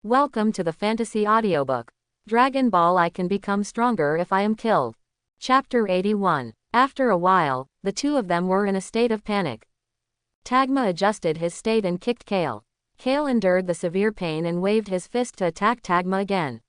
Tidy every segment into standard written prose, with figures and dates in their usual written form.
Welcome to the fantasy audiobook. Dragon Ball: I Can Become Stronger If I Am Killed. Chapter 81. After a while, the two of them were in a state of panic. Tagma adjusted his state and kicked Kale. Kale endured the severe pain and waved his fist to attack Tagma again.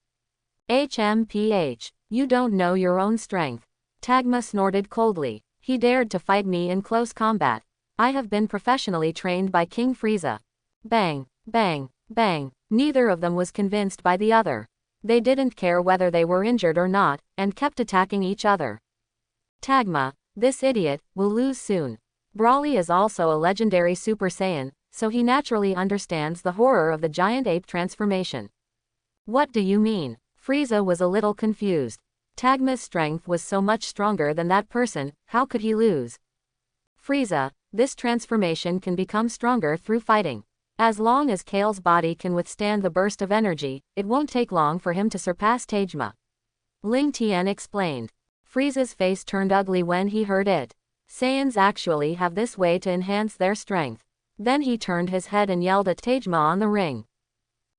HMPH. You don't know your own strength. Tagma snorted coldly. He dared to fight me in close combat. I have been professionally trained by King Frieza. Bang, bang, bang. Neither of them was convinced by the other. They didn't care whether they were injured or not, and kept attacking each other. Tagma, this idiot, will lose soon. Broly is also a legendary Super Saiyan, so he naturally understands the horror of the giant ape transformation. What do you mean? Frieza was a little confused. Tagma's strength was so much stronger than that person, how could he lose? Frieza, this transformation can become stronger through fighting. As long as Kale's body can withstand the burst of energy, it won't take long for him to surpass Tagma. Ling Tian explained. Frieza's face turned ugly when he heard it. Saiyans actually have this way to enhance their strength. Then he turned his head and yelled at Tagma on the ring.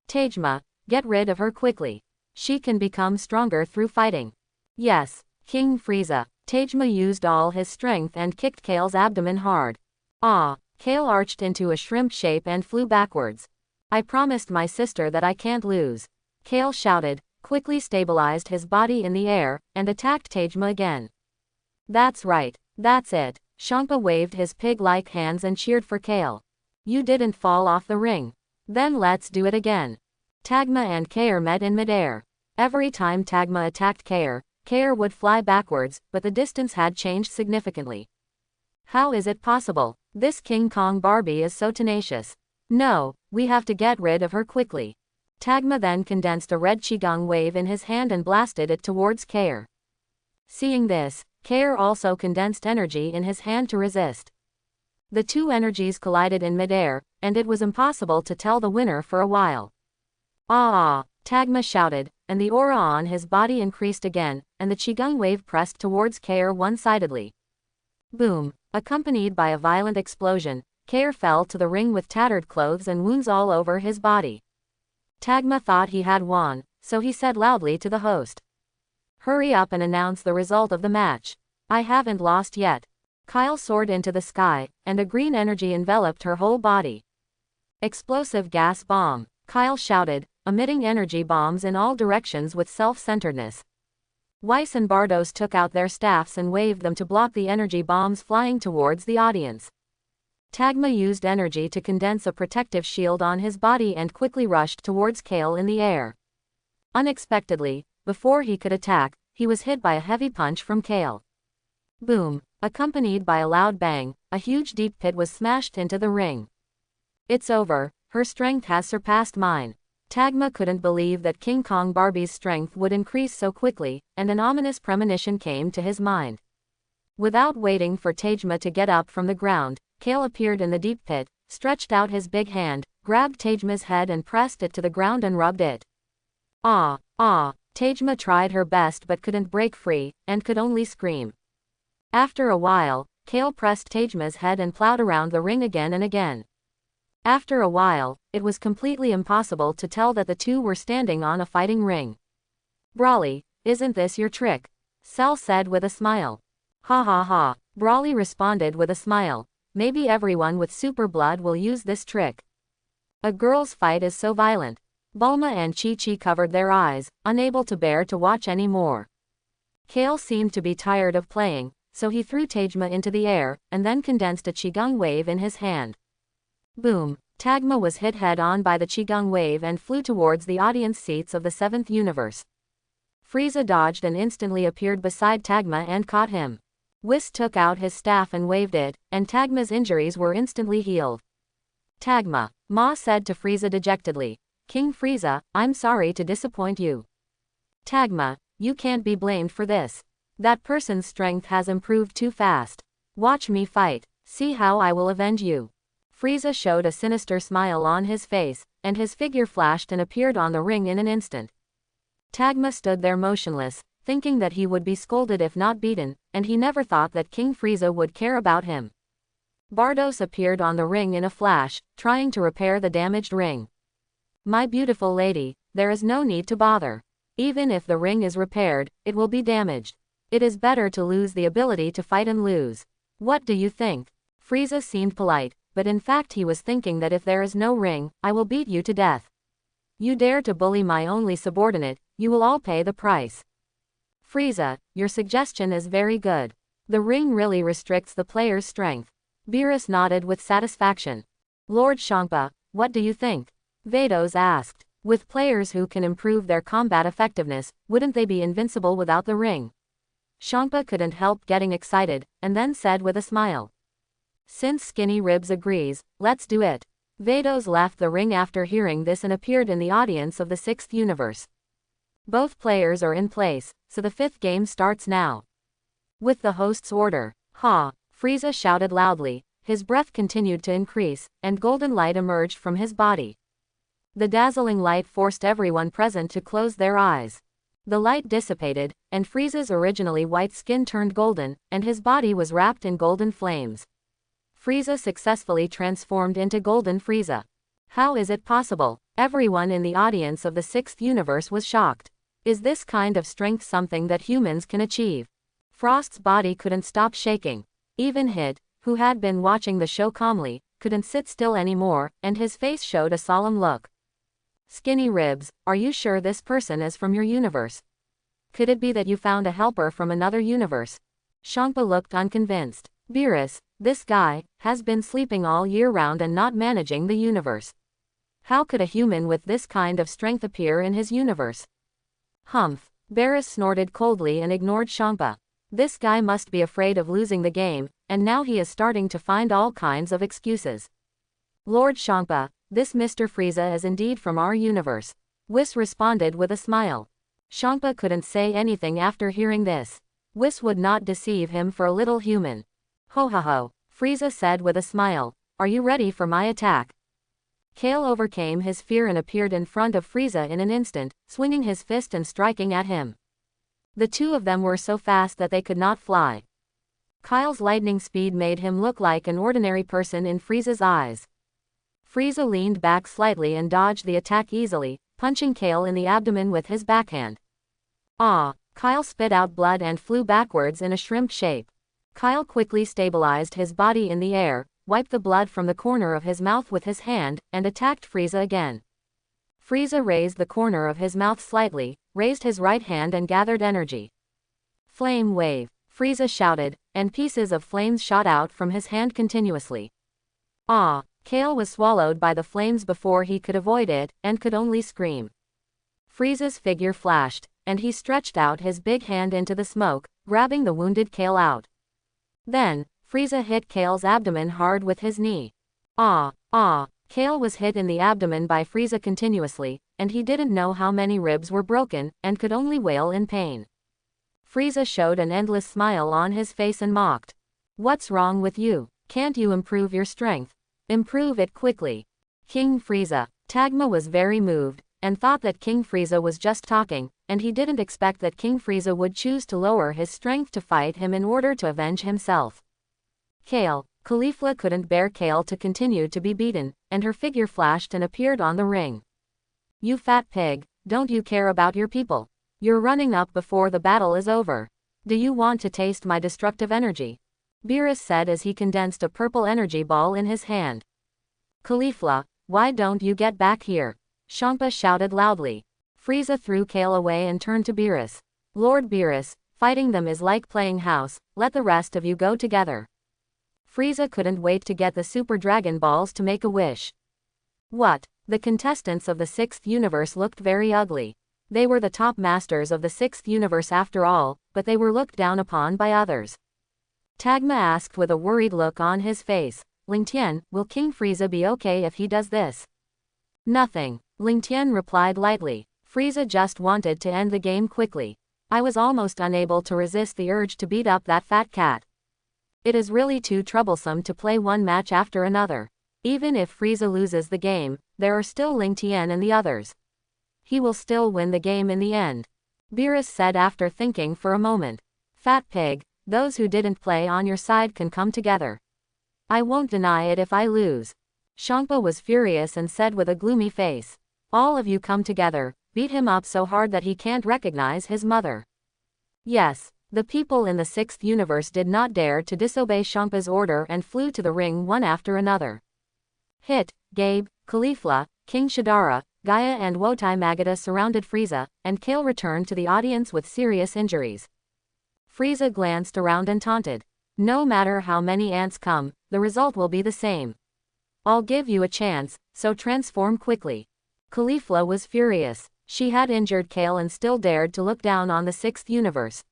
Tagma, get rid of her quickly. She can become stronger through fighting. Yes, King Frieza. Tagma used all his strength and kicked Kale's abdomen hard. Ah! Kale arched into a shrimp shape and flew backwards. I promised my sister that I can't lose. Kale shouted, quickly stabilized his body in the air, and attacked Tagma again. That's right, that's it. Champa waved his pig-like hands and cheered for Kale. You didn't fall off the ring. Then let's do it again. Tagma and Kale met in midair. Every time Tagma attacked Kale would fly backwards, but the distance had changed significantly. How is it possible? This King Kong Barbie is so tenacious. No, we have to get rid of her quickly. Tagma then condensed a red qigong wave in his hand and blasted it towards Kale. Seeing this, Kale also condensed energy in his hand to resist. The two energies collided in midair, and it was impossible to tell the winner for a while. Ah! Tagma shouted, and the aura on his body increased again, and the qigong wave pressed towards Kale one-sidedly. Boom! Accompanied by a violent explosion, Kale fell to the ring with tattered clothes and wounds all over his body. Tagma thought he had won, so he said loudly to the host. Hurry up and announce the result of the match. I haven't lost yet. Kale soared into the sky, and a green energy enveloped her whole body. Explosive gas bomb, Kale shouted, emitting energy bombs in all directions with self-centeredness. Weiss and Bardos took out their staffs and waved them to block the energy bombs flying towards the audience. Tagma used energy to condense a protective shield on his body and quickly rushed towards Kale in the air. Unexpectedly, before he could attack, he was hit by a heavy punch from Kale. Boom! Accompanied by a loud bang, a huge deep pit was smashed into the ring. It's over, her strength has surpassed mine. Tagma couldn't believe that King Kong Barbie's strength would increase so quickly, and an ominous premonition came to his mind. Without waiting for Tagma to get up from the ground, Kale appeared in the deep pit, stretched out his big hand, grabbed Tagma's head and pressed it to the ground and rubbed it. Ah! Ah! Tagma tried her best but couldn't break free, and could only scream. After a while, Kale pressed Tagma's head and plowed around the ring again and again. After a while, it was completely impossible to tell that the two were standing on a fighting ring. Broly, isn't this your trick? Cell said with a smile. Ha ha ha, Broly responded with a smile. Maybe everyone with super blood will use this trick. A girl's fight is so violent. Bulma and Chi-Chi covered their eyes, unable to bear to watch any more. Kale seemed to be tired of playing, so he threw Tagma into the air, and then condensed a qigong wave in his hand. Boom! Tagma was hit head-on by the qigong wave and flew towards the audience seats of the 7th universe. Frieza dodged and instantly appeared beside Tagma and caught him. Whis took out his staff and waved it, and Tagma's injuries were instantly healed. Tagma, Ma said to Frieza dejectedly. King Frieza, I'm sorry to disappoint you. Tagma, you can't be blamed for this. That person's strength has improved too fast. Watch me fight. See how I will avenge you. Frieza showed a sinister smile on his face, and his figure flashed and appeared on the ring in an instant. Tagma stood there motionless, thinking that he would be scolded if not beaten, and he never thought that King Frieza would care about him. Bardos appeared on the ring in a flash, trying to repair the damaged ring. My beautiful lady, there is no need to bother. Even if the ring is repaired, it will be damaged. It is better to lose the ability to fight and lose. What do you think? Frieza seemed polite, but in fact he was thinking that if there is no ring, I will beat you to death. You dare to bully my only subordinate, you will all pay the price. Frieza, your suggestion is very good. The ring really restricts the player's strength. Beerus nodded with satisfaction. Lord Champa, what do you think? Vados asked. With players who can improve their combat effectiveness, wouldn't they be invincible without the ring? Champa couldn't help getting excited, and then said with a smile. Since Skinny Ribs agrees, let's do it. Vados left the ring after hearing this and appeared in the audience of the 6th universe. Both players are in place, so the 5th game starts now. With the host's order, ha! Frieza shouted loudly, his breath continued to increase, and golden light emerged from his body. The dazzling light forced everyone present to close their eyes. The light dissipated, and Frieza's originally white skin turned golden, and his body was wrapped in golden flames. Frieza successfully transformed into Golden Frieza. How is it possible? Everyone in the audience of the 6th universe was shocked. Is this kind of strength something that humans can achieve? Frost's body couldn't stop shaking. Even Hit, who had been watching the show calmly, couldn't sit still anymore, and his face showed a solemn look. Skinny Ribs, are you sure this person is from your universe? Could it be that you found a helper from another universe? Champa looked unconvinced. Beerus, this guy, has been sleeping all year round and not managing the universe. How could a human with this kind of strength appear in his universe? Humph. Beerus snorted coldly and ignored Champa. This guy must be afraid of losing the game, and now he is starting to find all kinds of excuses. Lord Champa, this Mr. Frieza is indeed from our universe. Whis responded with a smile. Champa couldn't say anything after hearing this. Whis would not deceive him for a little human. Ho ho ho, Frieza said with a smile. Are you ready for my attack? Kale overcame his fear and appeared in front of Frieza in an instant, swinging his fist and striking at him. The two of them were so fast that they could not fly. Kyle's lightning speed made him look like an ordinary person in Frieza's eyes. Frieza leaned back slightly and dodged the attack easily, punching Kale in the abdomen with his backhand. Ah! Kyle spit out blood and flew backwards in a shrimp shape. Kyle quickly stabilized his body in the air, wiped the blood from the corner of his mouth with his hand, and attacked Frieza again. Frieza raised the corner of his mouth slightly, raised his right hand and gathered energy. Flame wave, Frieza shouted, and pieces of flames shot out from his hand continuously. Ah! Kale was swallowed by the flames before he could avoid it, and could only scream. Frieza's figure flashed, and he stretched out his big hand into the smoke, grabbing the wounded Kale out. Then, Frieza hit Kale's abdomen hard with his knee. Ah! Ah! Kale was hit in the abdomen by Frieza continuously, and he didn't know how many ribs were broken, and could only wail in pain. Frieza showed an endless smile on his face and mocked. What's wrong with you? Can't you improve your strength? Improve it quickly. King Frieza. Tagma was very moved, and thought that King Frieza was just talking, and he didn't expect that King Frieza would choose to lower his strength to fight him in order to avenge himself. Kale. Caulifla couldn't bear Kale to continue to be beaten, and her figure flashed and appeared on the ring. You fat pig, don't you care about your people? You're running up before the battle is over. Do you want to taste my destructive energy? Beerus said as he condensed a purple energy ball in his hand. Caulifla, why don't you get back here? Champa shouted loudly. Frieza threw Kale away and turned to Beerus. Lord Beerus, fighting them is like playing house, let the rest of you go together. Frieza couldn't wait to get the Super Dragon Balls to make a wish. What? The contestants of the 6th universe looked very ugly. They were the top masters of the 6th universe after all, but they were looked down upon by others. Tagma asked with a worried look on his face. Ling Tian, will King Frieza be okay if he does this? Nothing. Ling Tian replied lightly. Frieza just wanted to end the game quickly. I was almost unable to resist the urge to beat up that fat cat. It is really too troublesome to play one match after another. Even if Frieza loses the game, there are still Ling Tian and the others. He will still win the game in the end. Beerus said after thinking for a moment. Fat pig, those who didn't play on your side can come together. I won't deny it if I lose. Champa was furious and said with a gloomy face. All of you come together, beat him up so hard that he can't recognize his mother. Yes, the people in the 6th universe did not dare to disobey Champa's order and flew to the ring one after another. Hit, Gabe, Caulifla, King Shadara, Gaia and Wotai Magada surrounded Frieza, and Kale returned to the audience with serious injuries. Frieza glanced around and taunted. No matter how many ants come, the result will be the same. I'll give you a chance, so transform quickly. Caulifla was furious. She had injured Kale and still dared to look down on the 6th universe.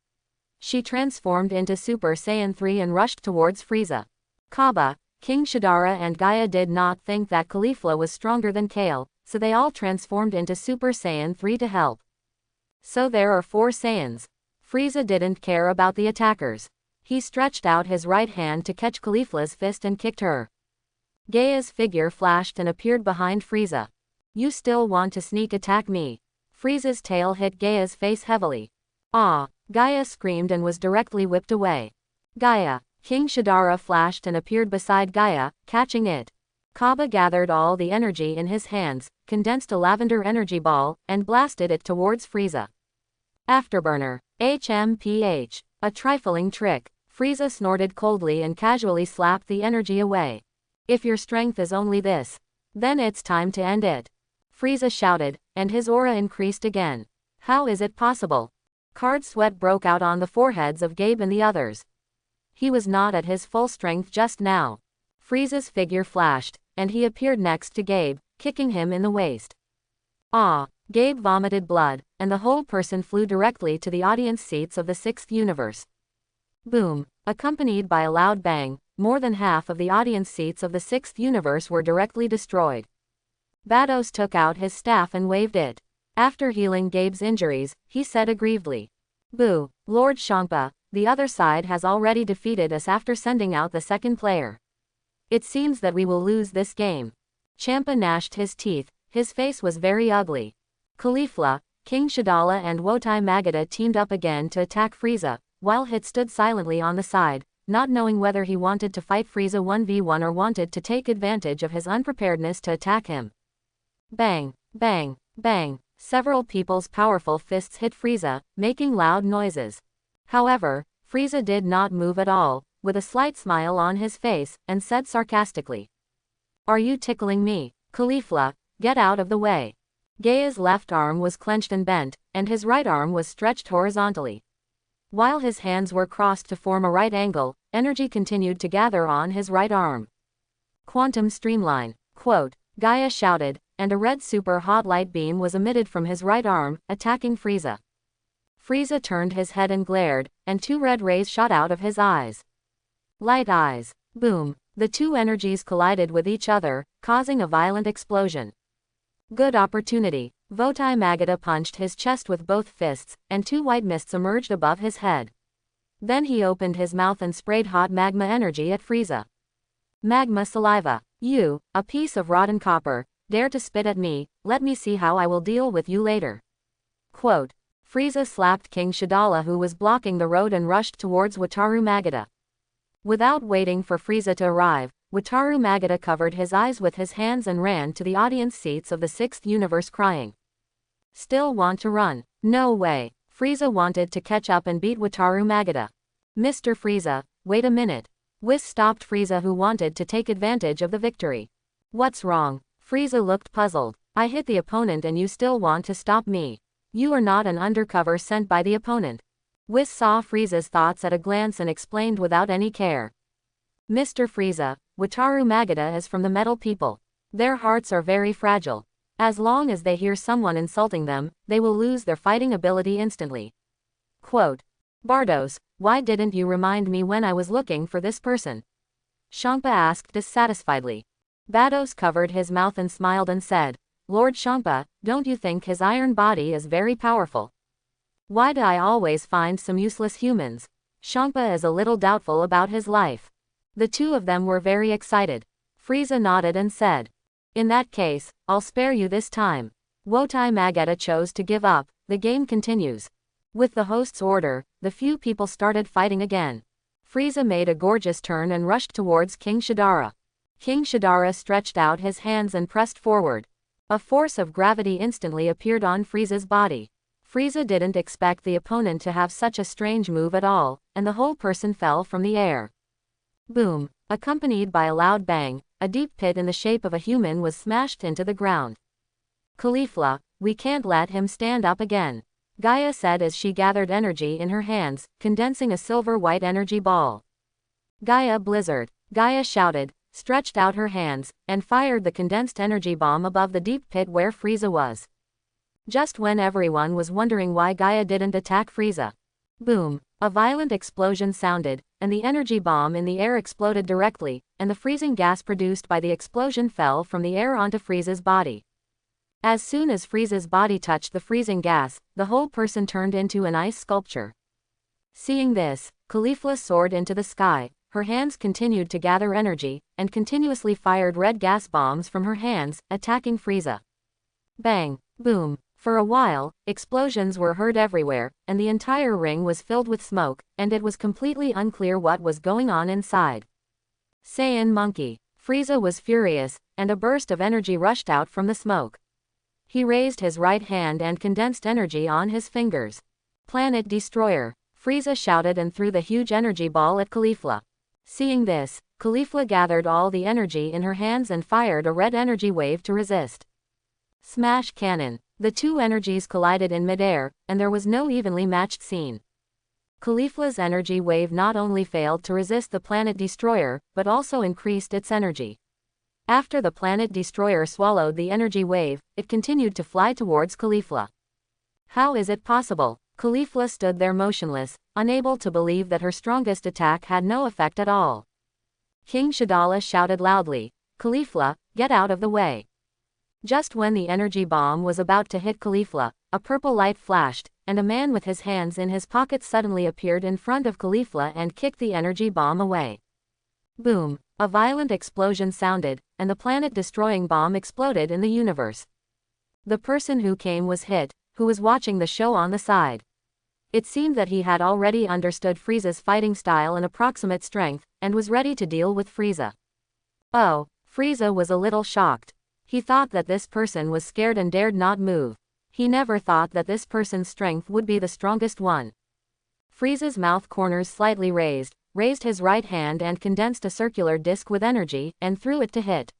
She transformed into Super Saiyan 3 and rushed towards Frieza. Kaba, King Shadara and Gaia did not think that Caulifla was stronger than Kale, so they all transformed into Super Saiyan 3 to help. So there are 4 Saiyans. Frieza didn't care about the attackers. He stretched out his right hand to catch Caulifla's fist and kicked her. Gaia's figure flashed and appeared behind Frieza. You still want to sneak attack me? Frieza's tail hit Gaia's face heavily. Ah! Gaia screamed and was directly whipped away. Gaia! King Shadara flashed and appeared beside Gaia, catching it. Kaba gathered all the energy in his hands, condensed a lavender energy ball, and blasted it towards Frieza. Afterburner. HMPH. A trifling trick. Frieza snorted coldly and casually slapped the energy away. If your strength is only this, then it's time to end it. Frieza shouted, and his aura increased again. How is it possible? Card sweat broke out on the foreheads of Gabe and the others. He was not at his full strength just now. Frieza's figure flashed, and he appeared next to Gabe, kicking him in the waist. Ah! Gabe vomited blood, and the whole person flew directly to the audience seats of the 6th universe. Boom! Accompanied by a loud bang, more than half of the audience seats of the 6th universe were directly destroyed. Vados took out his staff and waved it. After healing Gabe's injuries, he said aggrievedly. Boo! Lord Champa, the other side has already defeated us after sending out the 2nd player. It seems that we will lose this game. Champa gnashed his teeth, his face was very ugly. Caulifla, King Shadala and Wotai Magada teamed up again to attack Frieza, while Hit stood silently on the side, not knowing whether he wanted to fight Frieza 1v1 or wanted to take advantage of his unpreparedness to attack him. Bang! Bang! Bang! Several people's powerful fists hit Frieza, making loud noises. However, Frieza did not move at all, with a slight smile on his face, and said sarcastically. Are you tickling me, Caulifla? Get out of the way. Gaia's left arm was clenched and bent, and his right arm was stretched horizontally. While his hands were crossed to form a right angle, energy continued to gather on his right arm. Quantum streamline. Quote, Gaia shouted, and a red super hot light beam was emitted from his right arm, attacking Frieza. Frieza turned his head and glared, and 2 red rays shot out of his eyes. Light eyes. Boom. The 2 energies collided with each other, causing a violent explosion. Good opportunity. Wotai Magada punched his chest with both fists, and 2 white mists emerged above his head. Then he opened his mouth and sprayed hot magma energy at Frieza. Magma saliva. You, a piece of rotten copper, dare to spit at me, let me see how I will deal with you later. Quote. Frieza slapped King Shadala who was blocking the road and rushed towards Wataru Magada. Without waiting for Frieza to arrive, Wataru Magada covered his eyes with his hands and ran to the audience seats of the 6th universe crying. Still want to run? No way. Frieza wanted to catch up and beat Wataru Magada. Mr. Frieza, wait a minute. Whis stopped Frieza who wanted to take advantage of the victory. What's wrong? Frieza looked puzzled. I hit the opponent and you still want to stop me. You are not an undercover sent by the opponent. Whis saw Frieza's thoughts at a glance and explained without any care. Mr. Frieza, Wataru Magada is from the metal people. Their hearts are very fragile. As long as they hear someone insulting them, they will lose their fighting ability instantly. Quote. Bardos, why didn't you remind me when I was looking for this person? Champa asked dissatisfiedly. Bardos covered his mouth and smiled and said, Lord Champa, don't you think his iron body is very powerful? Why do I always find some useless humans? Champa is a little doubtful about his life. The 2 of them were very excited. Frieza nodded and said, in that case, I'll spare you this time. Wotai Magada chose to give up. The game continues. With the host's order, the few people started fighting again. Frieza made a gorgeous turn and rushed towards King Shadara. King Shadara stretched out his hands and pressed forward. A force of gravity instantly appeared on Frieza's body. Frieza didn't expect the opponent to have such a strange move at all, and the whole person fell from the air. Boom! Accompanied by a loud bang, a deep pit in the shape of a human was smashed into the ground. Caulifla, we can't let him stand up again, Gaia said as she gathered energy in her hands, condensing a silver-white energy ball. Gaia Blizzard, Gaia shouted, stretched out her hands, and fired the condensed energy bomb above the deep pit where Frieza was. Just when everyone was wondering why Gaia didn't attack Frieza. Boom! A violent explosion sounded, and the energy bomb in the air exploded directly, and the freezing gas produced by the explosion fell from the air onto Frieza's body. As soon as Frieza's body touched the freezing gas, the whole person turned into an ice sculpture. Seeing this, Caulifla soared into the sky, her hands continued to gather energy, and continuously fired red gas bombs from her hands, attacking Frieza. Bang! Boom! For a while, explosions were heard everywhere, and the entire ring was filled with smoke, and it was completely unclear what was going on inside. Saiyan Monkey. Frieza was furious, and a burst of energy rushed out from the smoke. He raised his right hand and condensed energy on his fingers. Planet Destroyer. Frieza shouted and threw the huge energy ball at Caulifla. Seeing this, Caulifla gathered all the energy in her hands and fired a red energy wave to resist. Smash Cannon. The two energies collided in midair, and there was no evenly matched scene. Caulifla's energy wave not only failed to resist the Planet Destroyer, but also increased its energy. After the Planet Destroyer swallowed the energy wave, it continued to fly towards Caulifla. How is it possible? Caulifla stood there motionless, unable to believe that her strongest attack had no effect at all. King Shadala shouted loudly, "Caulifla, get out of the way." Just when the energy bomb was about to hit Caulifla, a purple light flashed, and a man with his hands in his pockets suddenly appeared in front of Caulifla and kicked the energy bomb away. Boom! A violent explosion sounded, and the planet-destroying bomb exploded in the universe. The person who came was Hit, who was watching the show on the side. It seemed that he had already understood Frieza's fighting style and approximate strength, and was ready to deal with Frieza. Oh, Frieza was a little shocked. He thought that this person was scared and dared not move. He never thought that this person's strength would be the strongest one. Frieza's mouth corners slightly raised his right hand and condensed a circular disc with energy, and threw it to Hit.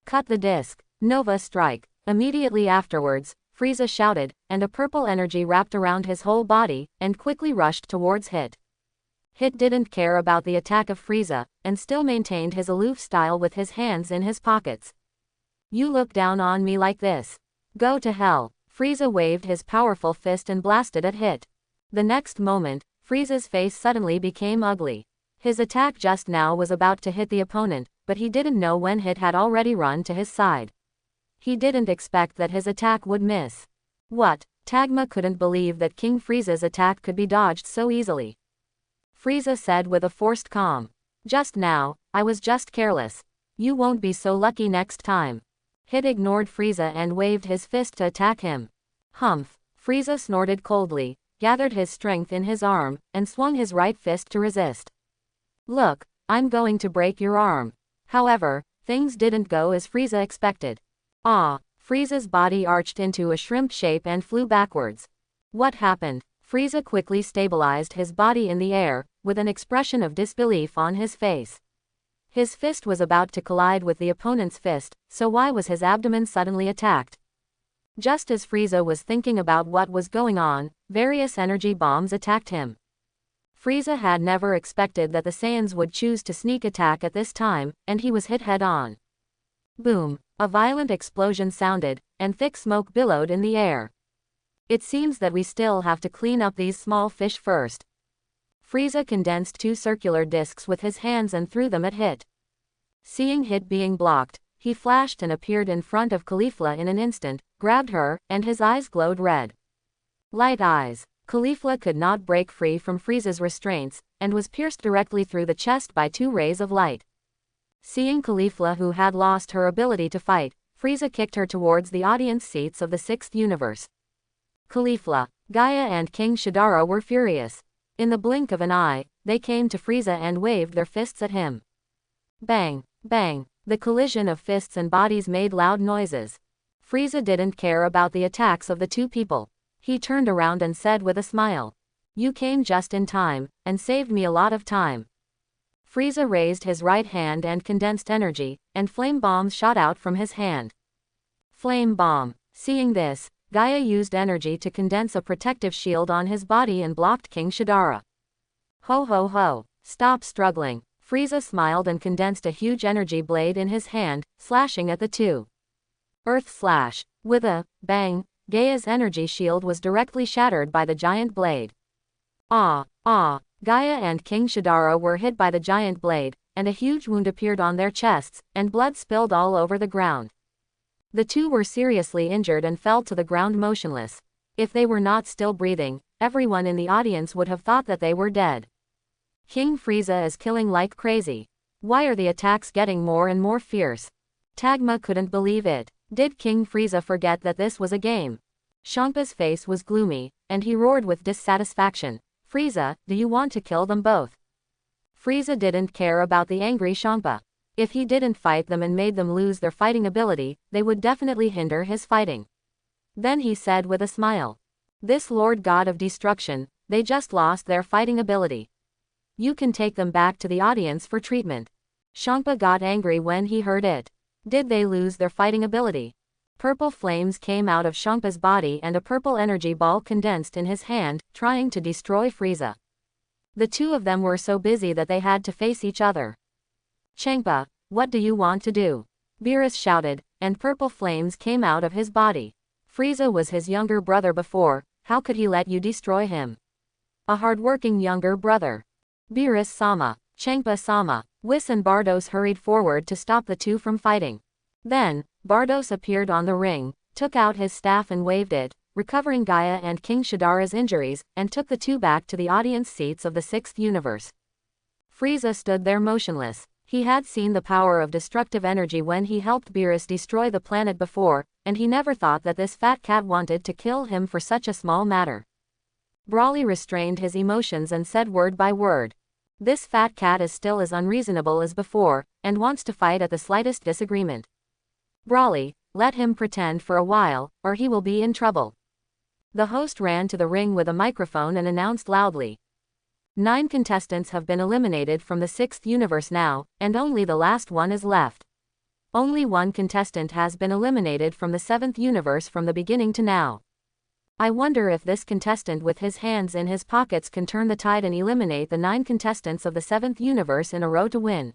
Cut the disc. Nova Strike. Immediately afterwards, Frieza shouted, and a purple energy wrapped around his whole body, and quickly rushed towards Hit. Hit didn't care about the attack of Frieza, and still maintained his aloof style with his hands in his pockets. You look down on me like this? Go to hell. Frieza waved his powerful fist and blasted at Hit. The next moment, Frieza's face suddenly became ugly. His attack just now was about to hit the opponent, but he didn't know when Hit had already run to his side. He didn't expect that his attack would miss. What? Tagma couldn't believe that King Frieza's attack could be dodged so easily. Frieza said with a forced calm. Just now, I was just careless. You won't be so lucky next time. Hit ignored Frieza and waved his fist to attack him. Humph! Frieza snorted coldly, gathered his strength in his arm, and swung his right fist to resist. Look, I'm going to break your arm. However, things didn't go as Frieza expected. Ah! Frieza's body arched into a shrimp shape and flew backwards. What happened? Frieza quickly stabilized his body in the air, with an expression of disbelief on his face. His fist was about to collide with the opponent's fist, so why was his abdomen suddenly attacked? Just as Frieza was thinking about what was going on, various energy bombs attacked him. Frieza had never expected that the Saiyans would choose to sneak attack at this time, and he was hit head-on. Boom! A violent explosion sounded, and thick smoke billowed in the air. It seems that we still have to clean up these small fish first. Frieza condensed two circular discs with his hands and threw them at Hit. Seeing Hit being blocked, he flashed and appeared in front of Caulifla in an instant, grabbed her, and his eyes glowed red. Light eyes. Caulifla could not break free from Frieza's restraints, and was pierced directly through the chest by two rays of light. Seeing Caulifla, who had lost her ability to fight, Frieza kicked her towards the audience seats of the sixth universe. Caulifla, Gaia and King Shadara were furious. In the blink of an eye, they came to Frieza and waved their fists at him. Bang! Bang! The collision of fists and bodies made loud noises. Frieza didn't care about the attacks of the two people. He turned around and said with a smile. You came just in time, and saved me a lot of time. Frieza raised his right hand and condensed energy, and flame bombs shot out from his hand. Flame bomb. Seeing this, Gaia used energy to condense a protective shield on his body and blocked King Shidara. Ho ho ho. Stop struggling. Frieza smiled and condensed a huge energy blade in his hand, slashing at the two. Earth slash. With a bang, Gaia's energy shield was directly shattered by the giant blade. Ah, ah. Gaia and King Shidara were hit by the giant blade, and a huge wound appeared on their chests, and blood spilled all over the ground. The two were seriously injured and fell to the ground motionless. If they were not still breathing, everyone in the audience would have thought that they were dead. King Frieza is killing like crazy. Why are the attacks getting more and more fierce? Tagma couldn't believe it. Did King Frieza forget that this was a game? Champa's face was gloomy, and he roared with dissatisfaction. Frieza, do you want to kill them both? Frieza didn't care about the angry Champa. If he didn't fight them and made them lose their fighting ability, they would definitely hinder his fighting. Then he said with a smile. This Lord God of Destruction, they just lost their fighting ability. You can take them back to the audience for treatment. Champa got angry when he heard it. Did they lose their fighting ability? Purple flames came out of Champa's body and a purple energy ball condensed in his hand, trying to destroy Frieza. The two of them were so busy that they had to face each other. Champa, what do you want to do? Beerus shouted, and purple flames came out of his body. Frieza was his younger brother before, how could he let you destroy him? A hardworking younger brother. Beerus-sama, Champa-sama, Whis and Bardos hurried forward to stop the two from fighting. Then, Bardos appeared on the ring, took out his staff and waved it, recovering Gaia and King Shidara's injuries, and took the two back to the audience seats of the 6th universe. Frieza stood there motionless. He had seen the power of destructive energy when he helped Beerus destroy the planet before, and he never thought that this fat cat wanted to kill him for such a small matter. Brawly restrained his emotions and said word by word. This fat cat is still as unreasonable as before, and wants to fight at the slightest disagreement. Brawly, let him pretend for a while, or he will be in trouble. The host ran to the ring with a microphone and announced loudly. 9 contestants have been eliminated from the 6th universe now, and only the last one is left. Only 1 contestant has been eliminated from the 7th universe from the beginning to now. I wonder if this contestant with his hands in his pockets can turn the tide and eliminate the 9 contestants of the 7th universe in a row to win.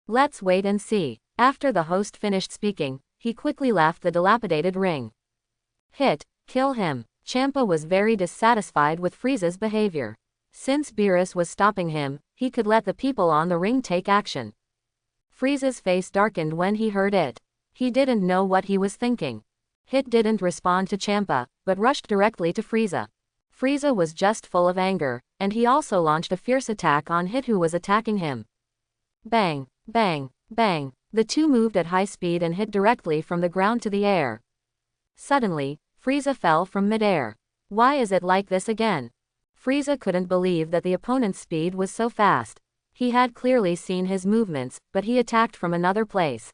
Let's wait and see. After the host finished speaking, he quickly left the dilapidated ring. Hit, kill him. Champa was very dissatisfied with Frieza's behavior. Since Beerus was stopping him, he could let the people on the ring take action. Frieza's face darkened when he heard it. He didn't know what he was thinking. Hit didn't respond to Champa, but rushed directly to Frieza. Frieza was just full of anger, and he also launched a fierce attack on Hit who was attacking him. Bang, bang, bang. The two moved at high speed and hit directly from the ground to the air. Suddenly, Frieza fell from midair. Why is it like this again? Frieza couldn't believe that the opponent's speed was so fast. He had clearly seen his movements, but he attacked from another place.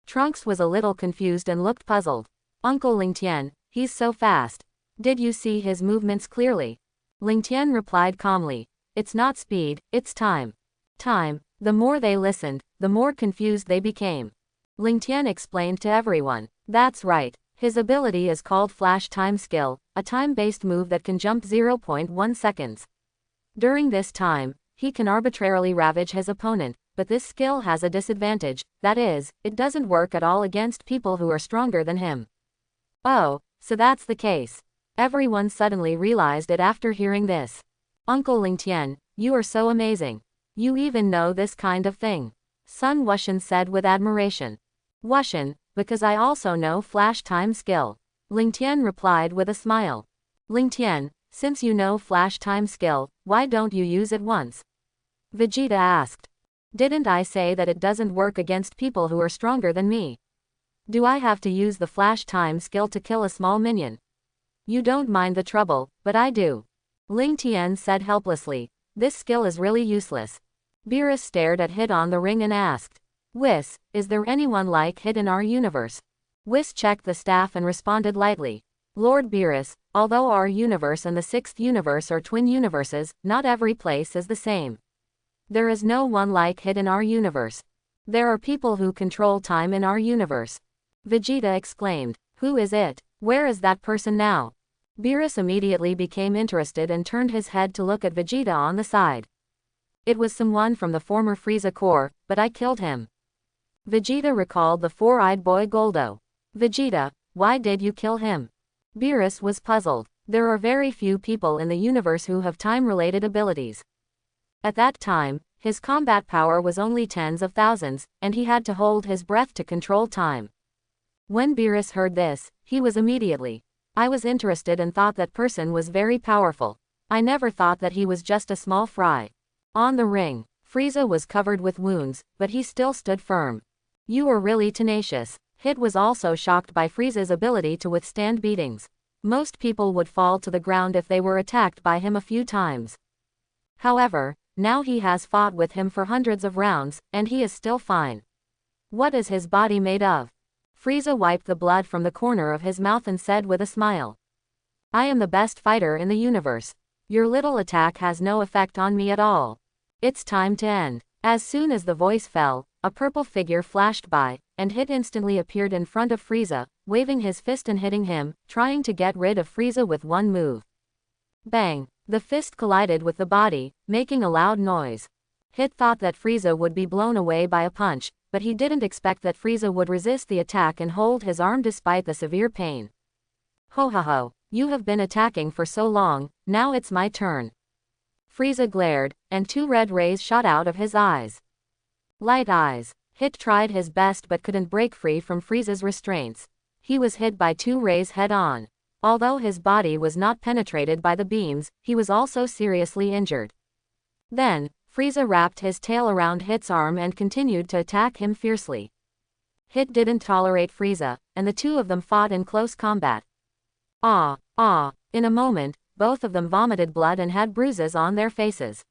Trunks was a little confused and looked puzzled. Uncle Lingtian, he's so fast. Did you see his movements clearly? Lingtian replied calmly. It's not speed, it's time. Time. The more they listened, the more confused they became. Lingtian explained to everyone. That's right. His ability is called Flash Time Skill, a time-based move that can jump 0.1 seconds. During this time, he can arbitrarily ravage his opponent, but this skill has a disadvantage, that is, it doesn't work at all against people who are stronger than him. Oh, so that's the case. Everyone suddenly realized it after hearing this. Uncle Lingtian, you are so amazing. You even know this kind of thing. Sun Wuxian said with admiration. Wuxian, because I also know Flash Time Skill. Lingtian replied with a smile. Lingtian, since you know Flash Time Skill, why don't you use it once? Vegeta asked. Didn't I say that it doesn't work against people who are stronger than me? Do I have to use the Flash Time Skill to kill a small minion? You don't mind the trouble, but I do. Lingtian said helplessly. This skill is really useless. Beerus stared at Hit on the ring and asked. Whis, is there anyone like Hit in our universe? Whis checked the staff and responded lightly. Lord Beerus, although our universe and the sixth universe are twin universes, not every place is the same. There is no one like Hit in our universe. There are people who control time in our universe. Vegeta exclaimed. Who is it? Where is that person now? Beerus immediately became interested and turned his head to look at Vegeta on the side. It was someone from the former Frieza Corps, but I killed him. Vegeta recalled the four-eyed boy Goldo. Vegeta, why did you kill him? Beerus was puzzled. There are very few people in the universe who have time-related abilities. At that time, his combat power was only tens of thousands, and he had to hold his breath to control time. When Beerus heard this, he was immediately. I was interested and thought that person was very powerful. I never thought that he was just a small fry. On the ring, Frieza was covered with wounds, but he still stood firm. You were really tenacious. Hit was also shocked by Frieza's ability to withstand beatings. Most people would fall to the ground if they were attacked by him a few times. However, now he has fought with him for hundreds of rounds, and he is still fine. What is his body made of? Frieza wiped the blood from the corner of his mouth and said with a smile. I am the best fighter in the universe. Your little attack has no effect on me at all. It's time to end. As soon as the voice fell, a purple figure flashed by, and Hit instantly appeared in front of Frieza, waving his fist and hitting him, trying to get rid of Frieza with one move. Bang! The fist collided with the body, making a loud noise. Hit thought that Frieza would be blown away by a punch, but he didn't expect that Frieza would resist the attack and hold his arm despite the severe pain. Ho ho ho, you have been attacking for so long, now it's my turn. Frieza glared, and two red rays shot out of his eyes. Light eyes. Hit tried his best but couldn't break free from Frieza's restraints. He was hit by two rays head-on. Although his body was not penetrated by the beams, he was also seriously injured. Then, Frieza wrapped his tail around Hit's arm and continued to attack him fiercely. Hit didn't tolerate Frieza, and the two of them fought in close combat. In a moment, both of them vomited blood and had bruises on their faces.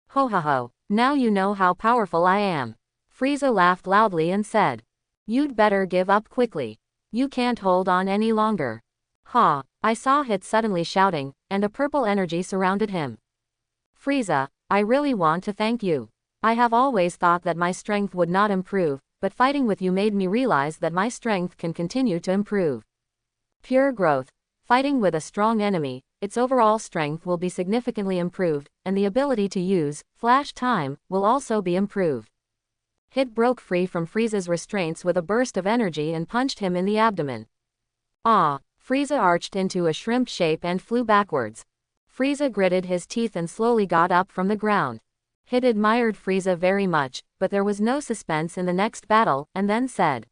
Ho ho ho, now you know how powerful I am. Frieza laughed loudly and said. You'd better give up quickly. You can't hold on any longer. Ha, I saw Hit suddenly shouting, and a purple energy surrounded him. Frieza, I really want to thank you. I have always thought that my strength would not improve, but fighting with you made me realize that my strength can continue to improve. Pure growth. Fighting with a strong enemy, its overall strength will be significantly improved, and the ability to use flash time will also be improved. Hit broke free from Frieza's restraints with a burst of energy and punched him in the abdomen. Frieza arched into a shrimp shape and flew backwards. Frieza gritted his teeth and slowly got up from the ground. Hit admired Frieza very much, but there was no suspense in the next battle, and then said.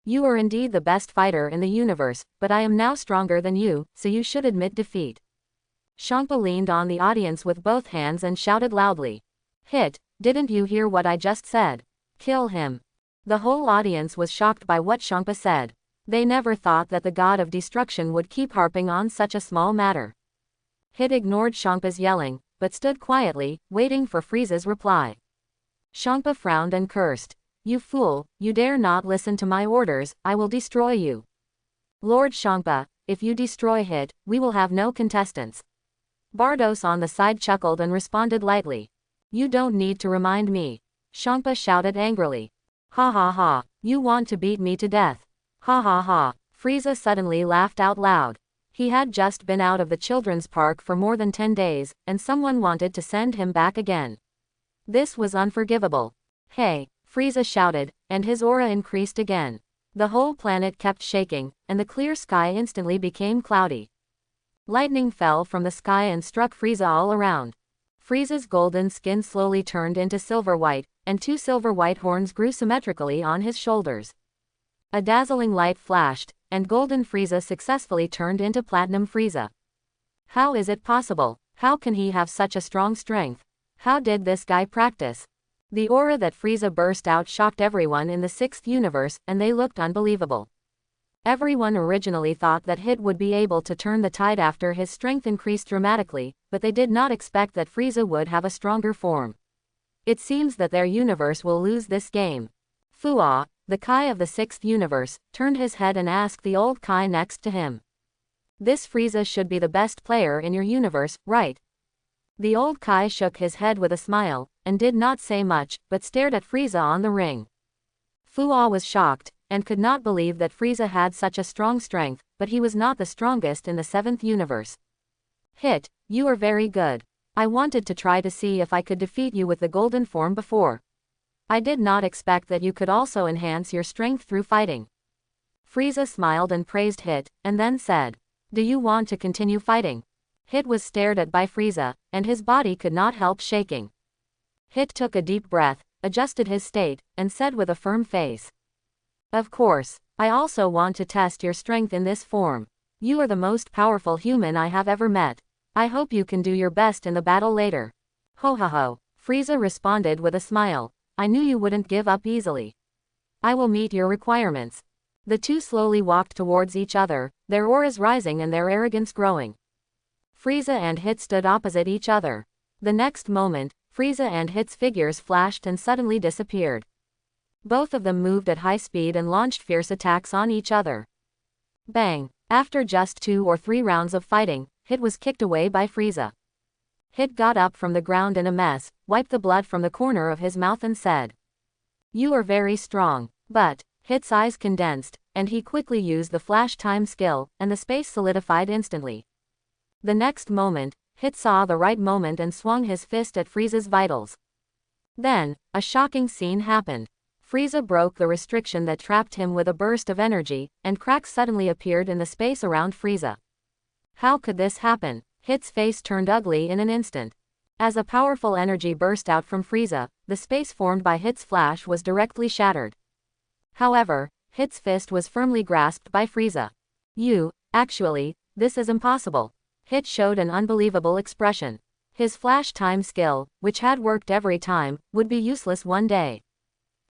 You are indeed the best fighter in the universe, but I am now stronger than you, so you should admit defeat. Champa leaned on the audience with both hands and shouted loudly. Hit, didn't you hear what I just said? Kill him. The whole audience was shocked by what Champa said. They never thought that the god of destruction would keep harping on such a small matter. Hit ignored Champa's yelling, but stood quietly, waiting for Frieza's reply. Champa frowned and cursed. You fool, you dare not listen to my orders, I will destroy you. Lord Champa, if you destroy Hit, we will have no contestants. Bardos on the side chuckled and responded lightly. You don't need to remind me. Champa shouted angrily. Ha ha ha, you want to beat me to death. Ha ha ha, Frieza suddenly laughed out loud. He had just been out of the children's park for more than 10 days, and someone wanted to send him back again. This was unforgivable. Hey, Frieza shouted, and his aura increased again. The whole planet kept shaking, and the clear sky instantly became cloudy. Lightning fell from the sky and struck Frieza all around. Frieza's golden skin slowly turned into silver white, and two silver white horns grew symmetrically on his shoulders. A dazzling light flashed, and golden Frieza successfully turned into platinum Frieza. How is it possible? How can he have such a strong strength? How did this guy practice? The aura that Frieza burst out shocked everyone in the sixth universe, and they looked unbelievable. Everyone originally thought that Hit would be able to turn the tide after his strength increased dramatically, but they did not expect that Frieza would have a stronger form. It seems that their universe will lose this game. Fuah, the Kai of the 6th universe, turned his head and asked the old Kai next to him. This Frieza should be the best player in your universe, right? The old Kai shook his head with a smile, and did not say much, but stared at Frieza on the ring. Fu-Ah was shocked, and could not believe that Frieza had such a strong strength, but he was not the strongest in the 7th universe. Hit, you are very good. I wanted to try to see if I could defeat you with the golden form before. I did not expect that you could also enhance your strength through fighting. Frieza smiled and praised Hit, and then said, do you want to continue fighting? Hit was stared at by Frieza, and his body could not help shaking. Hit took a deep breath, adjusted his state, and said with a firm face. Of course, I also want to test your strength in this form. You are the most powerful human I have ever met. I hope you can do your best in the battle later. Ho ho ho, Frieza responded with a smile. I knew you wouldn't give up easily. I will meet your requirements. The two slowly walked towards each other, their auras rising and their arrogance growing. Frieza and Hit stood opposite each other. The next moment, Frieza and Hit's figures flashed and suddenly disappeared. Both of them moved at high speed and launched fierce attacks on each other. Bang! After just 2 or 3 rounds of fighting, Hit was kicked away by Frieza. Hit got up from the ground in a mess, wiped the blood from the corner of his mouth and said, you are very strong. But Hit's eyes condensed, and he quickly used the flash time skill, and the space solidified instantly. The next moment, Hit saw the right moment and swung his fist at Frieza's vitals. Then, a shocking scene happened. Frieza broke the restriction that trapped him with a burst of energy, and cracks suddenly appeared in the space around Frieza. How could this happen? Hit's face turned ugly in an instant. As a powerful energy burst out from Frieza, the space formed by Hit's flash was directly shattered. However, Hit's fist was firmly grasped by Frieza. Actually, this is impossible. Hit showed an unbelievable expression. His flash time skill, which had worked every time, would be useless one day.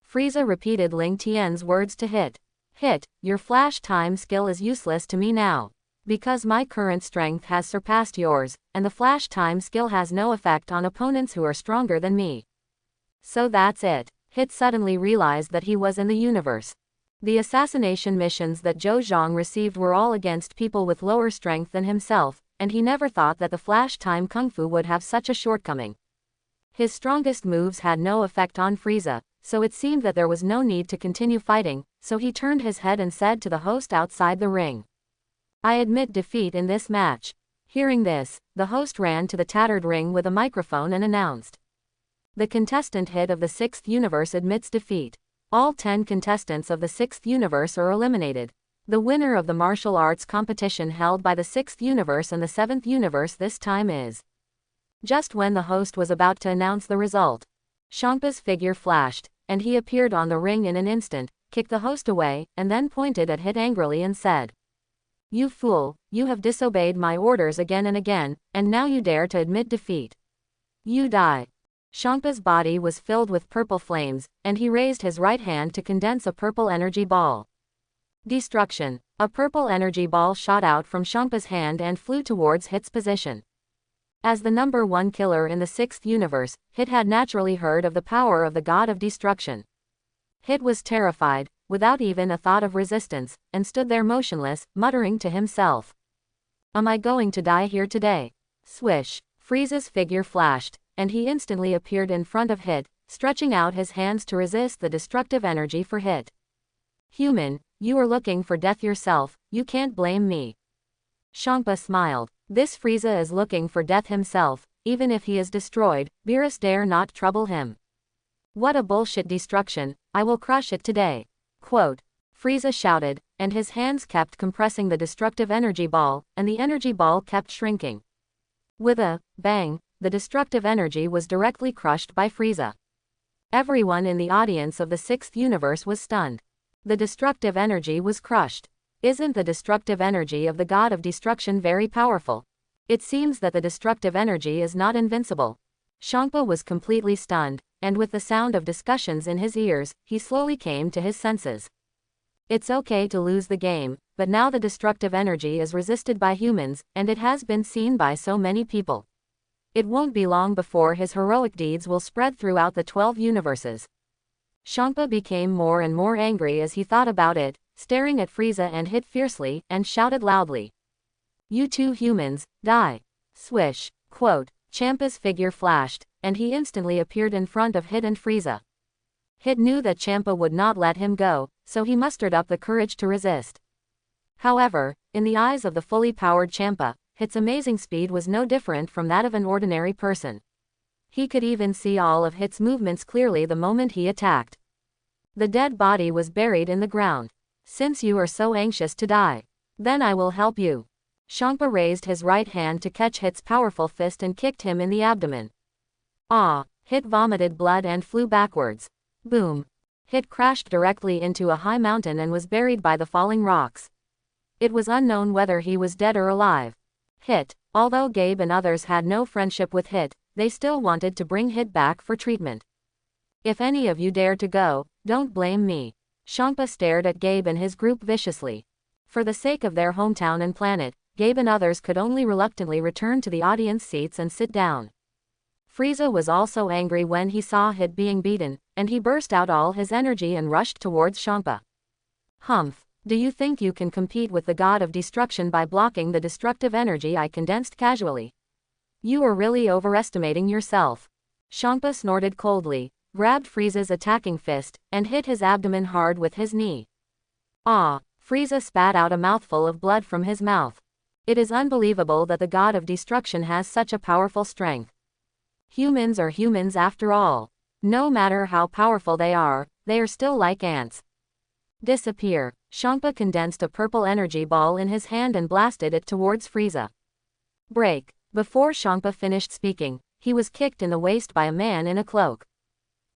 Frieza repeated Ling Tian's words to Hit. Hit, your flash time skill is useless to me now. Because my current strength has surpassed yours, and the flash time skill has no effect on opponents who are stronger than me. So that's it. Hit suddenly realized that he was in the universe. The assassination missions that Zhou Zhang received were all against people with lower strength than himself, and he never thought that the flash time kung fu would have such a shortcoming. His strongest moves had no effect on Frieza, so it seemed that there was no need to continue fighting, so he turned his head and said to the host outside the ring, I admit defeat in this match. Hearing this, the host ran to the tattered ring with a microphone and announced, the contestant Hit of the 6th universe admits defeat. All 10 contestants of the 6th universe are eliminated. The winner of the martial arts competition held by the 6th universe and the 7th universe this time is. Just when the host was about to announce the result, Champa's figure flashed, and he appeared on the ring in an instant, kicked the host away, and then pointed at Hit angrily and said, you fool, you have disobeyed my orders again and again, and now you dare to admit defeat. You die. Champa's body was filled with purple flames, and he raised his right hand to condense a purple energy ball. Destruction. A purple energy ball shot out from Champa's hand and flew towards Hit's position. As the number 1 killer in the 6th universe, Hit had naturally heard of the power of the god of destruction. Hit was terrified, without even a thought of resistance, and stood there motionless, muttering to himself. Am I going to die here today? Swish. Frieza's figure flashed, and he instantly appeared in front of Hit, stretching out his hands to resist the destructive energy for Hit. Human, you are looking for death yourself, you can't blame me. Champa smiled. This Frieza is looking for death himself, even if he is destroyed, Beerus dare not trouble him. What a bullshit destruction, I will crush it today. Quote. Frieza shouted, and his hands kept compressing the destructive energy ball, and the energy ball kept shrinking. With a bang, the destructive energy was directly crushed by Frieza. Everyone in the audience of the 6th universe was stunned. The destructive energy was crushed. Isn't the destructive energy of the god of destruction very powerful? It seems that the destructive energy is not invincible. Champa was completely stunned, and with the sound of discussions in his ears, he slowly came to his senses. It's okay to lose the game, but now the destructive energy is resisted by humans, and it has been seen by so many people. It won't be long before his heroic deeds will spread throughout the 12 universes. Champa became more and more angry as he thought about it, staring at Frieza and hit fiercely, and shouted loudly. You two humans, die. Swish. Quote. Champa's figure flashed, and he instantly appeared in front of Hit and Frieza. Hit knew that Champa would not let him go, so he mustered up the courage to resist. However, in the eyes of the fully powered Champa, Hit's amazing speed was no different from that of an ordinary person. He could even see all of Hit's movements clearly the moment he attacked. The dead body was buried in the ground. Since you are so anxious to die, then I will help you. Champa raised his right hand to catch Hit's powerful fist and kicked him in the abdomen. Ah! Hit vomited blood and flew backwards. Boom! Hit crashed directly into a high mountain and was buried by the falling rocks. It was unknown whether he was dead or alive. Hit, although Gabe and others had no friendship with Hit, they still wanted to bring Hit back for treatment. If any of you dare to go, don't blame me. Champa stared at Gabe and his group viciously. For the sake of their hometown and planet, Gabe and others could only reluctantly return to the audience seats and sit down. Frieza was also angry when he saw Hit being beaten, and he burst out all his energy and rushed towards Champa. Humph! Do you think you can compete with the god of destruction by blocking the destructive energy I condensed casually? You are really overestimating yourself. Champa snorted coldly, grabbed Frieza's attacking fist, and hit his abdomen hard with his knee. Ah! Frieza spat out a mouthful of blood from his mouth. It is unbelievable that the god of destruction has such a powerful strength. Humans are humans after all. No matter how powerful they are still like ants. Disappear. Champa condensed a purple energy ball in his hand and blasted it towards Frieza. Break. Before Champa finished speaking, he was kicked in the waist by a man in a cloak.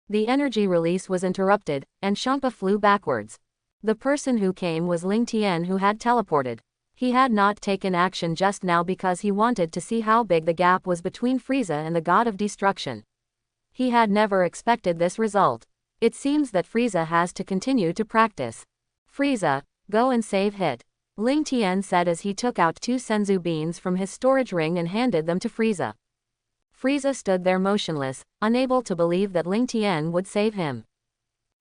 The energy release was interrupted, and Champa flew backwards. The person who came was Ling Tian, who had teleported. He had not taken action just now because he wanted to see how big the gap was between Frieza and the god of destruction. He had never expected this result. It seems that Frieza has to continue to practice. Frieza, go and save Hit. Ling Tian said as he took out 2 senzu beans from his storage ring and handed them to Frieza. Frieza stood there motionless, unable to believe that Ling Tian would save him.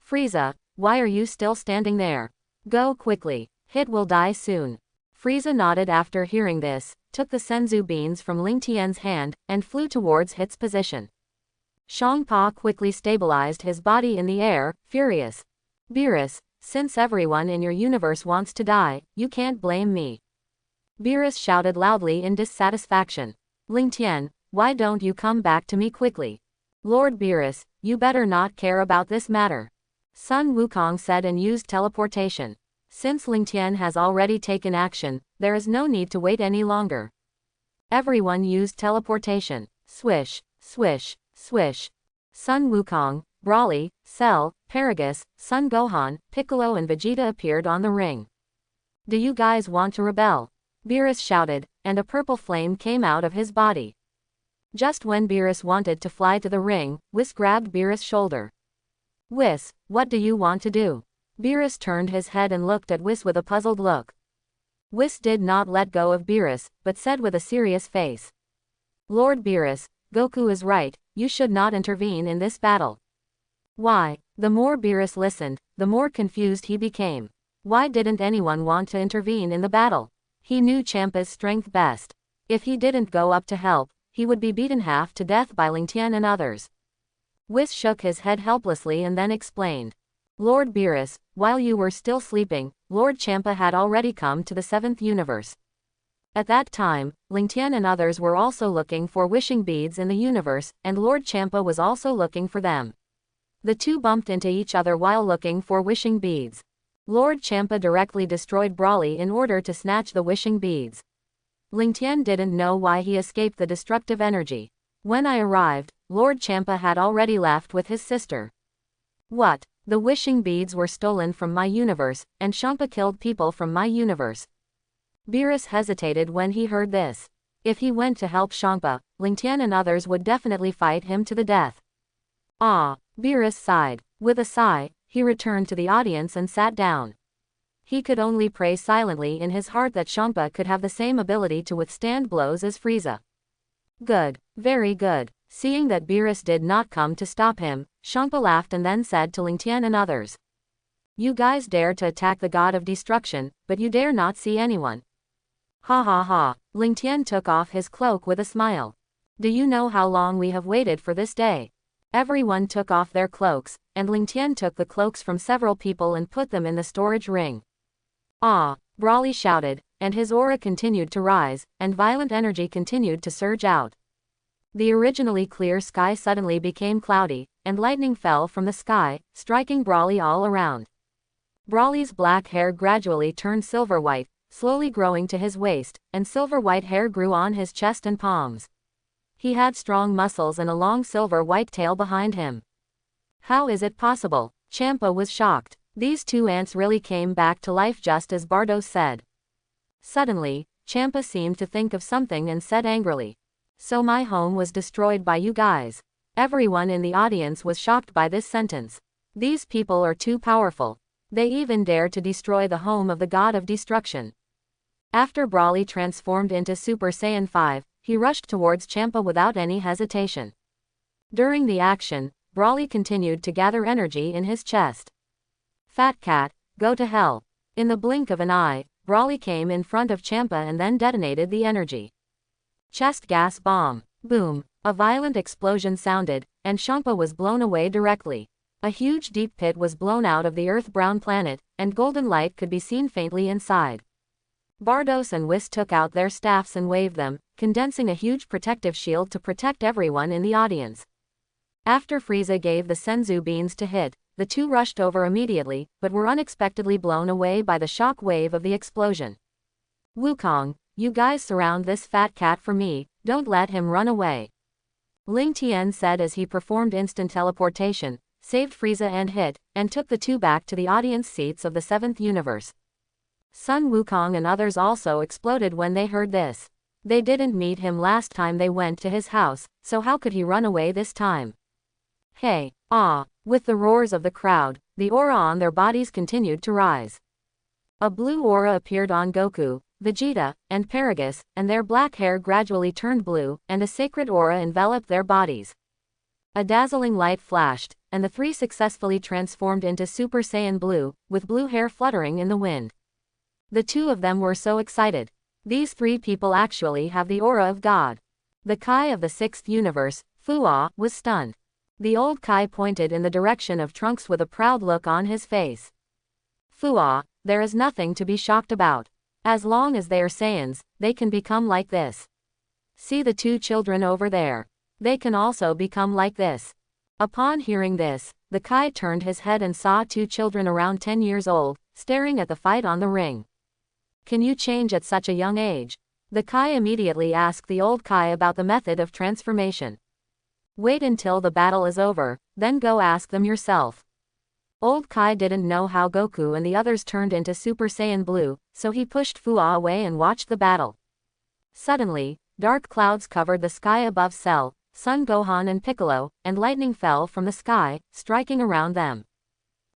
Frieza, why are you still standing there? Go quickly. Hit will die soon. Frieza nodded after hearing this, took the senzu beans from Ling Tian's hand, and flew towards Hit's position. Champa quickly stabilized his body in the air, furious. Beerus, since everyone in your universe wants to die, you can't blame me. Beerus shouted loudly in dissatisfaction. Ling Tian, why don't you come back to me quickly? Lord Beerus, you better not care about this matter. Sun Wukong said and used teleportation. Since Ling Tian has already taken action, there is no need to wait any longer. Everyone used teleportation. Swish, swish, swish. Sun Wukong, Broly, Cell, Paragus, Son Gohan, Piccolo and Vegeta appeared on the ring. Do you guys want to rebel? Beerus shouted, and a purple flame came out of his body. Just when Beerus wanted to fly to the ring, Whis grabbed Beerus' shoulder. Whis, what do you want to do? Beerus turned his head and looked at Whis with a puzzled look. Whis did not let go of Beerus, but said with a serious face. Lord Beerus, Goku is right, you should not intervene in this battle. Why? The more Beerus listened, the more confused he became. Why didn't anyone want to intervene in the battle? He knew Champa's strength best. If he didn't go up to help, he would be beaten half to death by Ling Tian and others. Whis shook his head helplessly and then explained. Lord Beerus, while you were still sleeping, Lord Champa had already come to the 7th universe. At that time, Ling Tian and others were also looking for wishing beads in the universe, and Lord Champa was also looking for them. The two bumped into each other while looking for wishing beads. Lord Champa directly destroyed Broly in order to snatch the wishing beads. Ling Tian didn't know why he escaped the destructive energy. When I arrived, Lord Champa had already left with his sister. What? The wishing beads were stolen from my universe, and Champa killed people from my universe. Beerus hesitated when he heard this. If he went to help Champa, Ling Tian and others would definitely fight him to the death. Ah! Beerus sighed. With a sigh, he returned to the audience and sat down. He could only pray silently in his heart that Champa could have the same ability to withstand blows as Frieza. Good. Very good. Seeing that Beerus did not come to stop him, Champa laughed and then said to Lingtian and others. You guys dare to attack the god of destruction, but you dare not see anyone. Ha ha ha. Lingtian took off his cloak with a smile. Do you know how long we have waited for this day? Everyone took off their cloaks, and Lingtian took the cloaks from several people and put them in the storage ring. Ah! Brawly shouted, and his aura continued to rise, and violent energy continued to surge out. The originally clear sky suddenly became cloudy, and lightning fell from the sky, striking Brawly all around. Brawly's black hair gradually turned silver-white, slowly growing to his waist, and silver-white hair grew on his chest and palms. He had strong muscles and a long silver-white tail behind him. How is it possible? Champa was shocked. These two ants really came back to life just as Bardos said. Suddenly, Champa seemed to think of something and said angrily. So my home was destroyed by you guys. Everyone in the audience was shocked by this sentence. These people are too powerful. They even dare to destroy the home of the god of destruction. After Brawly transformed into Super Saiyan 5, he rushed towards Champa without any hesitation. During the action, Brawly continued to gather energy in his chest. Fat cat, go to hell. In the blink of an eye, Brawly came in front of Champa and then detonated the energy. Chest gas bomb. Boom. A violent explosion sounded, and Champa was blown away directly. A huge deep pit was blown out of the earth-brown planet, and golden light could be seen faintly inside. Bardos and Whis took out their staffs and waved them, condensing a huge protective shield to protect everyone in the audience. After Frieza gave the Senzu beans to hit, the two rushed over immediately, but were unexpectedly blown away by the shock wave of the explosion. Wukong, you guys surround this fat cat for me, don't let him run away. Ling Tian said as he performed instant teleportation, saved Frieza and Hit, and took the two back to the audience seats of the 7th universe. Sun Wukong and others also exploded when they heard this. They didn't meet him last time they went to his house, so how could he run away this time? Hey, ah! With the roars of the crowd, the aura on their bodies continued to rise. A blue aura appeared on Goku, Vegeta, and Paragus, and their black hair gradually turned blue, and a sacred aura enveloped their bodies. A dazzling light flashed, and the three successfully transformed into Super Saiyan Blue, with blue hair fluttering in the wind. The two of them were so excited. These three people actually have the aura of God. The Kai of the 6th universe, Fuwa, was stunned. The old Kai pointed in the direction of Trunks with a proud look on his face. Fuwa, there is nothing to be shocked about. As long as they are Saiyans, they can become like this. See the two children over there. They can also become like this. Upon hearing this, the Kai turned his head and saw two children around 10 years old, staring at the fight on the ring. Can you change at such a young age? The Kai immediately asked the old Kai about the method of transformation. Wait until the battle is over, then go ask them yourself. Old Kai didn't know how Goku and the others turned into Super Saiyan Blue, so he pushed Fuwa away and watched the battle. Suddenly, dark clouds covered the sky above Cell, Son Gohan and Piccolo, and lightning fell from the sky, striking around them.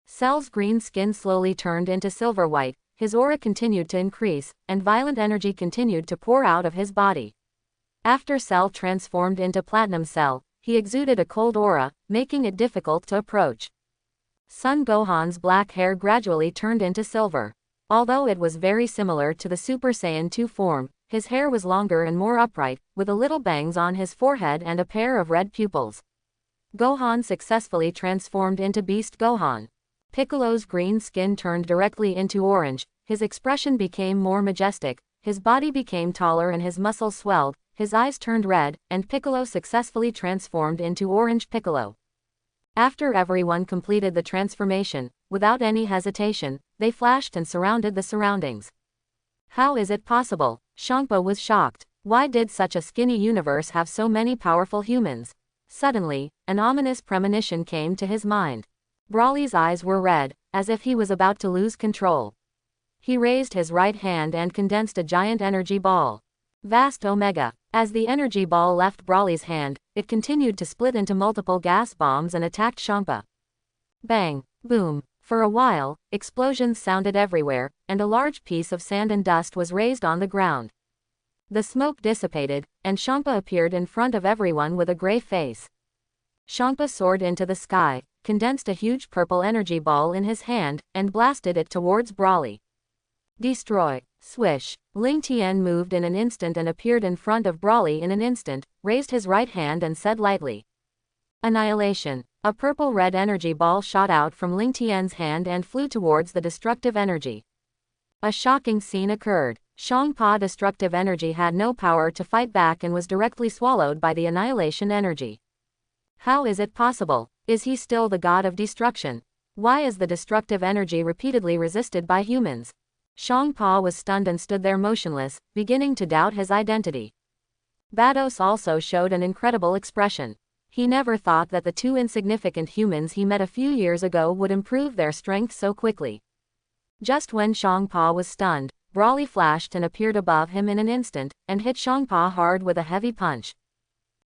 Cell's green skin slowly turned into silver white, his aura continued to increase, and violent energy continued to pour out of his body. After Cell transformed into Platinum Cell, he exuded a cold aura, making it difficult to approach. Son Gohan's black hair gradually turned into silver. Although it was very similar to the Super Saiyan 2 form, his hair was longer and more upright, with a little bangs on his forehead and a pair of red pupils. Gohan successfully transformed into Beast Gohan. Piccolo's green skin turned directly into orange, his expression became more majestic, his body became taller and his muscles swelled, his eyes turned red, and Piccolo successfully transformed into Orange Piccolo. After everyone completed the transformation, without any hesitation, they flashed and surrounded the surroundings. How is it possible? Champa was shocked. Why did such a skinny universe have so many powerful humans? Suddenly, an ominous premonition came to his mind. Brawly's eyes were red, as if he was about to lose control. He raised his right hand and condensed a giant energy ball. Vast Omega. As the energy ball left Brawly's hand, it continued to split into multiple gas bombs and attacked Champa. Bang! Boom! For a while, explosions sounded everywhere, and a large piece of sand and dust was raised on the ground. The smoke dissipated, and Champa appeared in front of everyone with a gray face. Champa soared into the sky, condensed a huge purple energy ball in his hand, and blasted it towards Brawly. Destroy. Swish. Ling Tian moved in an instant and appeared in front of Brawly in an instant, raised his right hand and said lightly. Annihilation. A purple-red energy ball shot out from Ling Tian's hand and flew towards the destructive energy. A shocking scene occurred. Champa destructive energy had no power to fight back and was directly swallowed by the annihilation energy. How is it possible? Is he still the god of destruction? Why is the destructive energy repeatedly resisted by humans? Champa was stunned and stood there motionless, beginning to doubt his identity. Bados also showed an incredible expression. He never thought that the two insignificant humans he met a few years ago would improve their strength so quickly. Just when Champa was stunned, Brawly flashed and appeared above him in an instant, and hit Champa hard with a heavy punch.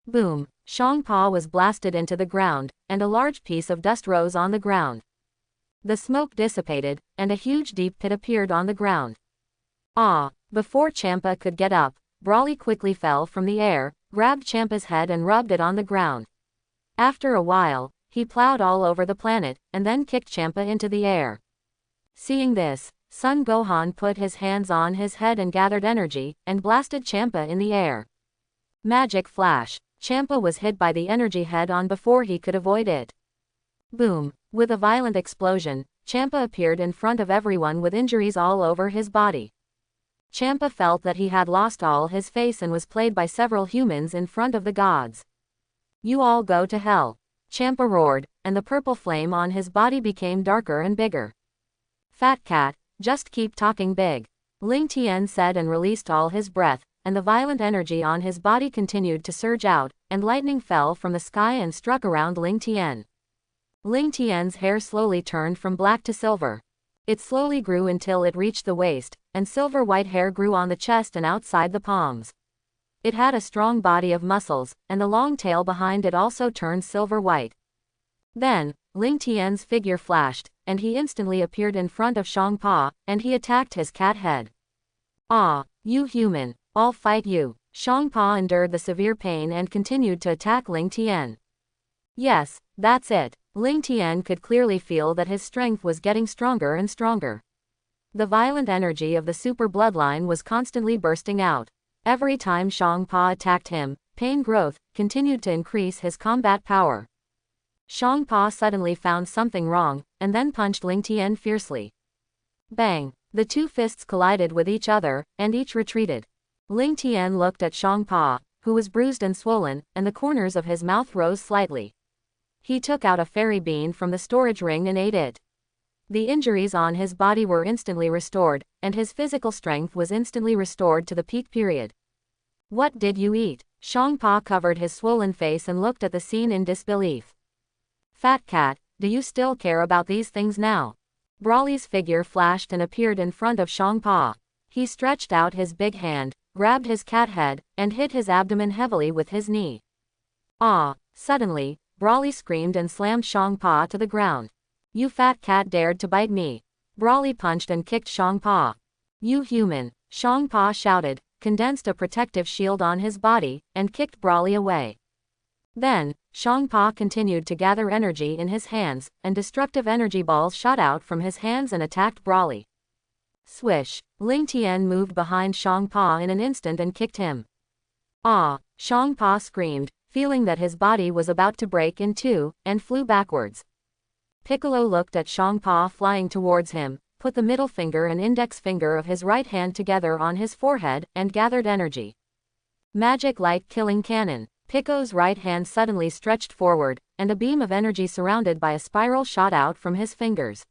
Boom! Champa was blasted into the ground, and a large piece of dust rose on the ground. The smoke dissipated, and a huge deep pit appeared on the ground. Ah! Before Champa could get up, Brawly quickly fell from the air, grabbed Champa's head and rubbed it on the ground. After a while, he plowed all over the planet, and then kicked Champa into the air. Seeing this, Son Gohan put his hands on his head and gathered energy, and blasted Champa in the air. Magic flash. Champa was hit by the energy head-on before he could avoid it. Boom! With a violent explosion, Champa appeared in front of everyone with injuries all over his body. Champa felt that he had lost all his face and was played by several humans in front of the gods. You all go to hell! Champa roared, and the purple flame on his body became darker and bigger. Fat cat, just keep talking big. Ling Tian said and released all his breath, and the violent energy on his body continued to surge out, and lightning fell from the sky and struck around Ling Tian. Ling Tian's hair slowly turned from black to silver. It slowly grew until it reached the waist, and silver-white hair grew on the chest and outside the palms. It had a strong body of muscles, and the long tail behind it also turned silver-white. Then, Ling Tian's figure flashed, and he instantly appeared in front of Champa, and he attacked his cat head. Ah, you human, I'll fight you. Champa endured the severe pain and continued to attack Ling Tian. Yes, that's it. Ling Tian could clearly feel that his strength was getting stronger and stronger. The violent energy of the super bloodline was constantly bursting out. Every time Champa attacked him, pain growth continued to increase his combat power. Champa suddenly found something wrong, and then punched Ling Tian fiercely. Bang! The two fists collided with each other, and each retreated. Ling Tian looked at Champa, who was bruised and swollen, and the corners of his mouth rose slightly. He took out a fairy bean from the storage ring and ate it. The injuries on his body were instantly restored, and his physical strength was instantly restored to the peak period. What did you eat? Champa covered his swollen face and looked at the scene in disbelief. Fat cat, do you still care about these things now? Brawly's figure flashed and appeared in front of Champa. He stretched out his big hand, grabbed his cat head, and hit his abdomen heavily with his knee. Ah! Suddenly, Brawly screamed and slammed Champa to the ground. You fat cat dared to bite me. Brawly punched and kicked Champa. You human! Champa shouted, condensed a protective shield on his body, and kicked Brawly away. Then, Champa continued to gather energy in his hands, and destructive energy balls shot out from his hands and attacked Brawly. Swish! Ling Tian moved behind Champa in an instant and kicked him. Ah! Champa screamed, feeling that his body was about to break in two, and flew backwards. Piccolo looked at Champa flying towards him, put the middle finger and index finger of his right hand together on his forehead, and gathered energy. Magic light killing cannon. Pico's right hand suddenly stretched forward, and a beam of energy surrounded by a spiral shot out from his fingers.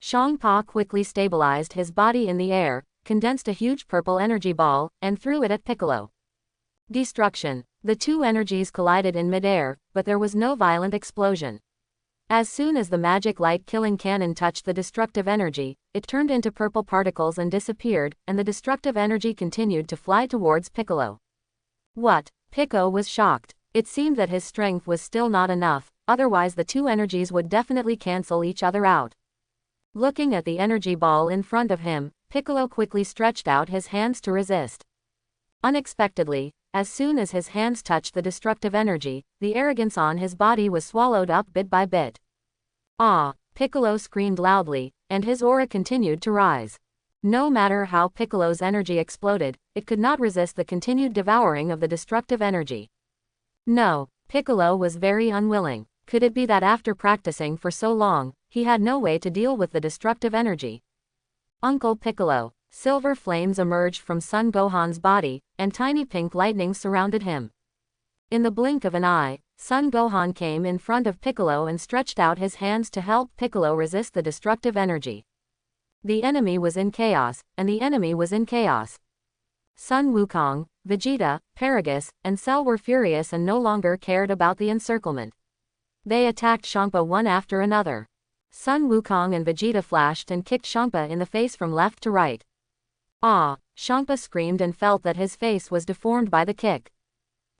Champa quickly stabilized his body in the air, condensed a huge purple energy ball, and threw it at Piccolo. Destruction. The two energies collided in midair, but there was no violent explosion. As soon as the magic light-killing cannon touched the destructive energy, it turned into purple particles and disappeared, and the destructive energy continued to fly towards Piccolo. What? Pico was shocked. It seemed that his strength was still not enough, otherwise the two energies would definitely cancel each other out. Looking at the energy ball in front of him, Piccolo quickly stretched out his hands to resist. Unexpectedly, as soon as his hands touched the destructive energy, the arrogance on his body was swallowed up bit by bit. Ah! Piccolo screamed loudly, and his aura continued to rise. No matter how Piccolo's energy exploded, it could not resist the continued devouring of the destructive energy. No, Piccolo was very unwilling. Could it be that after practicing for so long, he had no way to deal with the destructive energy? Uncle Piccolo. Silver flames emerged from Son Gohan's body, and tiny pink lightning surrounded him. In the blink of an eye, Son Gohan came in front of Piccolo and stretched out his hands to help Piccolo resist the destructive energy. The enemy was in chaos, and the enemy was in chaos. Sun Wukong, Vegeta, Paragus, and Cell were furious and no longer cared about the encirclement. They attacked Champa one after another. Sun Wukong and Vegeta flashed and kicked Champa in the face from left to right. Ah! Champa screamed and felt that his face was deformed by the kick.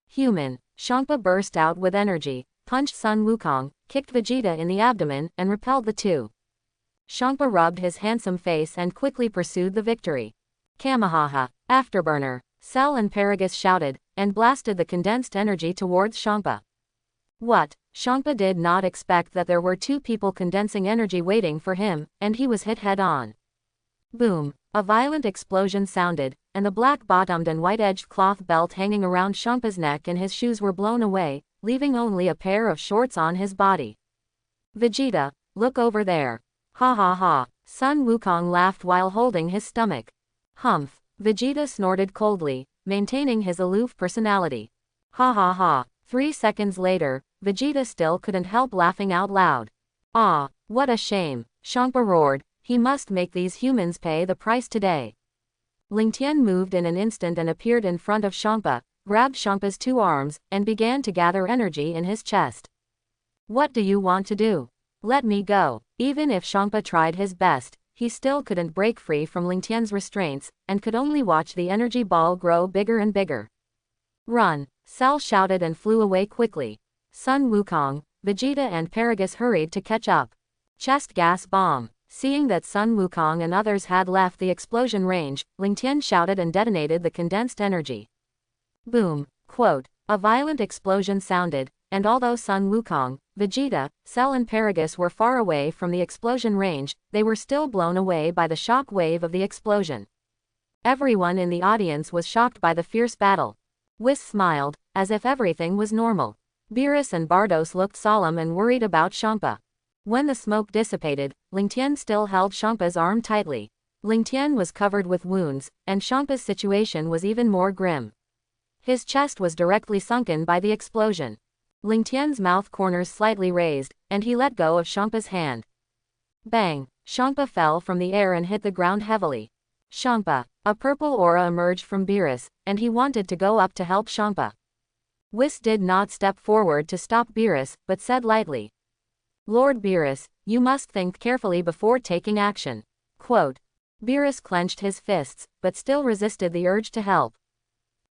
Human. Champa burst out with energy, punched Sun Wukong, kicked Vegeta in the abdomen, and repelled the two. Champa rubbed his handsome face and quickly pursued the victory. Kamehameha! Afterburner! Cell and Paragus shouted, and blasted the condensed energy towards Champa. What? Champa did not expect that there were two people condensing energy waiting for him, and he was hit head-on. Boom! A violent explosion sounded, and the black-bottomed and white-edged cloth belt hanging around Champa's neck and his shoes were blown away, leaving only a pair of shorts on his body. Vegeta, look over there. Ha ha ha. Sun Wukong laughed while holding his stomach. Humph. Vegeta snorted coldly, maintaining his aloof personality. Ha ha ha. 3 seconds later, Vegeta still couldn't help laughing out loud. Ah, what a shame. Champa roared. He must make these humans pay the price today. Ling Tian moved in an instant and appeared in front of Champa, grabbed Champa's 2 arms, and began to gather energy in his chest. What do you want to do? Let me go. Even if Champa tried his best, he still couldn't break free from Ling Tian's restraints, and could only watch the energy ball grow bigger and bigger. Run! Cell shouted and flew away quickly. Sun Wukong, Vegeta and Paragus hurried to catch up. Chest gas bomb. Seeing that Sun Wukong and others had left the explosion range, Ling Tian shouted and detonated the condensed energy. Boom! Quote. A violent explosion sounded, and although Sun Wukong, Vegeta, Cell and Paragus were far away from the explosion range, they were still blown away by the shock wave of the explosion. Everyone in the audience was shocked by the fierce battle. Whis smiled, as if everything was normal. Beerus and Bardos looked solemn and worried about Champa. When the smoke dissipated, Ling Tian still held Champa's arm tightly. Ling Tian was covered with wounds, and Champa's situation was even more grim. His chest was directly sunken by the explosion. Ling Tian's mouth corners slightly raised, and he let go of Champa's hand. Bang! Champa fell from the air and hit the ground heavily. Champa! A purple aura emerged from Beerus, and he wanted to go up to help Champa. Whis did not step forward to stop Beerus, but said lightly, Lord Beerus, you must think carefully before taking action. Quote. Beerus clenched his fists, but still resisted the urge to help.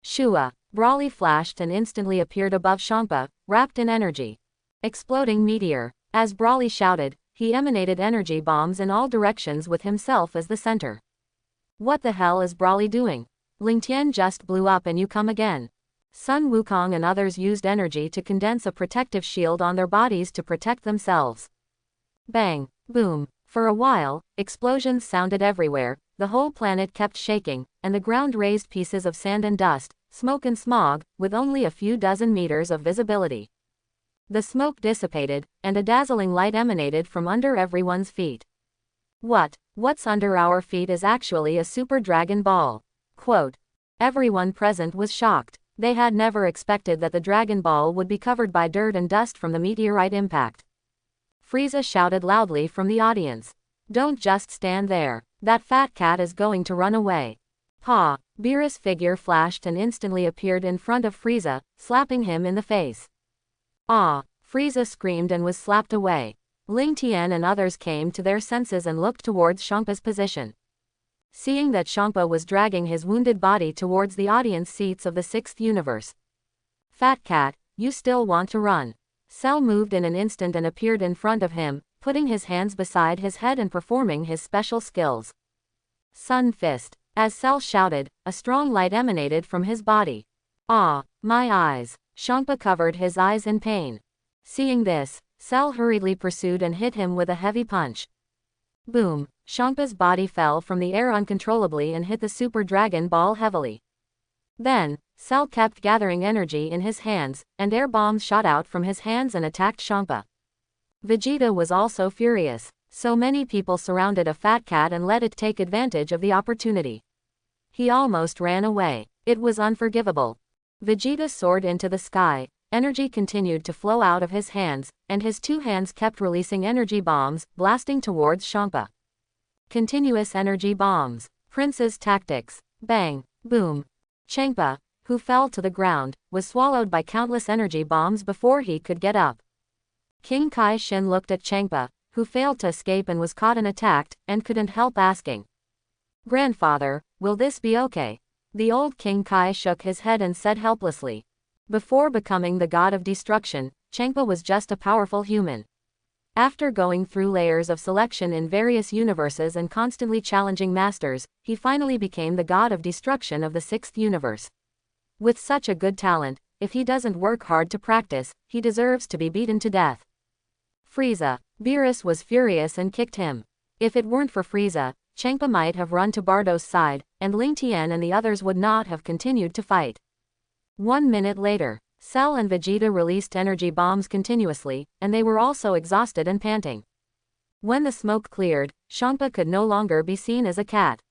Shua. Brawly flashed and instantly appeared above Champa, wrapped in energy. Exploding meteor. As Brawly shouted, he emanated energy bombs in all directions with himself as the center. What the hell is Brawly doing? Ling Tian just blew up and you come again. Sun Wukong and others used energy to condense a protective shield on their bodies to protect themselves. Bang! Boom! For a while, explosions sounded everywhere, the whole planet kept shaking, and the ground raised pieces of sand and dust, smoke and smog, with only a few dozen meters of visibility. The smoke dissipated, and a dazzling light emanated from under everyone's feet. What's under our feet is actually a super Dragon Ball. Quote. Everyone present was shocked. They had never expected that the Dragon Ball would be covered by dirt and dust from the meteorite impact. Frieza shouted loudly from the audience. Don't just stand there. That fat cat is going to run away. Pa! Beerus' figure flashed and instantly appeared in front of Frieza, slapping him in the face. Ah! Frieza screamed and was slapped away. Ling Tian and others came to their senses and looked towards Champa's position. Seeing that Champa was dragging his wounded body towards the audience seats of the 6th universe. Fat cat, you still want to run. Cell moved in an instant and appeared in front of him, putting his hands beside his head and performing his special skills. Sun Fist. As Cell shouted, a strong light emanated from his body. Ah, my eyes. Champa covered his eyes in pain. Seeing this, Cell hurriedly pursued and hit him with a heavy punch. Boom! Champa's body fell from the air uncontrollably and hit the Super Dragon Ball heavily. Then, Cell kept gathering energy in his hands, and air bombs shot out from his hands and attacked Champa. Vegeta was also furious. So many people surrounded a fat cat and let it take advantage of the opportunity. He almost ran away. It was unforgivable. Vegeta soared into the sky, energy continued to flow out of his hands, and his two hands kept releasing energy bombs, blasting towards Champa. Continuous energy bombs. Prince's tactics. Bang! Boom! Champa, who fell to the ground, was swallowed by countless energy bombs before he could get up. King Kai Shen looked at Champa, who failed to escape and was caught and attacked, and couldn't help asking, "Grandfather, will this be okay?" The old King Kai shook his head and said helplessly. Before becoming the god of destruction, Champa was just a powerful human. After going through layers of selection in various universes and constantly challenging masters, he finally became the god of destruction of the 6th universe. With such a good talent, if he doesn't work hard to practice, he deserves to be beaten to death. Frieza. Beerus was furious and kicked him. If it weren't for Frieza, Champa might have run to Bardo's side, and Ling Tian and the others would not have continued to fight. 1 minute later, Cell and Vegeta released energy bombs continuously, and they were also exhausted and panting. When the smoke cleared, Champa could no longer be seen as a cat.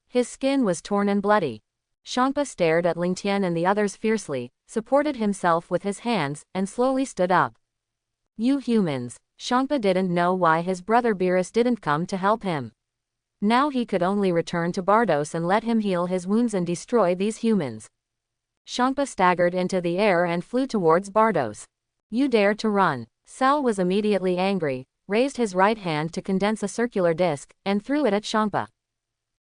His skin was torn and bloody. Champa stared at Ling Tian and the others fiercely, supported himself with his hands, and slowly stood up. You humans. Champa didn't know why his brother Beerus didn't come to help him. Now he could only return to Bardos and let him heal his wounds and destroy these humans. Champa staggered into the air and flew towards Bardos. You dare to run. Cell was immediately angry, raised his right hand to condense a circular disc, and threw it at Champa.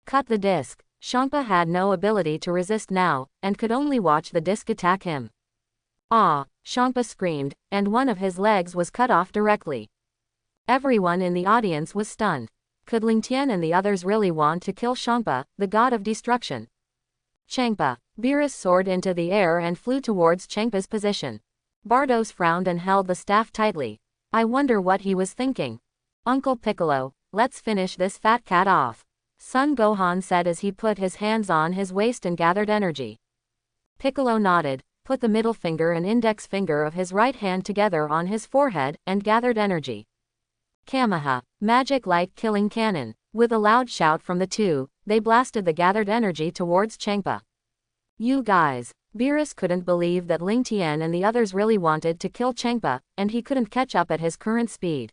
Cut the disc. Champa had no ability to resist now, and could only watch the disc attack him. Ah! Champa screamed, and one of his legs was cut off directly. Everyone in the audience was stunned. Could Ling Tian and the others really want to kill Champa, the god of destruction? Champa. Beerus soared into the air and flew towards Champa's position. Bardos frowned and held the staff tightly. I wonder what he was thinking. Uncle Piccolo, let's finish this fat cat off. Son Gohan said as he put his hands on his waist and gathered energy. Piccolo nodded, put the middle finger and index finger of his right hand together on his forehead, and gathered energy. Kameha, magic light killing cannon. With a loud shout from the two, they blasted the gathered energy towards Champa. You guys. Beerus couldn't believe that Ling Tian and the others really wanted to kill Champa, and he couldn't catch up at his current speed.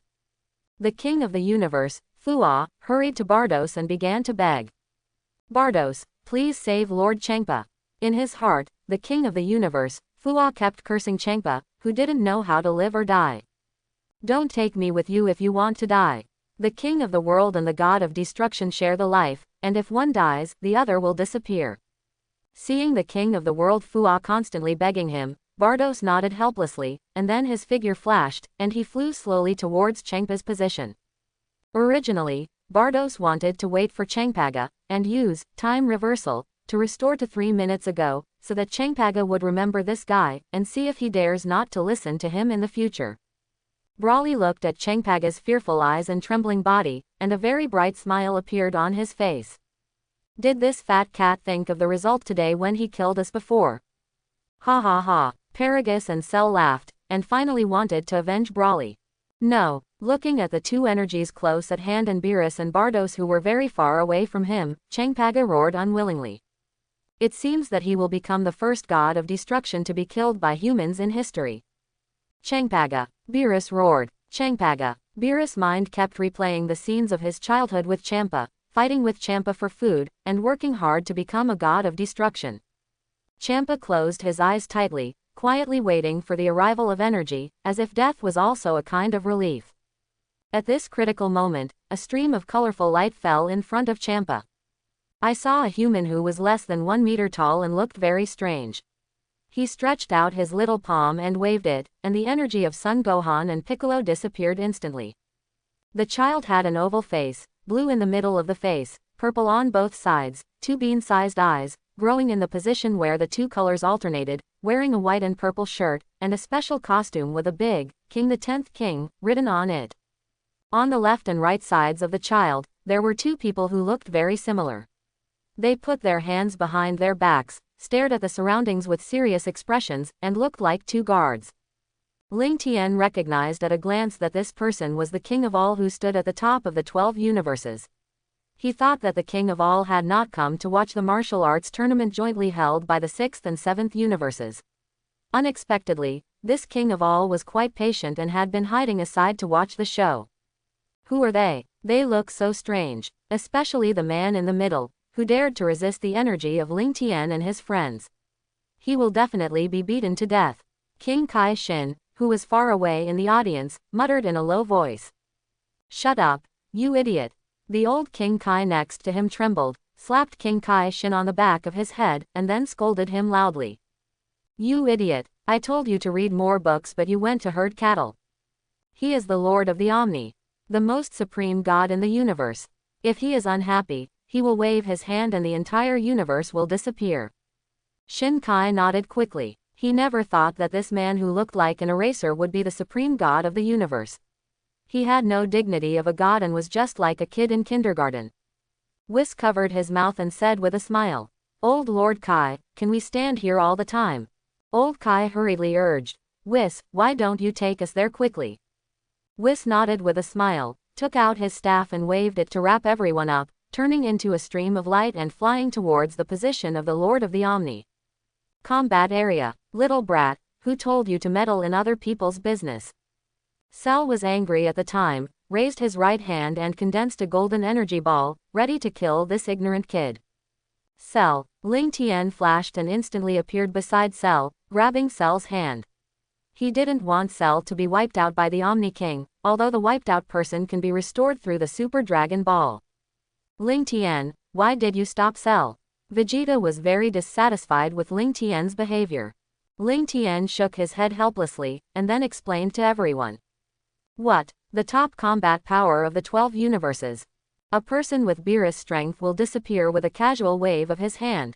The king of the universe, Fuwa, hurried to Bardos and began to beg. Bardos, please save Lord Champa. In his heart, the king of the universe, Fuwa kept cursing Champa, who didn't know how to live or die. Don't take me with you if you want to die. The king of the world and the god of destruction share the life, and if one dies, the other will disappear. Seeing the king of the world Fuwa constantly begging him, Bardos nodded helplessly, and then his figure flashed, and he flew slowly towards Champa's position. Originally, Bardos wanted to wait for Champaga, and use time reversal to restore to 3 minutes ago, so that Champaga would remember this guy, and see if he dares not to listen to him in the future. Brawly looked at Champaga's fearful eyes and trembling body, and a very bright smile appeared on his face. Did this fat cat think of the result today when he killed us before? Ha ha ha. Paragus and Cell laughed, and finally wanted to avenge Brawly. No. Looking at the two energies close at hand and Beerus and Bardos who were very far away from him, Champaga roared unwillingly. It seems that he will become the first god of destruction to be killed by humans in history. Champaga. Beerus roared. Champaga. Beerus' mind kept replaying the scenes of his childhood with Champa, fighting with Champa for food, and working hard to become a god of destruction. Champa closed his eyes tightly, quietly waiting for the arrival of energy, as if death was also a kind of relief. At this critical moment, a stream of colorful light fell in front of Champa. I saw a human who was less than 1 meter tall and looked very strange. He stretched out his little palm and waved it, and the energy of Son Gohan and Piccolo disappeared instantly. The child had an oval face, blue in the middle of the face, purple on both sides, two bean-sized eyes, growing in the position where the two colors alternated, wearing a white and purple shirt, and a special costume with a big, King the 10th King, written on it. On the left and right sides of the child, there were two people who looked very similar. They put their hands behind their backs, stared at the surroundings with serious expressions, and looked like two guards. Ling Tian recognized at a glance that this person was the king of all who stood at the top of the 12 universes. He thought that the king of all had not come to watch the martial arts tournament jointly held by the 6th and 7th universes. Unexpectedly, this king of all was quite patient and had been hiding aside to watch the show. Who are they? They look so strange, especially the man in the middle, who dared to resist the energy of Ling Tian and his friends. He will definitely be beaten to death. King Kai Shin, who was far away in the audience, muttered in a low voice. Shut up, you idiot. The old King Kai next to him trembled, slapped King Kai Shin on the back of his head, and then scolded him loudly. You idiot, I told you to read more books but you went to herd cattle. He is the Lord of the Omni, the most supreme God in the universe. If he is unhappy, he will wave his hand and the entire universe will disappear. Shin Kai nodded quickly. He never thought that this man who looked like an eraser would be the supreme god of the universe. He had no dignity of a god and was just like a kid in kindergarten. Whis covered his mouth and said with a smile, Old Lord Kai, can we stand here all the time? Old Kai hurriedly urged, Whis, why don't you take us there quickly? Whis nodded with a smile, took out his staff and waved it to wrap everyone up, turning into a stream of light and flying towards the position of the Lord of the Omni. Combat area. Little brat, who told you to meddle in other people's business? Cell was angry at the time, raised his right hand and condensed a golden energy ball, ready to kill this ignorant kid. Cell. Ling Tian flashed and instantly appeared beside Cell, grabbing Cell's hand. He didn't want Cell to be wiped out by the Omni King, although the wiped out person can be restored through the Super Dragon Ball. Ling Tian, why did you stop Cell? Vegeta was very dissatisfied with Ling Tian's behavior. Ling Tian shook his head helplessly, and then explained to everyone. What? The top combat power of the 12 universes. A person with Beerus strength will disappear with a casual wave of his hand.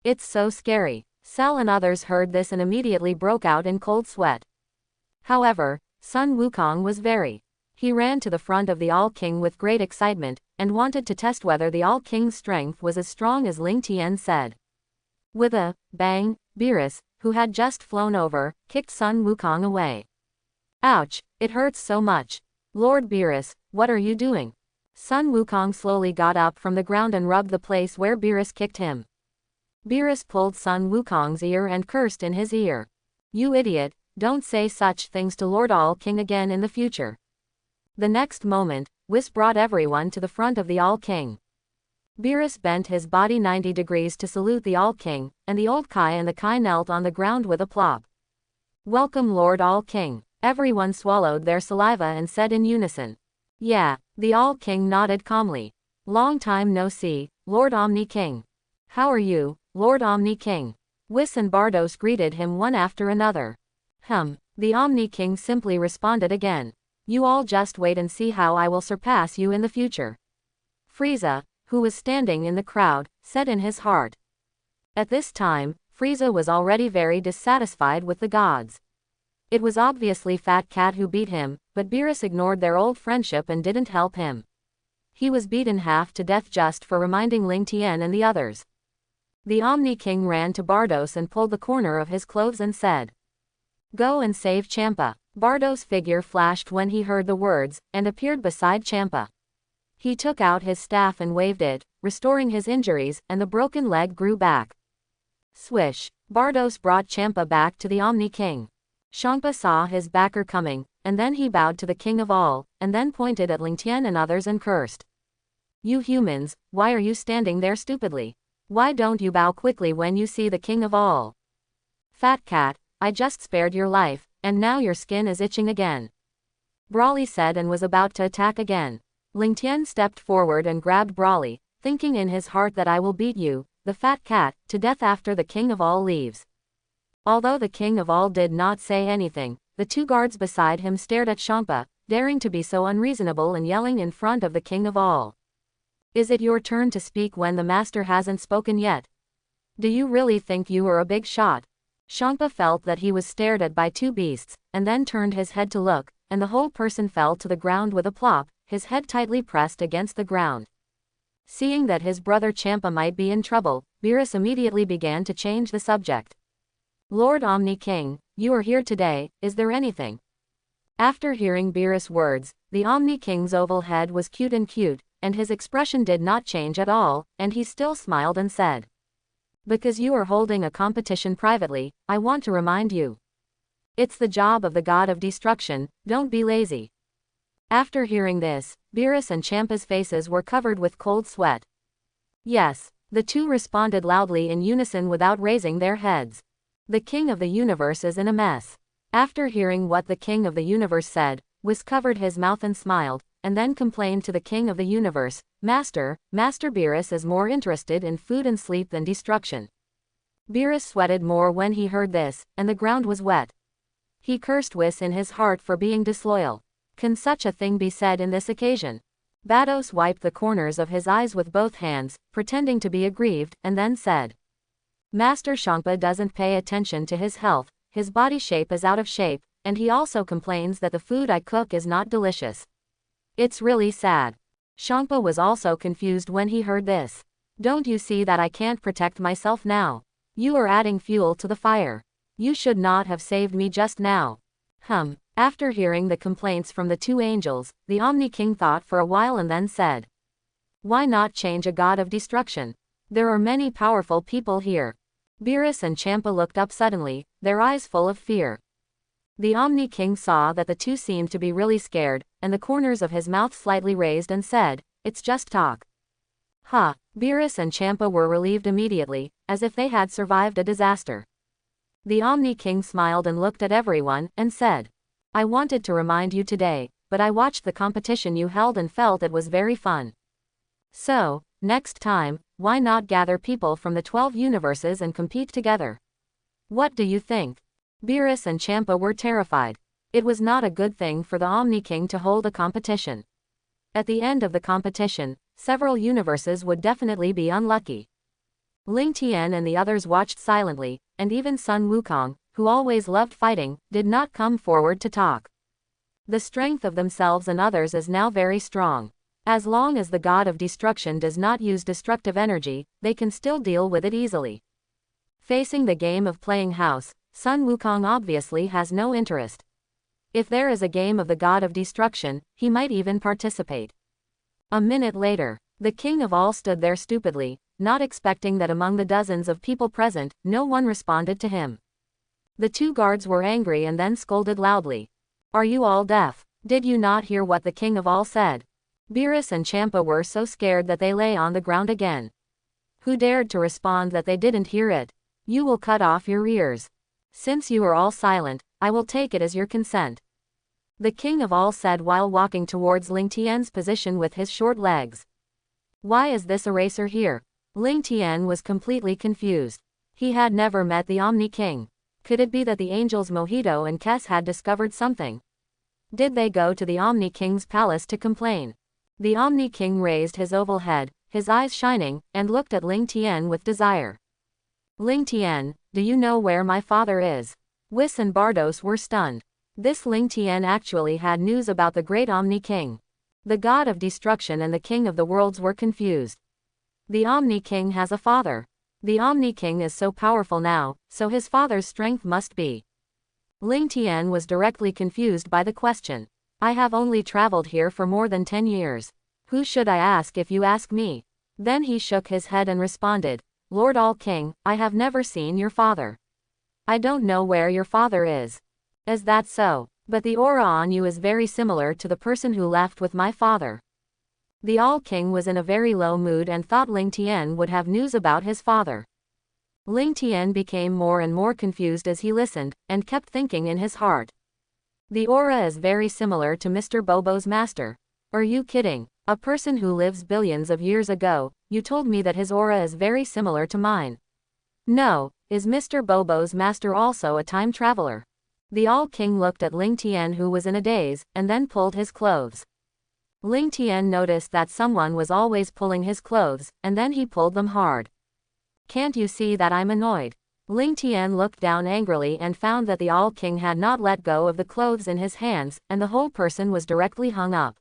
It's so scary. Cell and others heard this and immediately broke out in cold sweat. However, Sun Wukong was very. He ran to the front of the All-King with great excitement, and wanted to test whether the All-King's strength was as strong as Ling Tian said. With a bang, Beerus, who had just flown over, kicked Sun Wukong away. Ouch, it hurts so much. Lord Beerus, what are you doing? Sun Wukong slowly got up from the ground and rubbed the place where Beerus kicked him. Beerus pulled Sun Wukong's ear and cursed in his ear. You idiot, don't say such things to Lord All-King again in the future. The next moment, Whis brought everyone to the front of the All-King. Beerus bent his body 90 degrees to salute the All-King, and the old Kai and the Kai knelt on the ground with a plop. Welcome Lord All-King. Everyone swallowed their saliva and said in unison. Yeah, the All-King nodded calmly. Long time no see, Lord Omni King. How are you, Lord Omni King? Whis and Bardos greeted him one after another. The Omni King simply responded again. You all just wait and see how I will surpass you in the future. Frieza, who was standing in the crowd, said in his heart. At this time, Frieza was already very dissatisfied with the gods. It was obviously Fat Cat who beat him, but Beerus ignored their old friendship and didn't help him. He was beaten half to death just for reminding Ling Tian and the others. The Omni King ran to Bardos and pulled the corner of his clothes and said, Go and save Champa. Bardos' figure flashed when he heard the words, and appeared beside Champa. He took out his staff and waved it, restoring his injuries, and the broken leg grew back. Swish. Bardos brought Champa back to the Omni King. Champa saw his backer coming, and then he bowed to the King of all, and then pointed at Ling Tian and others and cursed. You humans, why are you standing there stupidly? Why don't you bow quickly when you see the King of all? Fat Cat, I just spared your life, and now your skin is itching again. Brawly said and was about to attack again. Ling Tian stepped forward and grabbed Brawly, thinking in his heart that I will beat you, the Fat Cat, to death after the King of all leaves. Although the King of all did not say anything, the two guards beside him stared at Champa, daring to be so unreasonable and yelling in front of the King of all. Is it your turn to speak when the master hasn't spoken yet? Do you really think you are a big shot? Champa felt that he was stared at by two beasts, and then turned his head to look, and the whole person fell to the ground with a plop, his head tightly pressed against the ground. Seeing that his brother Champa might be in trouble, Beerus immediately began to change the subject. Lord Omni King, you are here today, is there anything? After hearing Beerus' words, the Omni King's oval head was cute, and his expression did not change at all, and he still smiled and said, because you are holding a competition privately, I want to remind you. It's the job of the god of destruction, don't be lazy. After hearing this, Beerus and Champa's faces were covered with cold sweat. Yes, the two responded loudly in unison without raising their heads. The King of the Universe is in a mess. After hearing what the King of the Universe said, Whis covered his mouth and smiled, and then complained to the King of the Universe, Master Beerus is more interested in food and sleep than destruction. Beerus sweated more when he heard this, and the ground was wet. He cursed Whis in his heart for being disloyal. Can such a thing be said in this occasion? Vados wiped the corners of his eyes with both hands, pretending to be aggrieved, and then said, Master Champa doesn't pay attention to his health, his body shape is out of shape, and he also complains that the food I cook is not delicious. It's really sad. Champa was also confused when he heard this. Don't you see that I can't protect myself now? You are adding fuel to the fire. You should not have saved me just now. After hearing the complaints from the two angels, the Omni King thought for a while and then said, why not change a god of destruction? There are many powerful people here. Beerus and Champa looked up suddenly, their eyes full of fear. The Omni King saw that the two seemed to be really scared, and the corners of his mouth slightly raised and said, it's just talk. Beerus and Champa were relieved immediately, as if they had survived a disaster. The Omni King smiled and looked at everyone, and said, I wanted to remind you today, but I watched the competition you held and felt it was very fun. So, next time, why not gather people from the 12 universes and compete together? What do you think? Beerus and Champa were terrified. It was not a good thing for the Omni King to hold a competition. At the end of the competition, several universes would definitely be unlucky. Ling Tian and the others watched silently, and even Sun Wukong, who always loved fighting, did not come forward to talk. The strength of themselves and others is now very strong. As long as the god of destruction does not use destructive energy, they can still deal with it easily. Facing the game of playing house, Sun Wukong obviously has no interest. If there is a game of the god of destruction, he might even participate. A minute later, the king of all stood there stupidly, not expecting that among the dozens of people present, no one responded to him. The two guards were angry and then scolded loudly. Are you all deaf? Did you not hear what the king of all said? Beerus and Champa were so scared that they lay on the ground again. Who dared to respond that they didn't hear it? You will cut off your ears. Since you are all silent, I will take it as your consent. The king of all said while walking towards Ling Tian's position with his short legs. Why is this eraser here? Ling Tian was completely confused. He had never met the Omni King. Could it be that the angels Mojito and Kes had discovered something? Did they go to the Omni King's palace to complain? The Omni King raised his oval head, his eyes shining, and looked at Ling Tian with desire. Ling Tian, do you know where my father is? Whis and Bardos were stunned. This Ling Tian actually had news about the great Omni King. The god of destruction and the king of the worlds were confused. The Omni King has a father. The Omni King is so powerful now, so his father's strength must be. Ling Tian was directly confused by the question. I have only traveled here for more than 10 years. Who should I ask if you ask me? Then he shook his head and responded, Lord All King, I have never seen your father. I don't know where your father is. Is that so? But the aura on you is very similar to the person who left with my father. The All King was in a very low mood and thought Ling Tian would have news about his father. Ling Tian became more and more confused as he listened, and kept thinking in his heart. The aura is very similar to Mr. Bobo's master. Are you kidding? A person who lives billions of years ago, you told me that his aura is very similar to mine. No, is Mr. Bobo's master also a time traveler? The All King looked at Ling Tian who was in a daze, and then pulled his clothes. Ling Tian noticed that someone was always pulling his clothes, and then he pulled them hard. Can't you see that I'm annoyed? Ling Tian looked down angrily and found that the All-King had not let go of the clothes in his hands, and the whole person was directly hung up.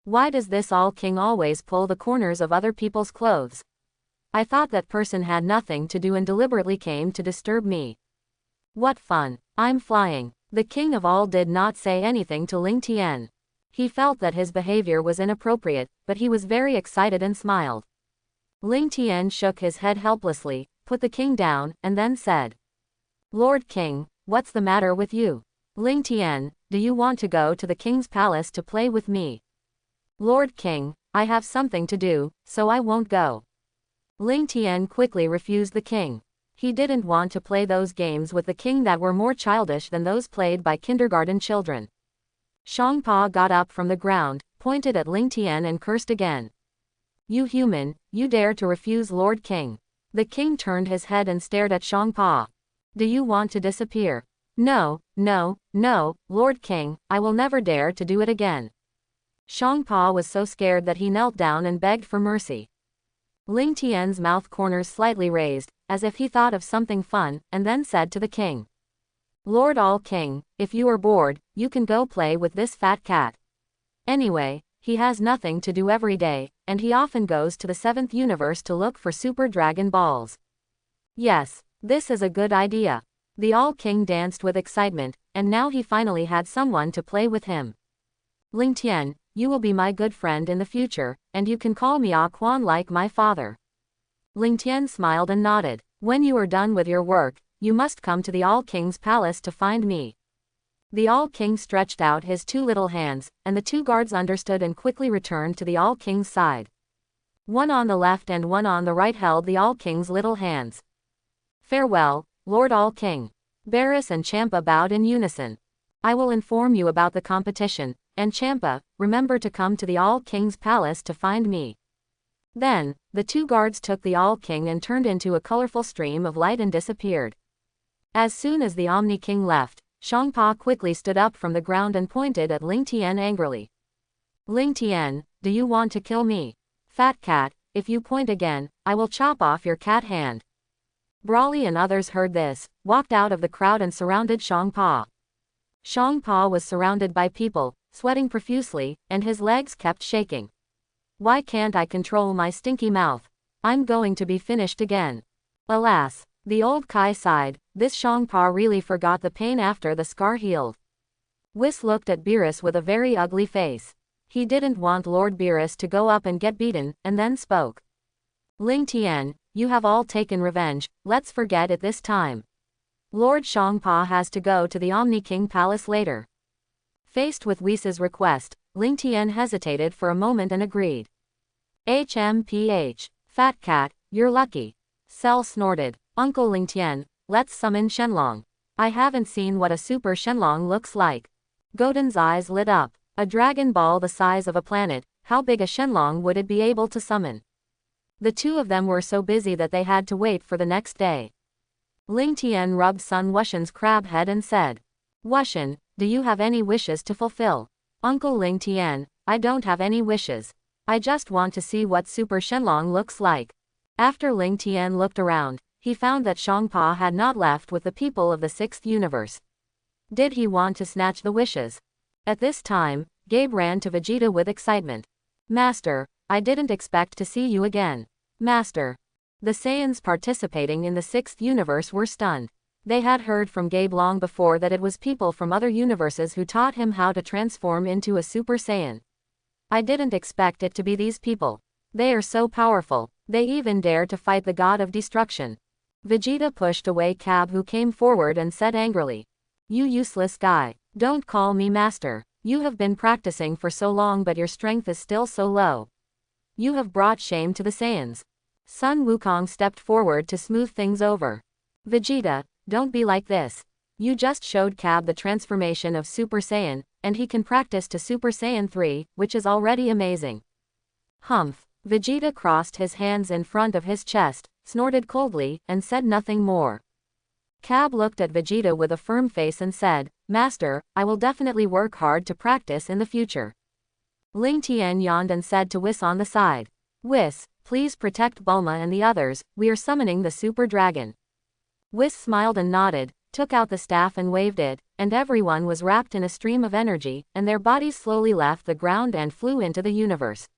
Why does this All-King always pull the corners of other people's clothes? I thought that person had nothing to do and deliberately came to disturb me. What fun. I'm flying. The king of all did not say anything to Ling Tian. He felt that his behavior was inappropriate, but he was very excited and smiled. Ling Tian shook his head helplessly, put the king down, and then said, Lord King, what's the matter with you? Ling Tian, do you want to go to the king's palace to play with me? Lord King, I have something to do, so I won't go. Ling Tian quickly refused the king. He didn't want to play those games with the king that were more childish than those played by kindergarten children. Champa got up from the ground, pointed at Ling Tian and cursed again. You human, you dare to refuse Lord King. The king turned his head and stared at Champa. Do you want to disappear? No, no, no, Lord King, I will never dare to do it again. Champa was so scared that he knelt down and begged for mercy. Ling Tian's mouth corners slightly raised, as if he thought of something fun, and then said to the king. Lord All-King, if you are bored, you can go play with this fat cat. Anyway, he has nothing to do every day, and he often goes to the 7th universe to look for Super Dragon Balls. Yes, this is a good idea. The All-King danced with excitement, and now he finally had someone to play with him. Ling Tian, you will be my good friend in the future, and you can call me Ah Quan like my father. Ling Tian smiled and nodded. When you are done with your work, you must come to the All-King's palace to find me. The All-King stretched out his 2 little hands, and the 2 guards understood and quickly returned to the All-King's side. One on the left and one on the right held the All-King's little hands. Farewell, Lord All-King. Barris and Champa bowed in unison. I will inform you about the competition, and Champa, remember to come to the All-King's palace to find me. Then, the 2 guards took the All-King and turned into a colorful stream of light and disappeared. As soon as the Omni King left, Champa quickly stood up from the ground and pointed at Ling Tian angrily. Ling Tian, do you want to kill me? Fat cat, if you point again, I will chop off your cat hand. Brawly and others heard this, walked out of the crowd and surrounded Champa. Champa was surrounded by people, sweating profusely, and his legs kept shaking. Why can't I control my stinky mouth? I'm going to be finished again. Alas, the old Kai sighed, this Champa really forgot the pain after the scar healed. Whis looked at Beerus with a very ugly face. He didn't want Lord Beerus to go up and get beaten, and then spoke. Ling Tian, you have all taken revenge, let's forget it this time. Lord Champa has to go to the Omni King Palace later. Faced with Whis' request, Ling Tian hesitated for a moment and agreed. HMPH. Fat cat, you're lucky. Cell snorted. Uncle Ling Tian, let's summon Shenlong. I haven't seen what a Super Shenlong looks like. Godin's eyes lit up. A Dragon Ball the size of a planet, how big a Shenlong would it be able to summon? The 2 of them were so busy that they had to wait for the next day. Ling Tian rubbed Sun Wuxian's crab head and said, Wuxian, do you have any wishes to fulfill? Uncle Ling Tian, I don't have any wishes. I just want to see what Super Shenlong looks like. After Ling Tian looked around, he found that Champa had not left with the people of the 6th universe. Did he want to snatch the wishes? At this time, Gabe ran to Vegeta with excitement. Master, I didn't expect to see you again. Master. The Saiyans participating in the 6th universe were stunned. They had heard from Gabe long before that it was people from other universes who taught him how to transform into a Super Saiyan. I didn't expect it to be these people. They are so powerful, they even dare to fight the god of destruction. Vegeta pushed away Cab, who came forward and said angrily. You useless guy, don't call me master. You have been practicing for so long but your strength is still so low. You have brought shame to the Saiyans. Sun Wukong stepped forward to smooth things over. Vegeta, don't be like this. You just showed Cab the transformation of Super Saiyan, and he can practice to Super Saiyan 3, which is already amazing. Humph. Vegeta crossed his hands in front of his chest, snorted coldly, and said nothing more. Cab looked at Vegeta with a firm face and said, Master, I will definitely work hard to practice in the future. Ling Tian yawned and said to Whis on the side. Whis, please protect Bulma and the others, we are summoning the super dragon. Whis smiled and nodded, took out the staff and waved it, and everyone was wrapped in a stream of energy, and their bodies slowly left the ground and flew into the universe.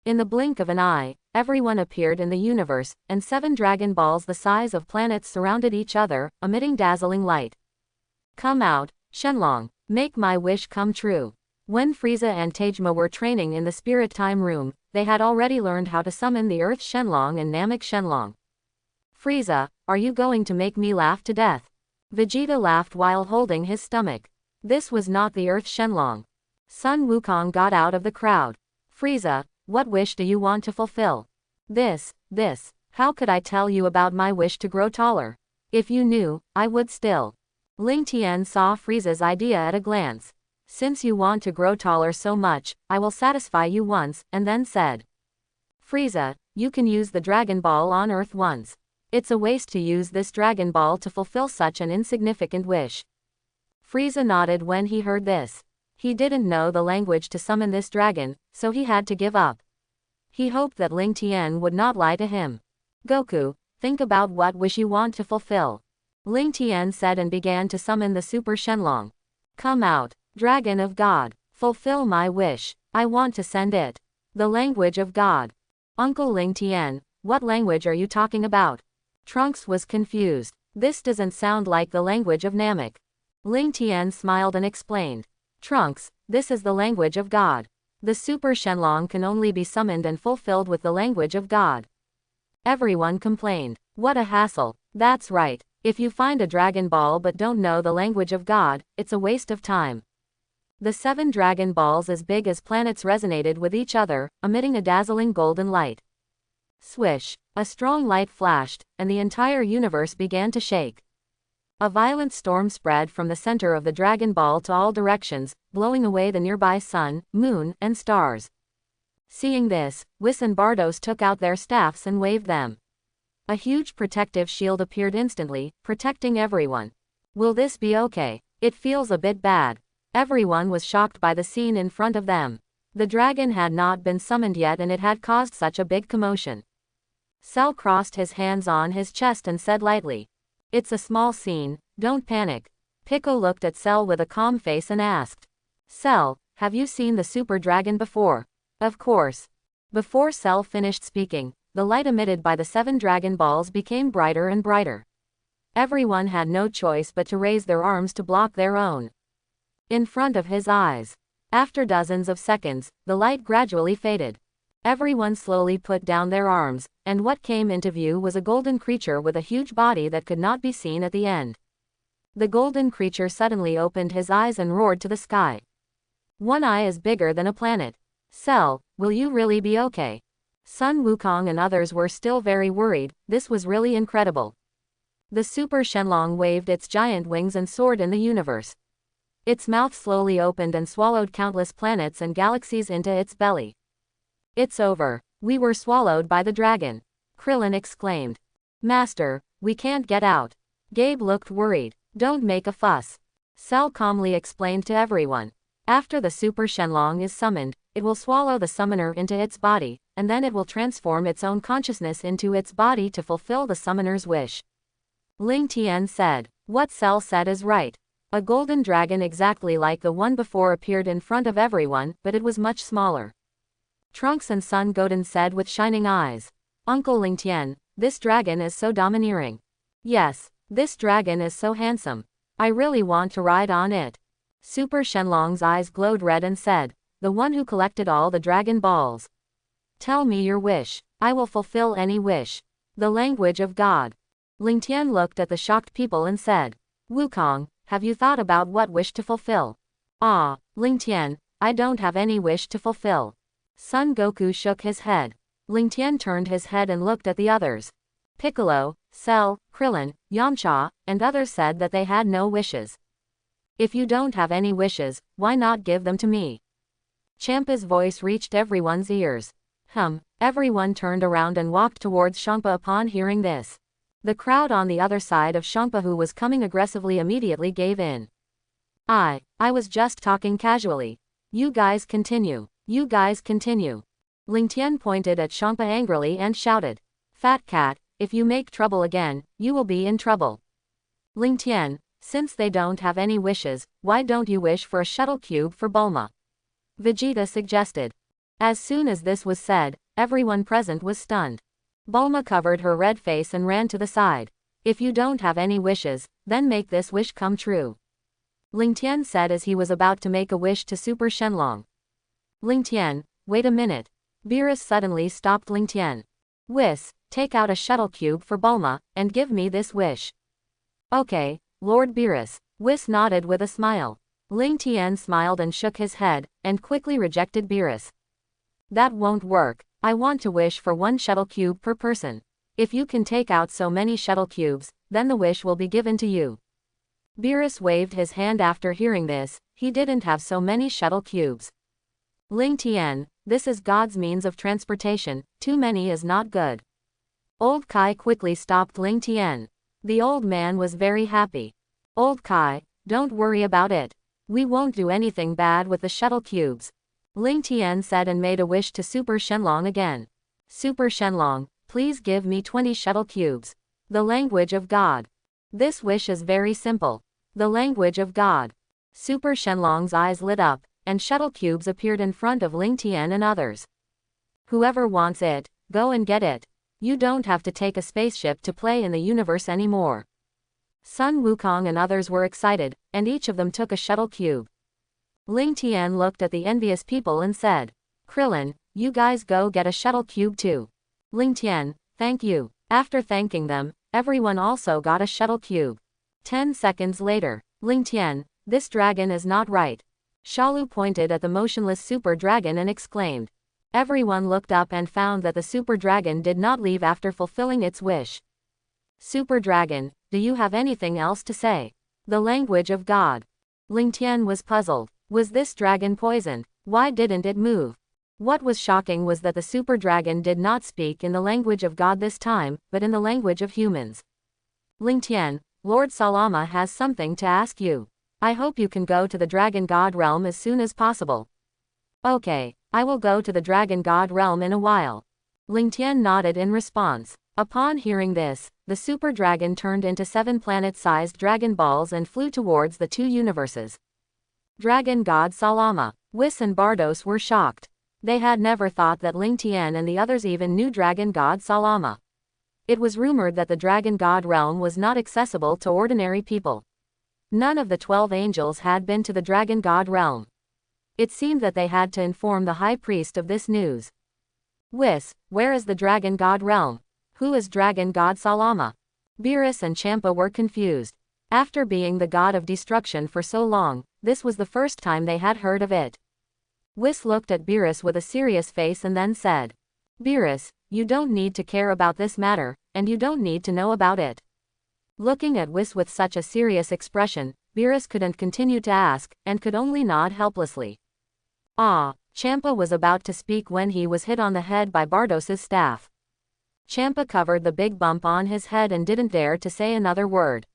In the blink of an eye, everyone appeared in the universe, and 7 Dragon Balls the size of planets surrounded each other, emitting dazzling light. Come out, Shenlong, make my wish come true. When Frieza and Tejma were training in the Spirit Time Room, they had already learned how to summon the Earth Shenlong and Namek Shenlong. Frieza, are you going to make me laugh to death? Vegeta laughed while holding his stomach. This was not the Earth Shenlong. Sun Wukong got out of the crowd. Frieza, what wish do you want to fulfill? This. How could I tell you about my wish to grow taller? If you knew, I would still. Ling Tian saw Frieza's idea at a glance. Since you want to grow taller so much, I will satisfy you once, and then said. Frieza, you can use the Dragon Ball on Earth once. It's a waste to use this Dragon Ball to fulfill such an insignificant wish. Frieza nodded when he heard this. He didn't know the language to summon this dragon, so he had to give up. He hoped that Ling Tian would not lie to him. Goku, think about what wish you want to fulfill. Ling Tian said and began to summon the Super Shenlong. Come out, Dragon of God, fulfill my wish. I want to send it. The language of God. Uncle Ling Tian, what language are you talking about? Trunks was confused. This doesn't sound like the language of Namek. Ling Tian smiled and explained. Trunks, this is the language of God. The Super Shenlong can only be summoned and fulfilled with the language of God. Everyone complained. What a hassle. That's right. If you find a Dragon Ball but don't know the language of God, it's a waste of time. The 7 Dragon Balls as big as planets resonated with each other, emitting a dazzling golden light. Swish, a strong light flashed, and the entire universe began to shake. A violent storm spread from the center of the Dragon Ball to all directions, blowing away the nearby sun, moon, and stars. Seeing this, Whis and Bardos took out their staffs and waved them. A huge protective shield appeared instantly, protecting everyone. Will this be okay? It feels a bit bad. Everyone was shocked by the scene in front of them. The dragon had not been summoned yet and it had caused such a big commotion. Cell crossed his hands on his chest and said lightly. It's a small scene, don't panic. Pico looked at Cell with a calm face and asked. Cell, have you seen the Super Dragon before? Of course. Before Cell finished speaking, the light emitted by the 7 Dragon Balls became brighter and brighter. Everyone had no choice but to raise their arms to block their own. In front of his eyes. After dozens of seconds, the light gradually faded. Everyone slowly put down their arms, and what came into view was a golden creature with a huge body that could not be seen at the end. The golden creature suddenly opened his eyes and roared to the sky. One eye is bigger than a planet. Cell, will you really be okay? Sun Wukong and others were still very worried. This was really incredible. The Super Shenlong waved its giant wings and soared in the universe. Its mouth slowly opened and swallowed countless planets and galaxies into its belly. It's over. We were swallowed by the dragon. Krillin exclaimed. Master, we can't get out. Gabe looked worried. Don't make a fuss. Cell calmly explained to everyone. After the Super Shenlong is summoned, it will swallow the summoner into its body, and then it will transform its own consciousness into its body to fulfill the summoner's wish. Ling Tian said. What Cell said is right. A golden dragon exactly like the one before appeared in front of everyone, but it was much smaller. Trunks and Sun Goten said with shining eyes. Uncle Ling Tian, this dragon is so domineering. Yes, this dragon is so handsome. I really want to ride on it. Super Shenlong's eyes glowed red and said, the one who collected all the Dragon Balls. Tell me your wish. I will fulfill any wish. The language of God. Ling Tian looked at the shocked people and said, Wukong, have you thought about what wish to fulfill? Ah, Ling Tian, I don't have any wish to fulfill. Son Goku shook his head. Ling Tian turned his head and looked at the others. Piccolo, Cell, Krillin, Yamcha, and others said that they had no wishes. If you don't have any wishes, why not give them to me? Champa's voice reached everyone's ears. Everyone turned around and walked towards Champa upon hearing this. The crowd on the other side of Champa who was coming aggressively immediately gave in. I was just talking casually. You guys continue. You guys continue. Ling Tian pointed at Champa angrily and shouted. Fat cat, if you make trouble again, you will be in trouble. Ling Tian, since they don't have any wishes, why don't you wish for a shuttle cube for Bulma? Vegeta suggested. As soon as this was said, everyone present was stunned. Bulma covered her red face and ran to the side. If you don't have any wishes, then make this wish come true. Ling Tian said as he was about to make a wish to Super Shenlong. Ling Tian, wait a minute. Beerus suddenly stopped Ling Tian. Whis, take out a shuttle cube for Bulma, and give me this wish. Okay, Lord Beerus. Whis nodded with a smile. Ling Tian smiled and shook his head, and quickly rejected Beerus. That won't work. I want to wish for one shuttle cube per person. If you can take out so many shuttle cubes, then the wish will be given to you. Beerus waved his hand after hearing this. He didn't have so many shuttle cubes. Ling Tian, this is God's means of transportation, too many is not good. Old Kai quickly stopped Ling Tian. The old man was very happy. Old Kai, don't worry about it. We won't do anything bad with the shuttle cubes. Ling Tian said and made a wish to Super Shenlong again. Super Shenlong, please give me 20 shuttle cubes. The language of God. This wish is very simple. The language of God. Super Shenlong's eyes lit up, and shuttle cubes appeared in front of Ling Tian and others. Whoever wants it, go and get it. You don't have to take a spaceship to play in the universe anymore. Sun Wukong and others were excited, and each of them took a shuttle cube. Ling Tian looked at the envious people and said, Krillin, you guys go get a shuttle cube too. Ling Tian, thank you. After thanking them, everyone also got a shuttle cube. 10 seconds later, Ling Tian, this dragon is not right. Shalu pointed at the motionless super dragon and exclaimed. Everyone looked up and found that the super dragon did not leave after fulfilling its wish. Super dragon, do you have anything else to say? The language of God. Ling Tian was puzzled. Was this dragon poisoned? Why didn't it move? What was shocking was that the super dragon did not speak in the language of God this time, but in the language of humans. Ling Tian, Lord Salama has something to ask you. I hope you can go to the Dragon God realm as soon as possible. Okay, I will go to the Dragon God realm in a while. Ling Tian nodded in response. Upon hearing this, the super dragon turned into 7 planet-sized Dragon Balls and flew towards the 2 universes. Dragon God Salama, Whis and Bardos were shocked. They had never thought that Ling Tian and the others even knew Dragon God Salama. It was rumored that the Dragon God realm was not accessible to ordinary people. None of the 12 angels had been to the Dragon God realm. It seemed that they had to inform the high priest of this news. Whis, where is the Dragon God realm? Who is Dragon God Salama? Beerus and Champa were confused. After being the god of destruction for so long, this was the first time they had heard of it. Whis looked at Beerus with a serious face and then said, Beerus, you don't need to care about this matter, and you don't need to know about it. Looking at Whis with such a serious expression, Beerus couldn't continue to ask, and could only nod helplessly. Champa was about to speak when he was hit on the head by Bardos's staff. Champa covered the big bump on his head and didn't dare to say another word.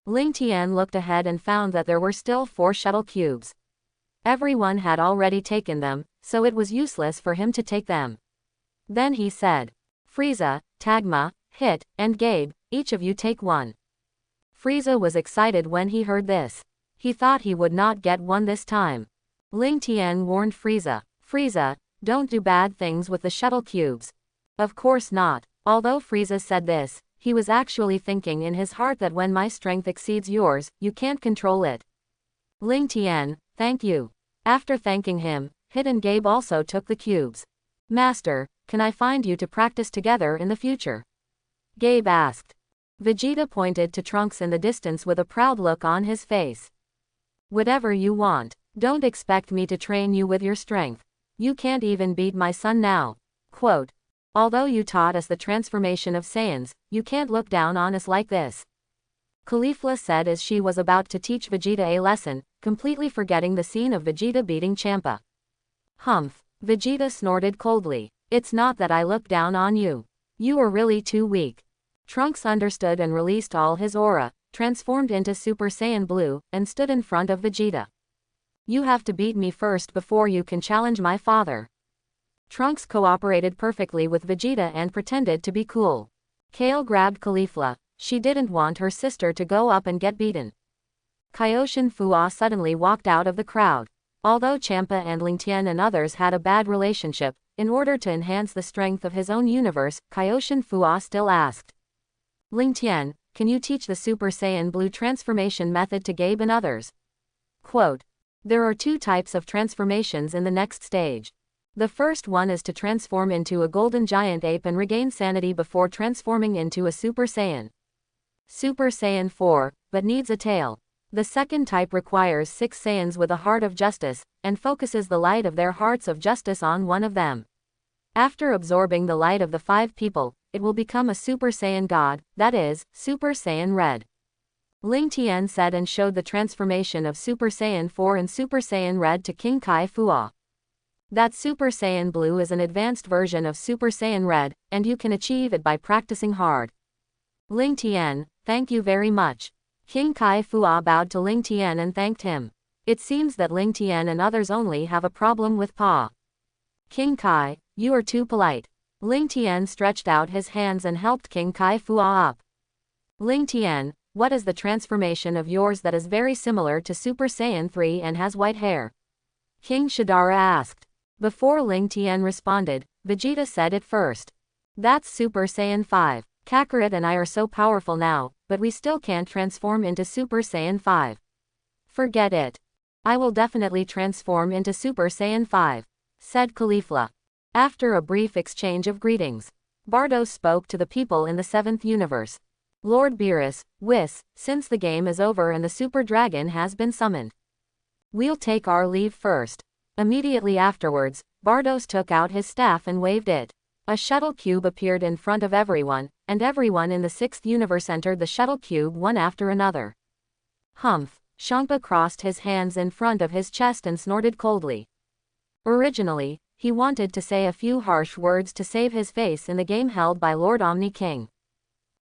Ling Tian looked ahead and found that there were still 4 shuttle cubes. Everyone had already taken them, so it was useless for him to take them. Then he said, Frieza, Tagma, Hit, and Gabe, each of you take one. Frieza was excited when he heard this. He thought he would not get one this time. Ling Tian warned Frieza, Frieza, don't do bad things with the shuttle cubes. Of course not. Although Frieza said this, he was actually thinking in his heart that when my strength exceeds yours, you can't control it. Ling Tian, thank you. After thanking him, Hit and Gabe also took the cubes. Master, can I find you to practice together in the future? Gabe asked. Vegeta pointed to Trunks in the distance with a proud look on his face. Whatever you want. Don't expect me to train you with your strength. You can't even beat my son now. Quote. Although you taught us the transformation of Saiyans, you can't look down on us like this. Caulifla said as she was about to teach Vegeta a lesson, completely forgetting the scene of Vegeta beating Champa. Humph. Vegeta snorted coldly. It's not that I look down on you. You are really too weak. Trunks understood and released all his aura, transformed into Super Saiyan Blue, and stood in front of Vegeta. You have to beat me first before you can challenge my father. Trunks cooperated perfectly with Vegeta and pretended to be cool. Kale grabbed Caulifla. She didn't want her sister to go up and get beaten. Kaioshin Fua suddenly walked out of the crowd. Although Champa and Lingtian and others had a bad relationship, in order to enhance the strength of his own universe, Kaioshin Fua still asked. Lingtian, can you teach the Super Saiyan Blue transformation method to Gabe and others? Quote. There are 2 types of transformations in the next stage. The first one is to transform into a golden giant ape and regain sanity before transforming into a Super Saiyan. Super Saiyan 4, but needs a tail. The second type requires 6 Saiyans with a heart of justice, and focuses the light of their hearts of justice on one of them. After absorbing the light of the 5 people, it will become a Super Saiyan God, that is, Super Saiyan Red. Ling Tian said and showed the transformation of Super Saiyan 4 and Super Saiyan Red to King Kai Fua. That Super Saiyan Blue is an advanced version of Super Saiyan Red, and you can achieve it by practicing hard. Ling Tian, thank you very much. King Kai Fua bowed to Ling Tian and thanked him. It seems that Ling Tian and others only have a problem with Pa. King Kai, you are too polite. Ling Tian stretched out his hands and helped King Kai Fua up. Ling Tian, what is the transformation of yours that is very similar to Super Saiyan 3 and has white hair? King Shadara asked. Before Ling Tian responded, Vegeta said it first. That's Super Saiyan 5. Kakarot and I are so powerful now, but we still can't transform into Super Saiyan 5. Forget it. I will definitely transform into Super Saiyan 5, said Caulifla. After a brief exchange of greetings, Bardos spoke to the people in the 7th universe. Lord Beerus, Whis, since the game is over and the Super Dragon has been summoned, we'll take our leave first. Immediately afterwards, Bardos took out his staff and waved it. A shuttle cube appeared in front of everyone, and everyone in the 6th universe entered the shuttle cube one after another. Humph! Champa crossed his hands in front of his chest and snorted coldly. Originally, he wanted to say a few harsh words to save his face in the game held by Lord Omni King.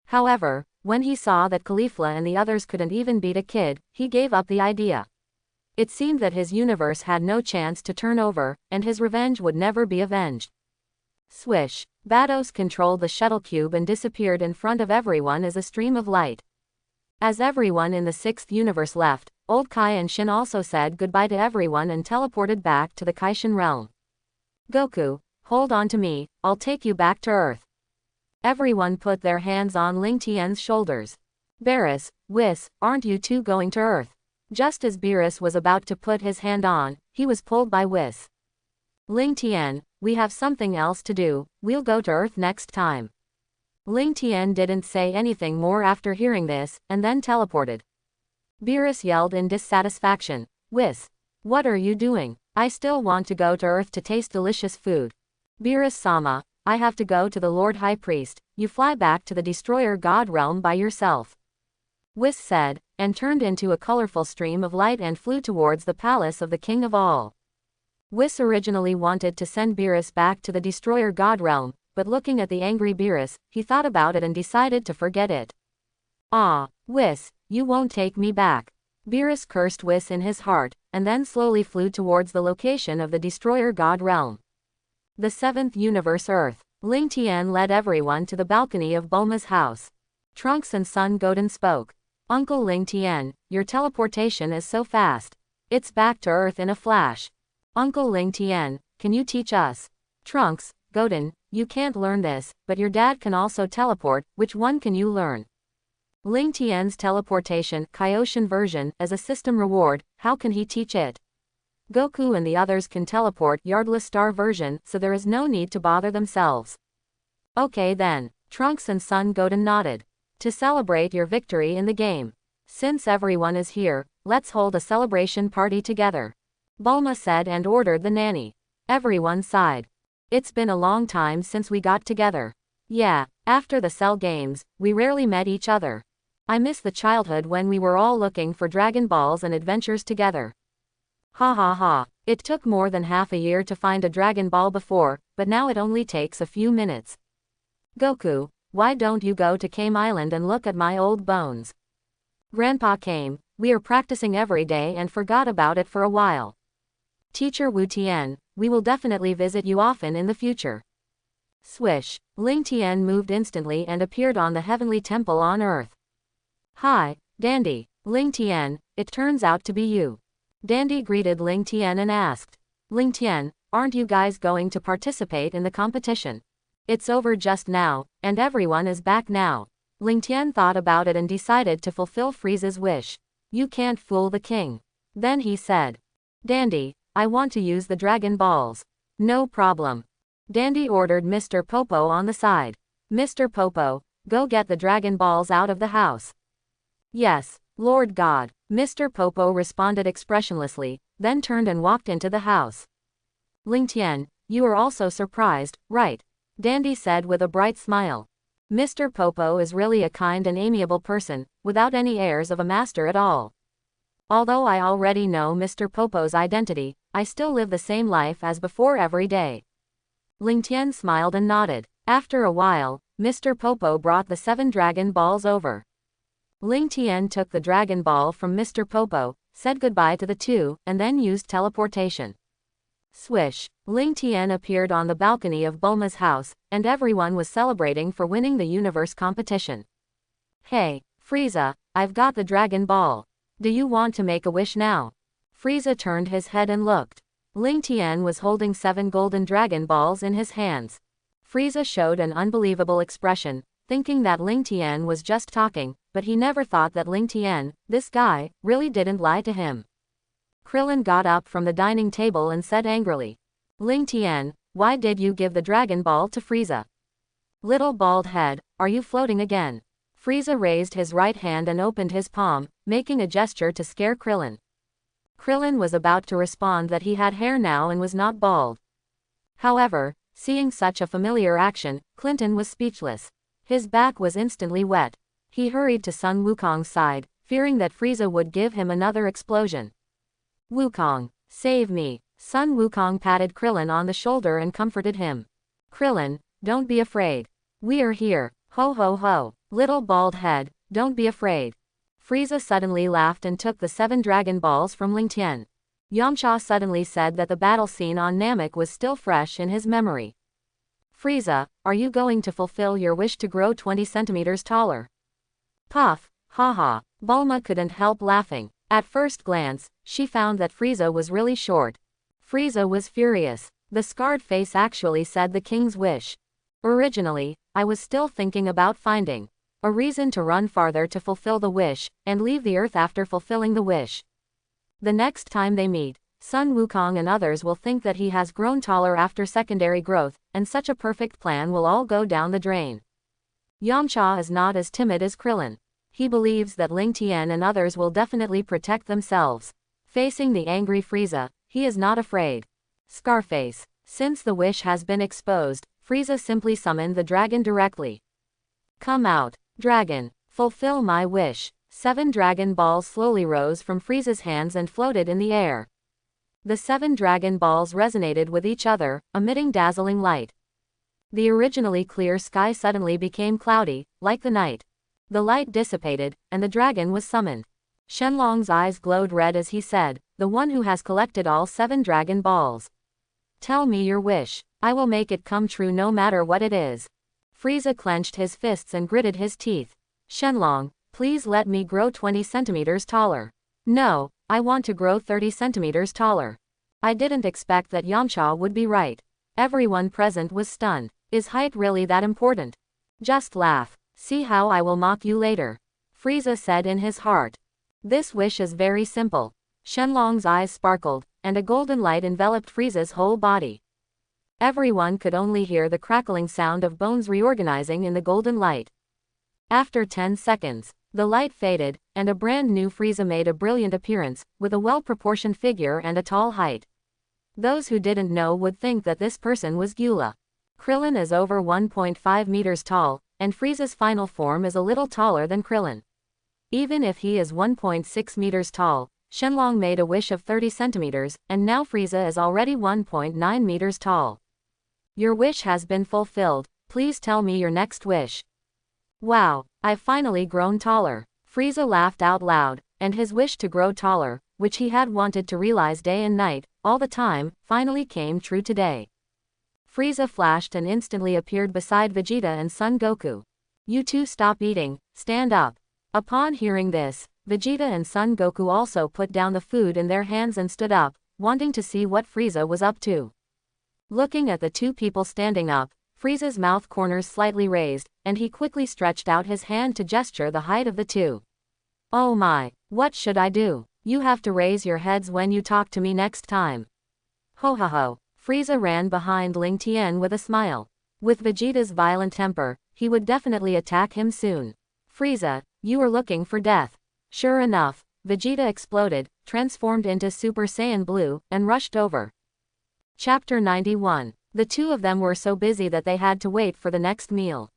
However, when he saw that Caulifla and the others couldn't even beat a kid, he gave up the idea. It seemed that his universe had no chance to turn over, and his revenge would never be avenged. Swish! Bardos controlled the shuttle cube and disappeared in front of everyone as a stream of light. As everyone in the 6th universe left, Old Kai and Shin also said goodbye to everyone and teleported back to the Kaishin realm. Goku, hold on to me, I'll take you back to Earth. Everyone put their hands on Ling Tian's shoulders. Beerus, Whis, aren't you two going to Earth? Just as Beerus was about to put his hand on, he was pulled by Whis. Ling Tian, we have something else to do, we'll go to Earth next time. Ling Tian didn't say anything more after hearing this, and then teleported. Beerus yelled in dissatisfaction, Whis, what are you doing? I still want to go to Earth to taste delicious food. Beerus-sama, I have to go to the Lord High Priest, you fly back to the Destroyer God realm by yourself. Whis said, and turned into a colorful stream of light and flew towards the palace of the King of All. Whis originally wanted to send Beerus back to the Destroyer God realm, but looking at the angry Beerus, he thought about it and decided to forget it. Ah, Whis, you won't take me back. Beerus cursed Whis in his heart, and then slowly flew towards the location of the Destroyer God realm. The 7th universe Earth. Ling Tian led everyone to the balcony of Bulma's house. Trunks and Son Goten spoke. Uncle Ling Tian, your teleportation is so fast. It's back to Earth in a flash. Uncle Ling Tian, can you teach us? Trunks, Goten, you can't learn this, but your dad can also teleport, which one can you learn? Ling Tian's teleportation, Kaioshin version, as a system reward, how can he teach it? Goku and the others can teleport Yardless Star version, so there is no need to bother themselves. Okay then, Trunks and Son Goten nodded. To celebrate your victory in the game. Since everyone is here, let's hold a celebration party together. Bulma said and ordered the nanny. Everyone sighed. It's been a long time since we got together. Yeah, after the Cell Games, we rarely met each other. I miss the childhood when we were all looking for Dragon Balls and adventures together. Ha ha ha, it took more than half a year to find a Dragon Ball before, but now it only takes a few minutes. Goku, why don't you go to Kame Island and look at my old bones? Grandpa Kame, We are practicing every day and forgot about it for a while. Teacher Wu Tian, we will definitely visit you often in the future. Swish. Ling Tian moved instantly and appeared on the heavenly temple on earth. Hi, Dandy. Ling Tian, it turns out to be you. Dandy greeted Ling Tian and asked. Ling Tian, aren't you guys going to participate in the competition? It's over just now, and everyone is back now. Ling Tian thought about it and decided to fulfill Frieza's wish. You can't fool the king. Then he said. Dandy, I want to use the Dragon Balls. No problem. Dandy ordered Mr. Popo on the side. Mr. Popo, go get the Dragon Balls out of the house. Yes, Lord God. Mr. Popo responded expressionlessly, then turned and walked into the house. Ling Tian, you are also surprised, right? Dandy said with a bright smile. Mr. Popo is really a kind and amiable person, without any airs of a master at all. Although I already know Mr. Popo's identity, I still live the same life as before every day. Ling Tian smiled and nodded. After a while, Mr. Popo brought the 7 Dragon Balls over. Ling Tian took the Dragon Ball from Mr. Popo, said goodbye to the two, and then used teleportation. Swish. Ling Tian appeared on the balcony of Bulma's house, and everyone was celebrating for winning the universe competition. Hey, Frieza, I've got the Dragon Ball. Do you want to make a wish now? Frieza turned his head and looked. Ling Tian was holding 7 golden Dragon Balls in his hands. Frieza showed an unbelievable expression, thinking that Ling Tian was just talking, but he never thought that Ling Tian, this guy, really didn't lie to him. Krillin got up from the dining table and said angrily. Ling Tian, why did you give the Dragon Ball to Frieza? Little bald head, are you floating again? Frieza raised his right hand and opened his palm, making a gesture to scare Krillin. Krillin was about to respond that he had hair now and was not bald. However, seeing such a familiar action, Clinton was speechless. His back was instantly wet. He hurried to Sun Wukong's side, fearing that Frieza would give him another explosion. Wukong, save me. Sun Wukong patted Krillin on the shoulder and comforted him. Krillin, don't be afraid. We are here. Ho ho ho. Little bald head, don't be afraid. Frieza suddenly laughed and took the 7 Dragon Balls from Ling Tian. Yamcha suddenly said that the battle scene on Namek was still fresh in his memory. Frieza, are you going to fulfill your wish to grow 20 centimeters taller? Puff, haha. Bulma couldn't help laughing. At first glance, she found that Frieza was really short. Frieza was furious. The scarred face actually said the king's wish. Originally, I was still thinking about finding a reason to run farther to fulfill the wish, and leave the earth after fulfilling the wish. The next time they meet, Sun Wukong and others will think that he has grown taller after secondary growth, and such a perfect plan will all go down the drain. Yamcha is not as timid as Krillin. He believes that Ling Tian and others will definitely protect themselves. Facing the angry Frieza, he is not afraid. Scarface. Since the wish has been exposed, Frieza simply summoned the dragon directly. Come out, dragon, fulfill my wish. 7 Dragon Balls slowly rose from Frieza's hands and floated in the air. The 7 Dragon Balls resonated with each other, emitting dazzling light. The originally clear sky suddenly became cloudy, like the night. The light dissipated, and the dragon was summoned. Shenlong's eyes glowed red as he said, the one who has collected all 7 Dragon Balls. Tell me your wish. I will make it come true no matter what it is. Frieza clenched his fists and gritted his teeth. Shenlong, please let me grow 20 centimeters taller. No, I want to grow 30 centimeters taller. I didn't expect that Yamcha would be right. Everyone present was stunned. Is height really that important? Just laugh. See how I will mock you later. Frieza said in his heart. This wish is very simple. Shenlong's eyes sparkled, and a golden light enveloped Frieza's whole body. Everyone could only hear the crackling sound of bones reorganizing in the golden light. After 10 seconds, the light faded, and a brand new Frieza made a brilliant appearance, with a well-proportioned figure and a tall height. Those who didn't know would think that this person was Gyula. Krillin is over 1.5 meters tall, and Frieza's final form is a little taller than Krillin. Even if he is 1.6 meters tall, Shenlong made a wish of 30 centimeters, and now Frieza is already 1.9 meters tall. Your wish has been fulfilled. Please tell me your next wish. Wow, I've finally grown taller. Frieza laughed out loud, and his wish to grow taller, which he had wanted to realize day and night, all the time, finally came true today. Frieza flashed and instantly appeared beside Vegeta and Son Goku. You two stop eating, stand up. Upon hearing this, Vegeta and Son Goku also put down the food in their hands and stood up, wanting to see what Frieza was up to. Looking at the two people standing up, Frieza's mouth corners slightly raised, and he quickly stretched out his hand to gesture the height of the two. Oh my, what should I do? You have to raise your heads when you talk to me next time. Ho ho ho. Frieza ran behind Ling Tian with a smile. With Vegeta's violent temper, he would definitely attack him soon. Frieza, you are looking for death. Sure enough, Vegeta exploded, transformed into Super Saiyan Blue, and rushed over. Chapter 91. The two of them were so busy that they had to wait for the next meal.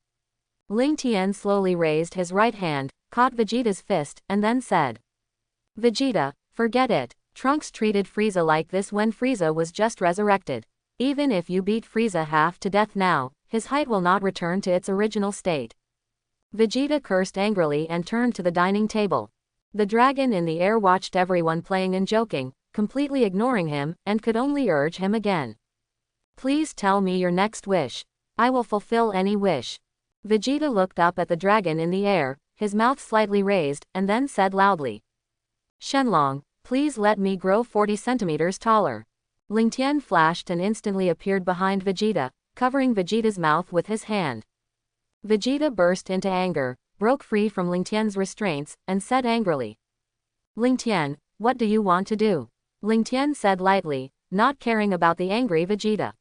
Ling Tian slowly raised his right hand, caught Vegeta's fist, and then said, Vegeta, forget it. Trunks treated Frieza like this when Frieza was just resurrected. Even if you beat Frieza half to death now, his height will not return to its original state. Vegeta cursed angrily and turned to the dining table. The dragon in the air watched everyone playing and joking, completely ignoring him, and could only urge him again. Please tell me your next wish. I will fulfill any wish. Vegeta looked up at the dragon in the air, his mouth slightly raised, and then said loudly, Shenlong, please let me grow 40 centimeters taller. Ling Tian flashed and instantly appeared behind Vegeta, covering Vegeta's mouth with his hand. Vegeta burst into anger, broke free from Ling Tian's restraints, and said angrily, Ling Tian, what do you want to do? Ling Tian said lightly, not caring about the angry Vegeta.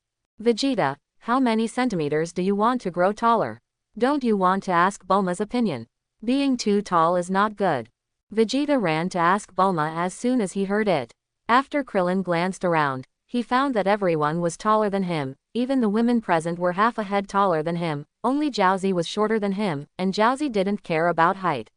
Vegeta, how many centimeters do you want to grow taller? Don't you want to ask Bulma's opinion? Being too tall is not good. Vegeta ran to ask Bulma as soon as he heard it. After Krillin glanced around, he found that everyone was taller than him, even the women present were half a head taller than him, only Jiaozi was shorter than him, and Jiaozi didn't care about height.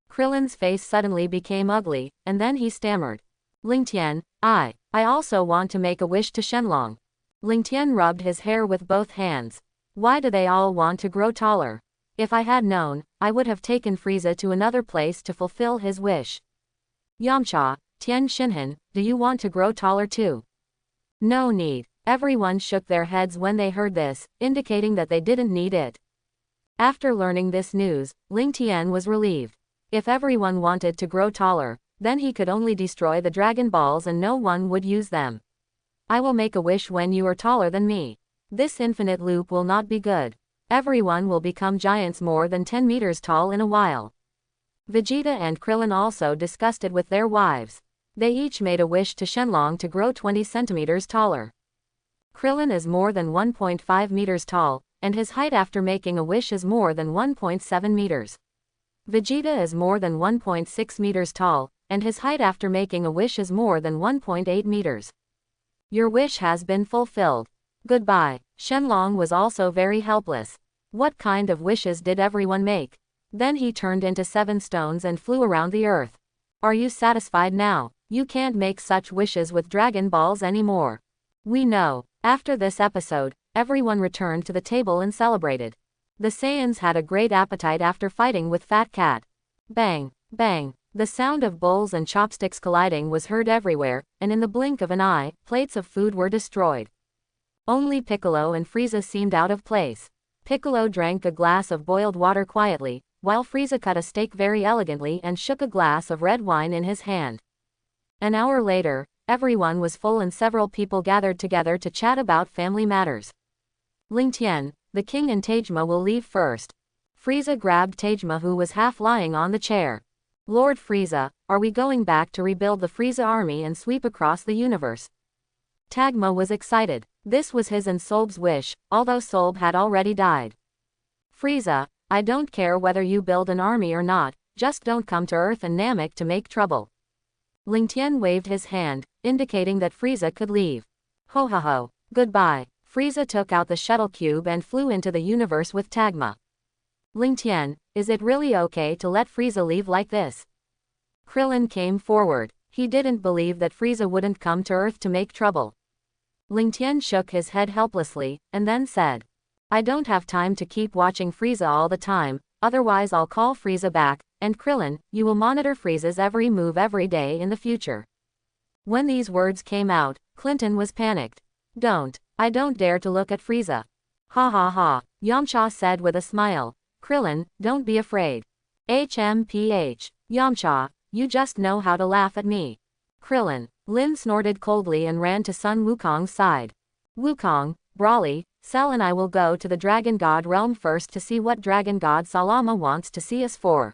Krillin's face suddenly became ugly, and then he stammered. Ling Tian, I also want to make a wish to Shenlong. Ling Tian rubbed his hair with both hands. Why do they all want to grow taller? If I had known, I would have taken Frieza to another place to fulfill his wish. Yamcha, Tien Shinhan, do you want to grow taller too? No need. Everyone shook their heads when they heard this, indicating that they didn't need it. After learning this news, Ling Tian was relieved. If everyone wanted to grow taller, then he could only destroy the Dragon Balls and no one would use them. I will make a wish when you are taller than me. This infinite loop will not be good. Everyone will become giants more than 10 meters tall in a while. Vegeta and Krillin also discussed it with their wives. They each made a wish to Shenlong to grow 20 centimeters taller. Krillin is more than 1.5 meters tall, and his height after making a wish is more than 1.7 meters. Vegeta is more than 1.6 meters tall, and his height after making a wish is more than 1.8 meters. Your wish has been fulfilled. Goodbye. Shenlong was also very helpless. What kind of wishes did everyone make? Then he turned into 7 stones and flew around the earth. Are you satisfied now? You can't make such wishes with Dragon Balls anymore. We know. After this episode, everyone returned to the table and celebrated. The Saiyans had a great appetite after fighting with Fat Cat. Bang, bang. The sound of bowls and chopsticks colliding was heard everywhere, and in the blink of an eye, plates of food were destroyed. Only Piccolo and Frieza seemed out of place. Piccolo drank a glass of boiled water quietly, while Frieza cut a steak very elegantly and shook a glass of red wine in his hand. An hour later, everyone was full and several people gathered together to chat about family matters. Ling Tian, the king and Tajima will leave first. Frieza grabbed Tajima who was half lying on the chair. Lord Frieza, are we going back to rebuild the Frieza army and sweep across the universe? Tagma was excited. This was his and Solb's wish, although Solb had already died. Frieza, I don't care whether you build an army or not, just don't come to Earth and Namek to make trouble. Ling Tian waved his hand, indicating that Frieza could leave. Ho ho ho, goodbye. Frieza took out the shuttle cube and flew into the universe with Tagma. Ling Tian, is it really okay to let Frieza leave like this? Krillin came forward. He didn't believe that Frieza wouldn't come to Earth to make trouble. Ling Tian shook his head helplessly, and then said, I don't have time to keep watching Frieza all the time, otherwise I'll call Frieza back, and Krillin, you will monitor Frieza's every move every day in the future. When these words came out, Clinton was panicked. I don't dare to look at Frieza. Ha ha ha, Yamcha said with a smile. Krillin, don't be afraid. HMPH, Yamcha, you just know how to laugh at me. Krillin, Lin snorted coldly and ran to Sun Wukong's side. Wukong, Broly, Cell and I will go to the Dragon God realm first to see what Dragon God Salama wants to see us for.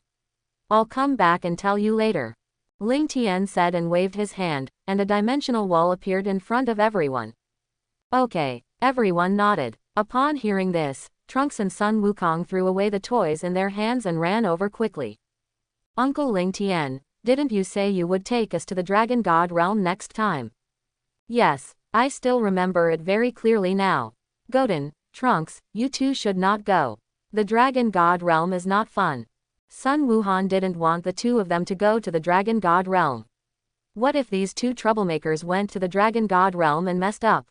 I'll come back and tell you later. Ling Tian said and waved his hand, and a dimensional wall appeared in front of everyone. Okay, everyone nodded. Upon hearing this, Trunks and Sun Wukong threw away the toys in their hands and ran over quickly. Uncle Ling Tian, didn't you say you would take us to the Dragon God realm next time? Yes, I still remember it very clearly now. Goten, Trunks, you two should not go. The Dragon God realm is not fun. Sun Wuhan didn't want the two of them to go to the Dragon God realm. What if these two troublemakers went to the Dragon God realm and messed up?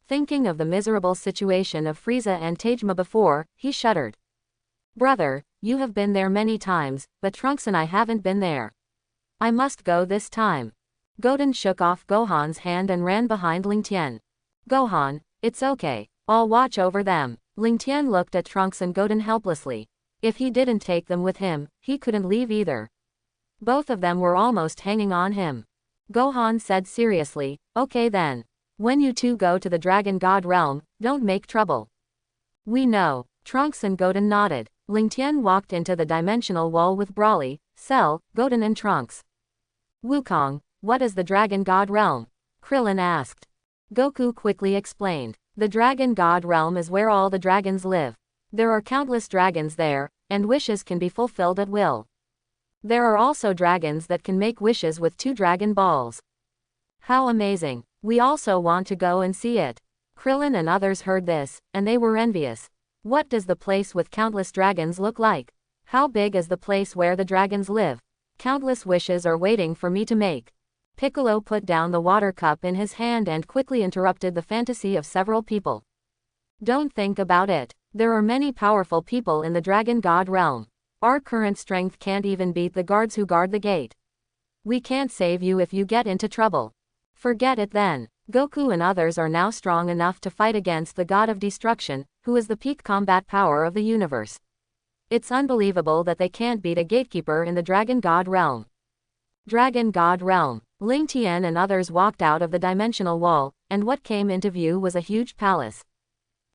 Thinking of the miserable situation of Frieza and Tajma before, he shuddered. Brother, you have been there many times, but Trunks and I haven't been there. I must go this time. Goten shook off Gohan's hand and ran behind Ling Tian. Gohan, it's okay. I'll watch over them. Ling Tian looked at Trunks and Goten helplessly. If he didn't take them with him, he couldn't leave either. Both of them were almost hanging on him. Gohan said seriously, okay then. When you two go to the Dragon God realm, don't make trouble. We know. Trunks and Goten nodded. Ling Tian walked into the dimensional wall with Broly, Cell, Goten and Trunks. Wukong, what is the Dragon God realm? Krillin asked. Goku quickly explained. The Dragon God realm is where all the dragons live. There are countless dragons there, and wishes can be fulfilled at will. There are also dragons that can make wishes with 2 Dragon Balls. How amazing. We also want to go and see it. Krillin and others heard this, and they were envious. What does the place with countless dragons look like? How big is the place where the dragons live? Countless wishes are waiting for me to make. Piccolo put down the water cup in his hand and quickly interrupted the fantasy of several people. Don't think about it. There are many powerful people in the Dragon God realm. Our current strength can't even beat the guards who guard the gate. We can't save you if you get into trouble. Forget it then. Goku and others are now strong enough to fight against the God of Destruction, who is the peak combat power of the universe. It's unbelievable that they can't beat a gatekeeper in the Dragon God realm. Dragon God realm. Ling Tian and others walked out of the dimensional wall, and what came into view was a huge palace.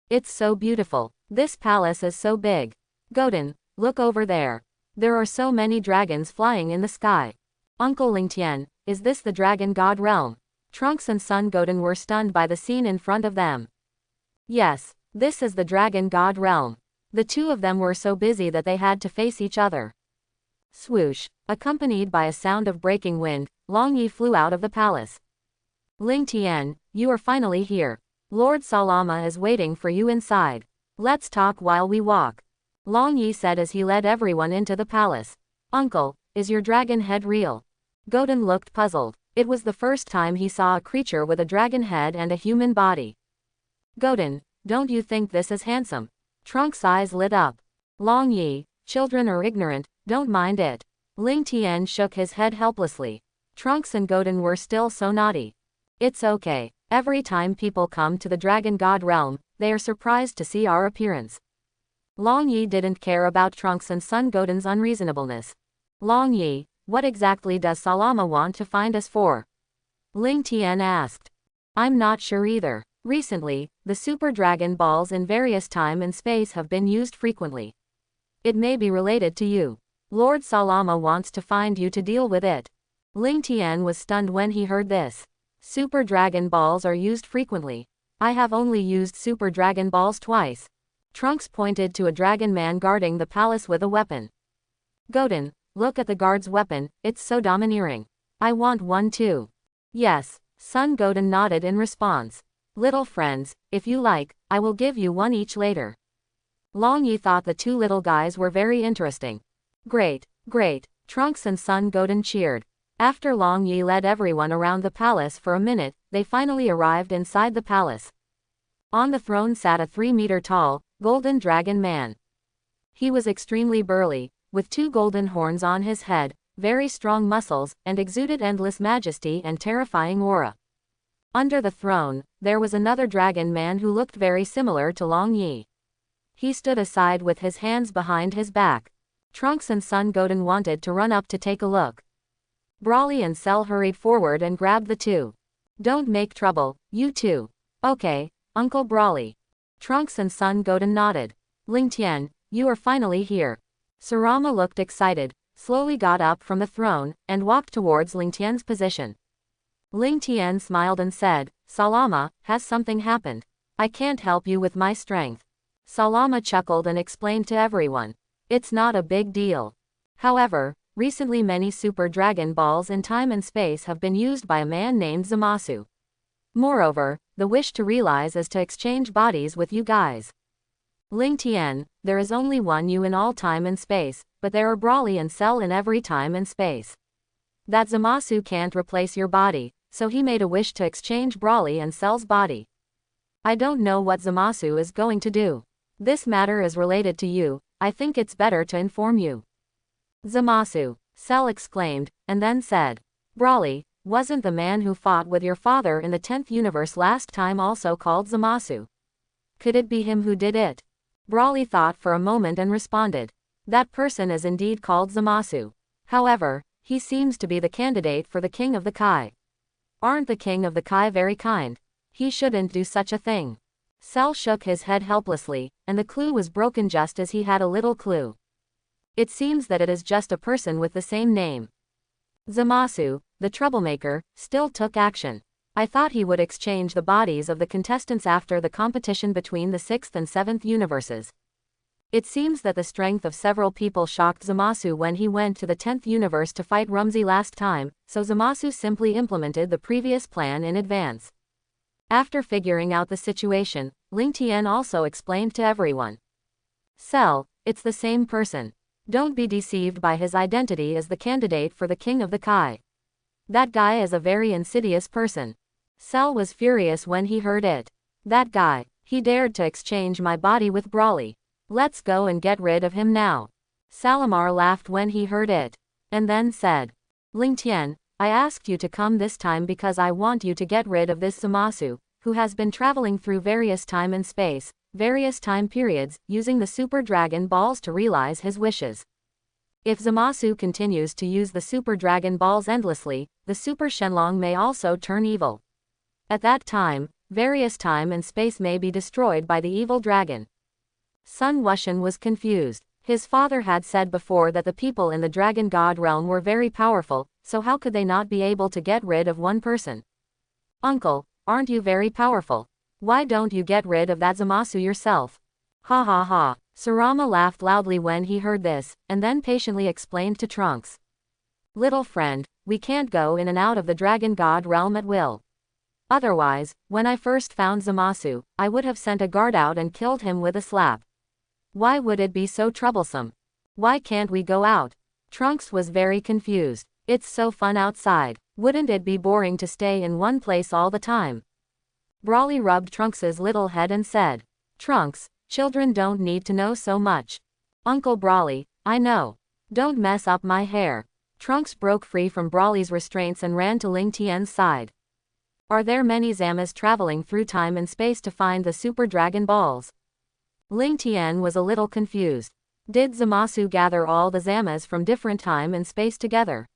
It's so beautiful. This palace is so big. Goten, look over there. There are so many dragons flying in the sky. Uncle Ling Tian, is this the Dragon God realm? Trunks and Son Goten were stunned by the scene in front of them. Yes, this is the Dragon God realm. The two of them were so busy that they had to face each other. Swoosh, accompanied by a sound of breaking wind, Long Yi flew out of the palace. Ling Tian, you are finally here. Lord Salama is waiting for you inside. Let's talk while we walk. Long Yi said as he led everyone into the palace. Uncle, is your dragon head real? Goten looked puzzled. It was the first time he saw a creature with a dragon head and a human body. Goten, don't you think this is handsome? Trunks' eyes lit up. Long Yi, children are ignorant, don't mind it. Ling Tian shook his head helplessly. Trunks and Goten were still so naughty. It's okay. Every time people come to the Dragon God realm, they are surprised to see our appearance. Long Yi didn't care about Trunks and Son Goten's unreasonableness. Long Yi, what exactly does Salama want to find us for? Ling Tian asked. I'm not sure either. Recently, the Super Dragon Balls in various time and space have been used frequently. It may be related to you. Lord Salama wants to find you to deal with it. Ling Tian was stunned when he heard this. Super Dragon Balls are used frequently. I have only used Super Dragon Balls twice. Trunks pointed to a dragon man guarding the palace with a weapon. Goten, look at the guard's weapon, it's so domineering. I want one too. Yes, Son Goten nodded in response. Little friends, if you like, I will give you one each later. Long Yi thought the two little guys were very interesting. Great, great, Trunks and Son Goten cheered. After Long Yi led everyone around the palace for a minute, they finally arrived inside the palace. On the throne sat a 3-meter tall, golden dragon man. He was extremely burly, with 2 golden horns on his head, very strong muscles, and exuded endless majesty and terrifying aura. Under the throne, there was another dragon man who looked very similar to Long Yi. He stood aside with his hands behind his back. Trunks and Son Goten wanted to run up to take a look. Broly and Cell hurried forward and grabbed the two. Don't make trouble, you two. Okay, Uncle Broly. Trunks and Son Goten nodded. Ling Tian, you are finally here. Sarama looked excited, slowly got up from the throne, and walked towards Ling Tian's position. Ling Tian smiled and said, Salama, has something happened? I can't help you with my strength. Salama chuckled and explained to everyone. It's not a big deal. However, recently many Super Dragon Balls in time and space have been used by a man named Zamasu. Moreover, the wish to realize is to exchange bodies with you guys. Ling Tian, there is only one you in all time and space, but there are Broly and Cell in every time and space. That Zamasu can't replace your body, so he made a wish to exchange Broly and Cell's body. I don't know what Zamasu is going to do. This matter is related to you, I think it's better to inform you. Zamasu, Cell exclaimed, and then said. Broly, wasn't the man who fought with your father in the 10th universe last time also called Zamasu? Could it be him who did it? Broly thought for a moment and responded. That person is indeed called Zamasu. However, he seems to be the candidate for the King of the Kai. Aren't the King of the Kai very kind? He shouldn't do such a thing. Cell shook his head helplessly, and the clue was broken just as he had a little clue. It seems that it is just a person with the same name. Zamasu, the troublemaker, still took action. I thought he would exchange the bodies of the contestants after the competition between the 6th and 7th universes. It seems that the strength of several people shocked Zamasu when he went to the 10th universe to fight Rumsey last time, so Zamasu simply implemented the previous plan in advance. After figuring out the situation, Ling Tian also explained to everyone. Cell, it's the same person. Don't be deceived by his identity as the candidate for the King of the Kai. That guy is a very insidious person. Cell was furious when he heard it. That guy, he dared to exchange my body with Broly. Let's go and get rid of him now. Salamar laughed when he heard it, and then said, Ling Tian, I asked you to come this time because I want you to get rid of this Zamasu, who has been traveling through various time and space, various time periods, using the Super Dragon Balls to realize his wishes. If Zamasu continues to use the Super Dragon Balls endlessly, the Super Shenlong may also turn evil. At that time, various time and space may be destroyed by the evil dragon. Sun Wushan was confused. His father had said before that the people in the Dragon God realm were very powerful, so how could they not be able to get rid of one person? Uncle, aren't you very powerful? Why don't you get rid of that Zamasu yourself? Ha ha ha. Sarama laughed loudly when he heard this, and then patiently explained to Trunks. Little friend, we can't go in and out of the Dragon God realm at will. Otherwise, when I first found Zamasu, I would have sent a guard out and killed him with a slap. Why would it be so troublesome? Why can't we go out? Trunks was very confused. It's so fun outside. Wouldn't it be boring to stay in one place all the time? Broly rubbed Trunks's little head and said, Trunks, children don't need to know so much. Uncle Broly, I know. Don't mess up my hair. Trunks broke free from Broly's restraints and ran to Ling Tian's side. Are there many Zamas traveling through time and space to find the Super Dragon Balls? Ling Tian was a little confused. Did Zamasu gather all the Zamas from different time and space together?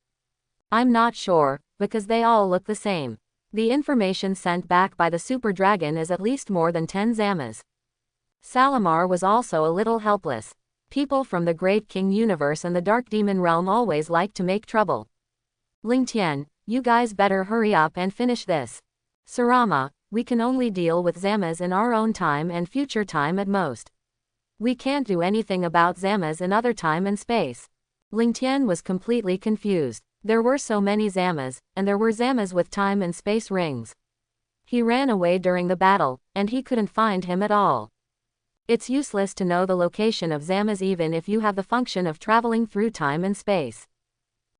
I'm not sure, because they all look the same. The information sent back by the Super Dragon is at least more than 10 Zamas. Salamar was also a little helpless. People from the Great King Universe and the Dark Demon Realm always like to make trouble. Ling Tian, you guys better hurry up and finish this. Sarama, we can only deal with Zamas in our own time and future time at most. We can't do anything about Zamas in other time and space. Ling Tian was completely confused. There were so many Zamas, and there were Zamas with time and space rings. He ran away during the battle, and he couldn't find him at all. It's useless to know the location of Zamas even if you have the function of traveling through time and space.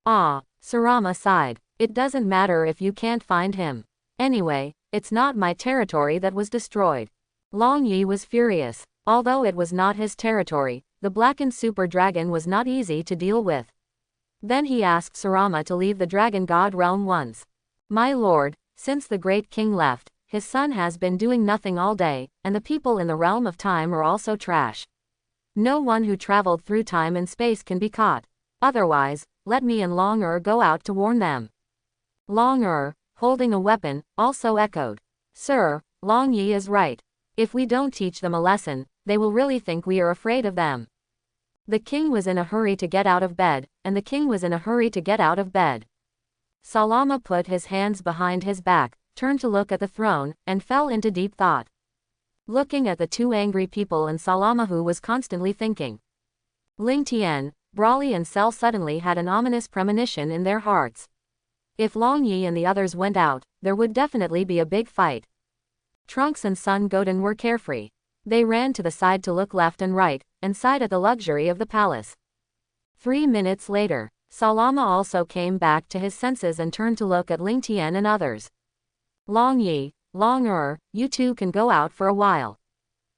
Ah, Sarama sighed. It doesn't matter if you can't find him. Anyway, it's not my territory that was destroyed. Long Yi was furious. Although it was not his territory, the blackened super dragon was not easy to deal with. Then he asked Sarama to leave the dragon god realm once. My lord, since the great king left, his son has been doing nothing all day, and the people in the realm of time are also trash. No one who traveled through time and space can be caught. Otherwise, let me and Long go out to warn them. Long holding a weapon, also echoed. Sir, Long Yi is right. If we don't teach them a lesson, they will really think we are afraid of them. The king was in a hurry to get out of bed, and the king was in a hurry to get out of bed. Salama put his hands behind his back, turned to look at the throne, and fell into deep thought. Looking at the two angry people and Salama, who was constantly thinking. Ling Tian, Brawley and Cell suddenly had an ominous premonition in their hearts. If Long Yi and the others went out, there would definitely be a big fight. Trunks and Sun Goten were carefree. They ran to the side to look left and right, and sighed at the luxury of the palace. 3 minutes later, Salama also came back to his senses and turned to look at Ling Tian and others. Long Yi, Long you two can go out for a while.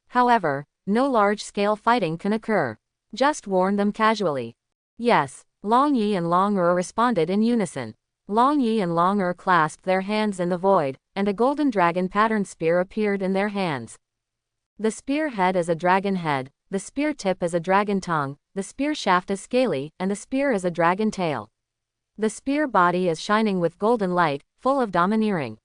However, no large-scale fighting can occur. Just warn them casually. Yes, Long Yi and Long responded in unison. Long Yi and Long clasped their hands in the void, and a golden dragon patterned spear appeared in their hands. The spear head is a dragon head, the spear tip is a dragon tongue, the spear shaft is scaly, and the spear is a dragon tail. The spear body is shining with golden light, full of domineering.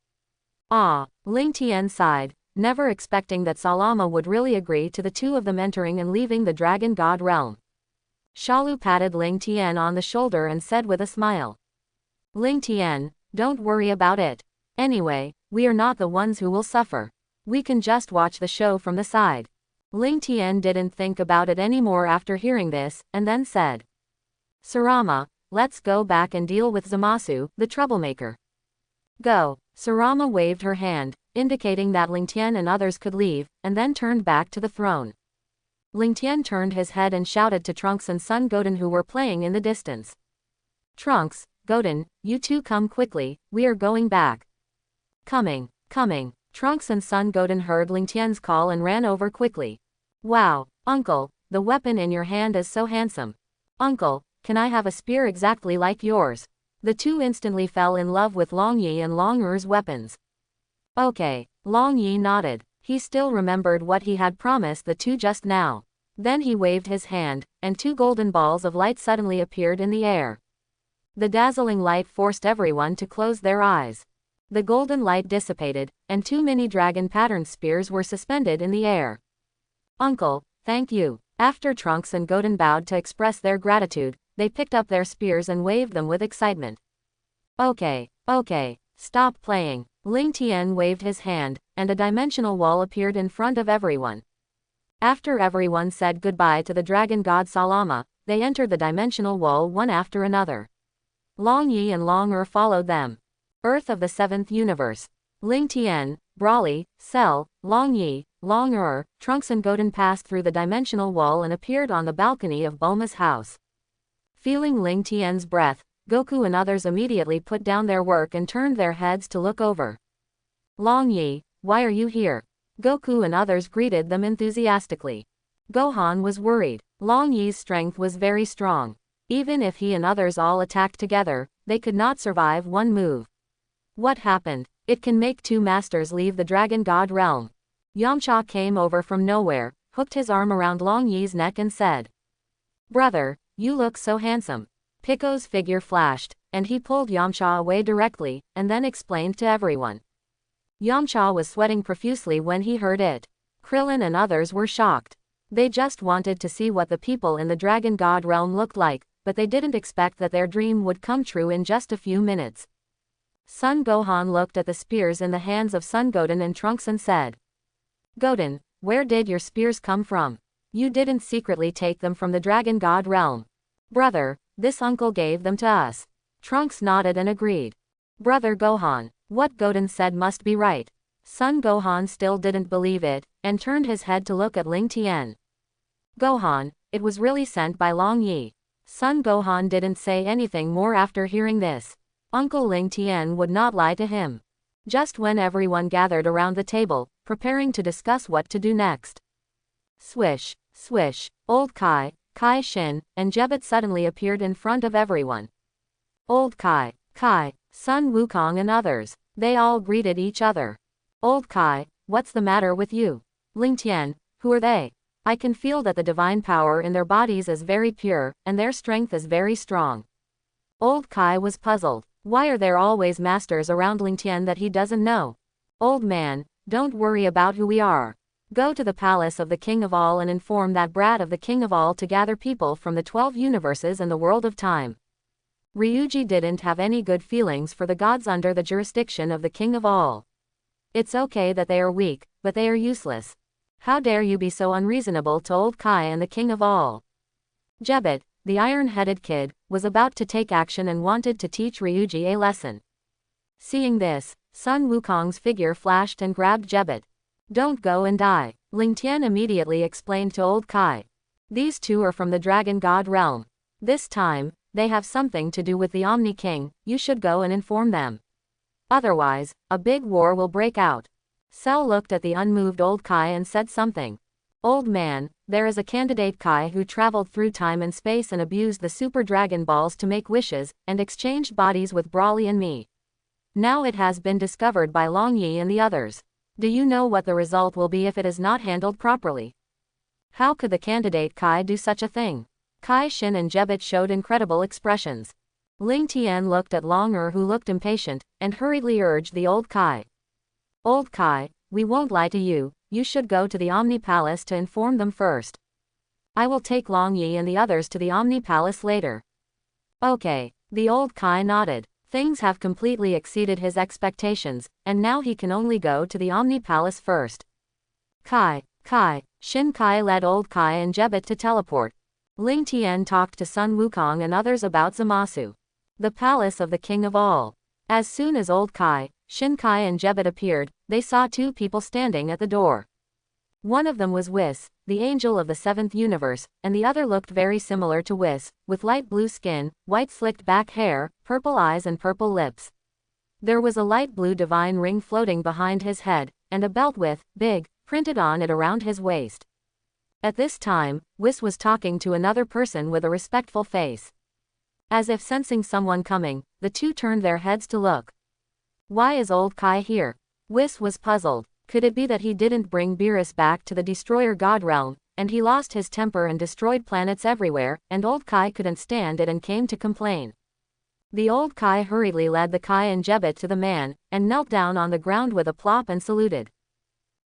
Ah, Ling Tian sighed, never expecting that Salama would really agree to the two of them entering and leaving the dragon god realm. Shalu patted Ling Tian on the shoulder and said with a smile. Ling Tian, don't worry about it. Anyway, we are not the ones who will suffer. We can just watch the show from the side. Ling Tian didn't think about it anymore after hearing this, and then said. Sarama, let's go back and deal with Zamasu, the troublemaker. Go. Sarama waved her hand, indicating that Ling Tian and others could leave, and then turned back to the throne. Ling Tian turned his head and shouted to Trunks and Sun Goten, who were playing in the distance. Trunks, Goten, you two come quickly, we are going back. Coming. Trunks and Sun Goten heard Ling Tian's call and ran over quickly. Wow, uncle, the weapon in your hand is so handsome. Uncle, can I have a spear exactly like yours? The two instantly fell in love with Long Yi and Long weapons. Okay, Long Yi nodded. He still remembered what he had promised the two just now. Then he waved his hand, and 2 golden balls of light suddenly appeared in the air. The dazzling light forced everyone to close their eyes. The golden light dissipated, and 2 mini dragon patterned spears were suspended in the air. Uncle, thank you. After Trunks and Goten bowed to express their gratitude, they picked up their spears and waved them with excitement. Okay, stop playing. Ling Tian waved his hand, and a dimensional wall appeared in front of everyone. After everyone said goodbye to the dragon god Salama, they entered the dimensional wall one after another. Long Yi and Long followed them. Earth of the 7th universe. Ling Tian, Brawley, Cell, Long Yi, Long Trunks and Goten passed through the dimensional wall and appeared on the balcony of Bulma's house. Feeling Ling Tian's breath, Goku and others immediately put down their work and turned their heads to look over. Long Yi, why are you here? Goku and others greeted them enthusiastically. Gohan was worried. Long Yi's strength was very strong. Even if he and others all attacked together, they could not survive one move. What happened? It can make 2 masters leave the dragon god realm. Yamcha came over from nowhere, hooked his arm around Long Yi's neck and said. Brother, you look so handsome. Pico's figure flashed, and he pulled Yamcha away directly, and then explained to everyone. Yamcha was sweating profusely when he heard it. Krillin and others were shocked. They just wanted to see what the people in the dragon god realm looked like, but they didn't expect that their dream would come true in just a few minutes. Son Gohan looked at the spears in the hands of Son Goten and Trunks and said. Goten, where did your spears come from? You didn't secretly take them from the dragon god realm. Brother, this uncle gave them to us. Trunks nodded and agreed. Brother Gohan, what Goten said must be right. Son Gohan still didn't believe it, and turned his head to look at Ling Tian. Gohan, it was really sent by Long Yi. Son Gohan didn't say anything more after hearing this. Uncle Ling Tian would not lie to him. Just when everyone gathered around the table, preparing to discuss what to do next. Swish, Swish, Old Kai, Kai Shin, and Jebet suddenly appeared in front of everyone. Old Kai, Kai, Sun Wukong and others. They all greeted each other. Old Kai, what's the matter with you? Ling Tian, who are they? I can feel that the divine power in their bodies is very pure, and their strength is very strong. Old Kai was puzzled. Why are there always masters around Ling Tian that he doesn't know? Old man, don't worry about who we are. Go to the palace of the King of All and inform that brat of the King of All to gather people from the 12 universes and the world of time. Ryuji didn't have any good feelings for the gods under the jurisdiction of the King of All. It's okay that they are weak, but they are useless. How dare you be so unreasonable to Old Kai and the King of All? Jebet, the iron-headed kid, was about to take action and wanted to teach Ryuji a lesson. Seeing this, Sun Wukong's figure flashed and grabbed Jebet. Don't go and die. Ling Tian immediately explained to Old Kai. These two are from the Dragon God realm. This time, they have something to do with the Omni King, you should go and inform them. Otherwise, a big war will break out. Cell looked at the unmoved Old Kai and said something. Old man, there is a candidate Kai who traveled through time and space and abused the Super Dragon Balls to make wishes, and exchanged bodies with Brawly and me. Now it has been discovered by Long Yi and the others. Do you know what the result will be if it is not handled properly? How could the candidate Kai do such a thing? Kai Shin and Jebet showed incredible expressions. Ling Tian looked at Long who looked impatient, and hurriedly urged the Old Kai. Old Kai, we won't lie to you, you should go to the Omni Palace to inform them first. I will take Long Yi and the others to the Omni Palace later. Okay, the Old Kai nodded. Things have completely exceeded his expectations, and now he can only go to the Omni Palace first. Kai, Shin Kai led Old Kai and Jebet to teleport. Ling Tian talked to Sun Wukong and others about Zamasu, the palace of the King of All. As soon as Old Kai, Shin Kai and Jebet appeared, they saw two people standing at the door. One of them was Whis, the angel of the 7th universe, and the other looked very similar to Whis, with light blue skin, white slicked back hair, purple eyes and purple lips. There was a light blue divine ring floating behind his head, and a belt with, big, printed on it around his waist. At this time, Whis was talking to another person with a respectful face. As if sensing someone coming, the two turned their heads to look. Why is Old Kai here? Whis was puzzled. Could it be that he didn't bring Beerus back to the Destroyer God realm, and he lost his temper and destroyed planets everywhere, and Old Kai couldn't stand it and came to complain? The Old Kai hurriedly led the Kai and Jebet to the man, and knelt down on the ground with a plop and saluted.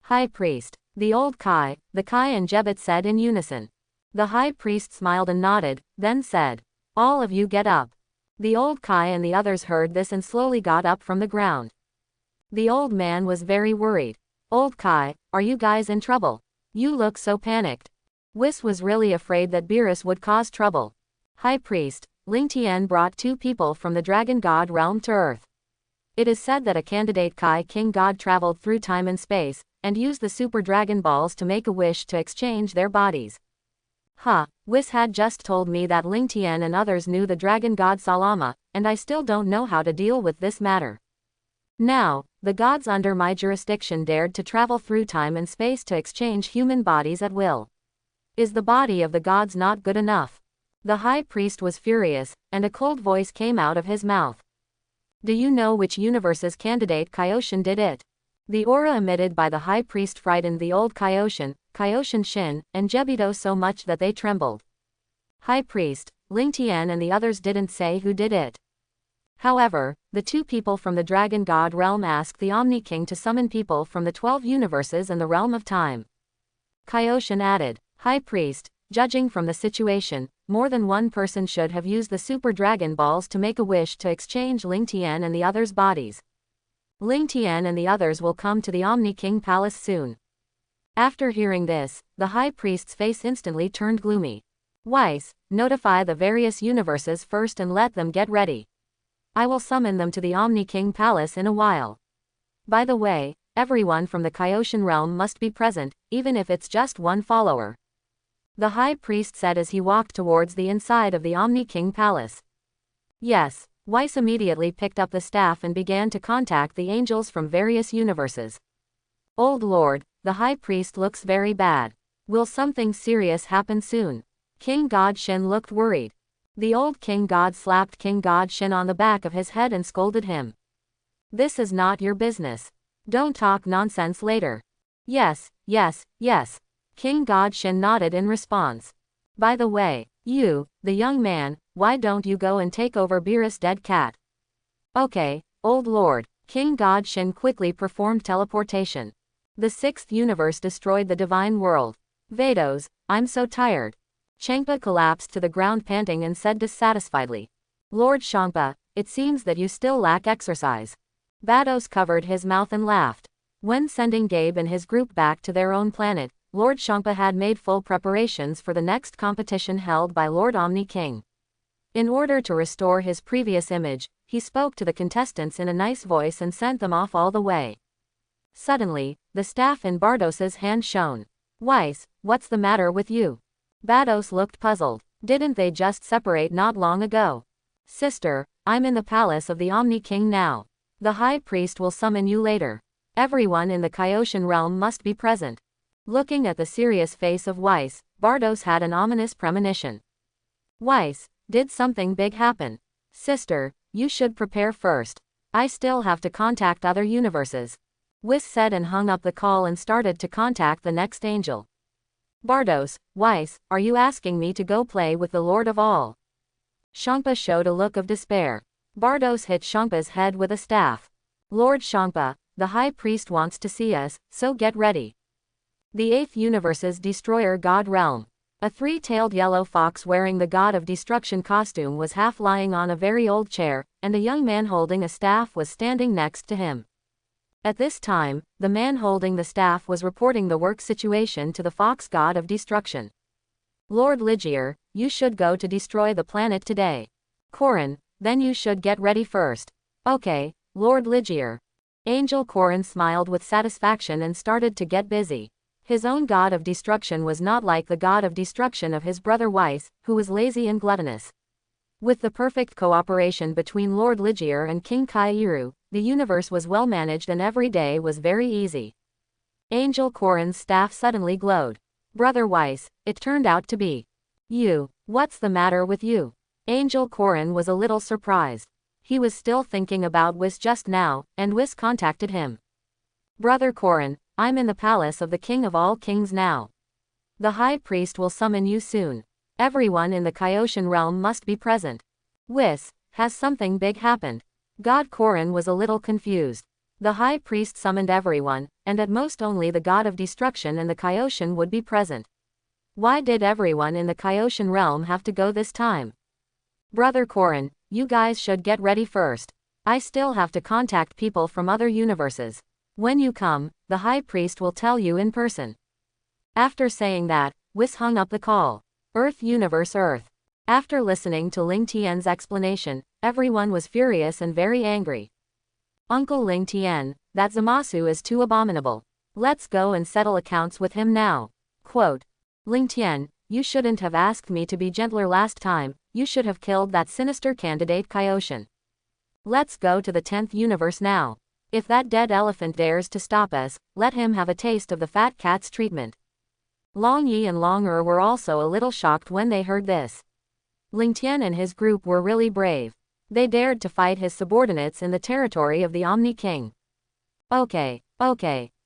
High Priest. The Old Kai, the Kai and Jebet said in unison. The High Priest smiled and nodded, then said, all of you get up. The Old Kai and the others heard this and slowly got up from the ground. The old man was very worried. Old Kai, are you guys in trouble? You look so panicked. Whis was really afraid that Beerus would cause trouble. High Priest, Ling Tian brought two people from the Dragon God realm to Earth. It is said that a candidate Kai King God traveled through time and space, and used the Super Dragon Balls to make a wish to exchange their bodies. Whis had just told me that Ling Tian and others knew the Dragon God Salama, and I still don't know how to deal with this matter. Now, the gods under my jurisdiction dared to travel through time and space to exchange human bodies at will. Is the body of the gods not good enough? The High Priest was furious, and a cold voice came out of his mouth. Do you know which universe's candidate Kaioshin did it? The aura emitted by the High Priest frightened the old Kaioshin Shin, and Jebeto so much that they trembled. High Priest, Ling Tian and the others didn't say who did it. However, the two people from the Dragon God realm asked the Omni King to summon people from the 12 universes and the realm of time. Kaioshin added, High Priest, judging from the situation, more than one person should have used the Super Dragon Balls to make a wish to exchange Ling Tian and the others' bodies. Ling Tian and the others will come to the Omni King Palace soon. After hearing this, the High Priest's face instantly turned gloomy. Weiss, notify the various universes first and let them get ready. I will summon them to the Omni King Palace in a while. By the way, everyone from the Kaioshin realm must be present, even if it's just one follower. The High Priest said as he walked towards the inside of the Omni King Palace. Yes, Weiss immediately picked up the staff and began to contact the angels from various universes. Old Lord, the High Priest looks very bad. Will something serious happen soon? King God Shen looked worried. The old King God slapped King God Shen on the back of his head and scolded him. This is not your business. Don't talk nonsense later. Yes, yes, yes. King God Shen nodded in response. By the way, you, the young man, why don't you go and take over Beerus' dead cat? Okay, old lord. King God Shen quickly performed teleportation. The sixth universe destroyed the divine world. Vados, I'm so tired. Champa collapsed to the ground panting and said dissatisfiedly. Lord Champa, it seems that you still lack exercise. Vados covered his mouth and laughed. When sending Gabe and his group back to their own planet, Lord Champa had made full preparations for the next competition held by Lord Omni King. In order to restore his previous image, he spoke to the contestants in a nice voice and sent them off all the way. Suddenly, the staff in Bardos's hand shone. Weiss, what's the matter with you? Vados looked puzzled. Didn't they just separate not long ago? Sister, I'm in the palace of the Omni King now. The High Priest will summon you later. Everyone in the Kaioshan realm must be present. Looking at the serious face of Weiss, Bardos had an ominous premonition. Weiss, did something big happen? Sister, you should prepare first. I still have to contact other universes. Weiss said and hung up the call and started to contact the next angel. Bardos, Weiss, are you asking me to go play with the Lord of all? Champa showed a look of despair. Bardos hit Champa's head with a staff. Lord Champa, the High Priest wants to see us, so get ready. The 8th Universe's Destroyer God Realm. A three-tailed yellow fox wearing the God of Destruction costume was half lying on a very old chair, and a young man holding a staff was standing next to him. At this time, the man holding the staff was reporting the work situation to the fox God of Destruction. Lord Ligier, you should go to destroy the planet today. Korin, then you should get ready first. Okay, Lord Ligier. Angel Korin smiled with satisfaction and started to get busy. His own God of Destruction was not like the God of Destruction of his brother Weiss, who was lazy and gluttonous. With the perfect cooperation between Lord Ligier and King Kairu, the universe was well managed and every day was very easy. Angel Korin's staff suddenly glowed. Brother Weiss, it turned out to be you. What's the matter with you? Angel Korin was a little surprised. He was still thinking about Weiss just now, and Weiss contacted him. Brother Korin, I'm in the palace of the King of all kings now. The High Priest will summon you soon. Everyone in the Kaioshan realm must be present. Weiss, has something big happened? God Korin was a little confused. The High Priest summoned everyone, and at most only the God of Destruction and the Kaioshan would be present. Why did everyone in the Kaioshan realm have to go this time? Brother Korin, you guys should get ready first. I still have to contact people from other universes. When you come, the High Priest will tell you in person. After saying that, Weiss hung up the call. Earth Universe Earth. After listening to Ling Tian's explanation, everyone was furious and very angry. Uncle Ling Tian, that Zamasu is too abominable. Let's go and settle accounts with him now. Quote. Ling Tian, you shouldn't have asked me to be gentler last time, you should have killed that sinister candidate Kaioshan. Let's go to the 10th universe now. If that dead elephant dares to stop us, let him have a taste of the fat cat's treatment. Long Yi and Long Er were also a little shocked when they heard this. Ling Tian and his group were really brave. They dared to fight his subordinates in the territory of the Omni King. Okay,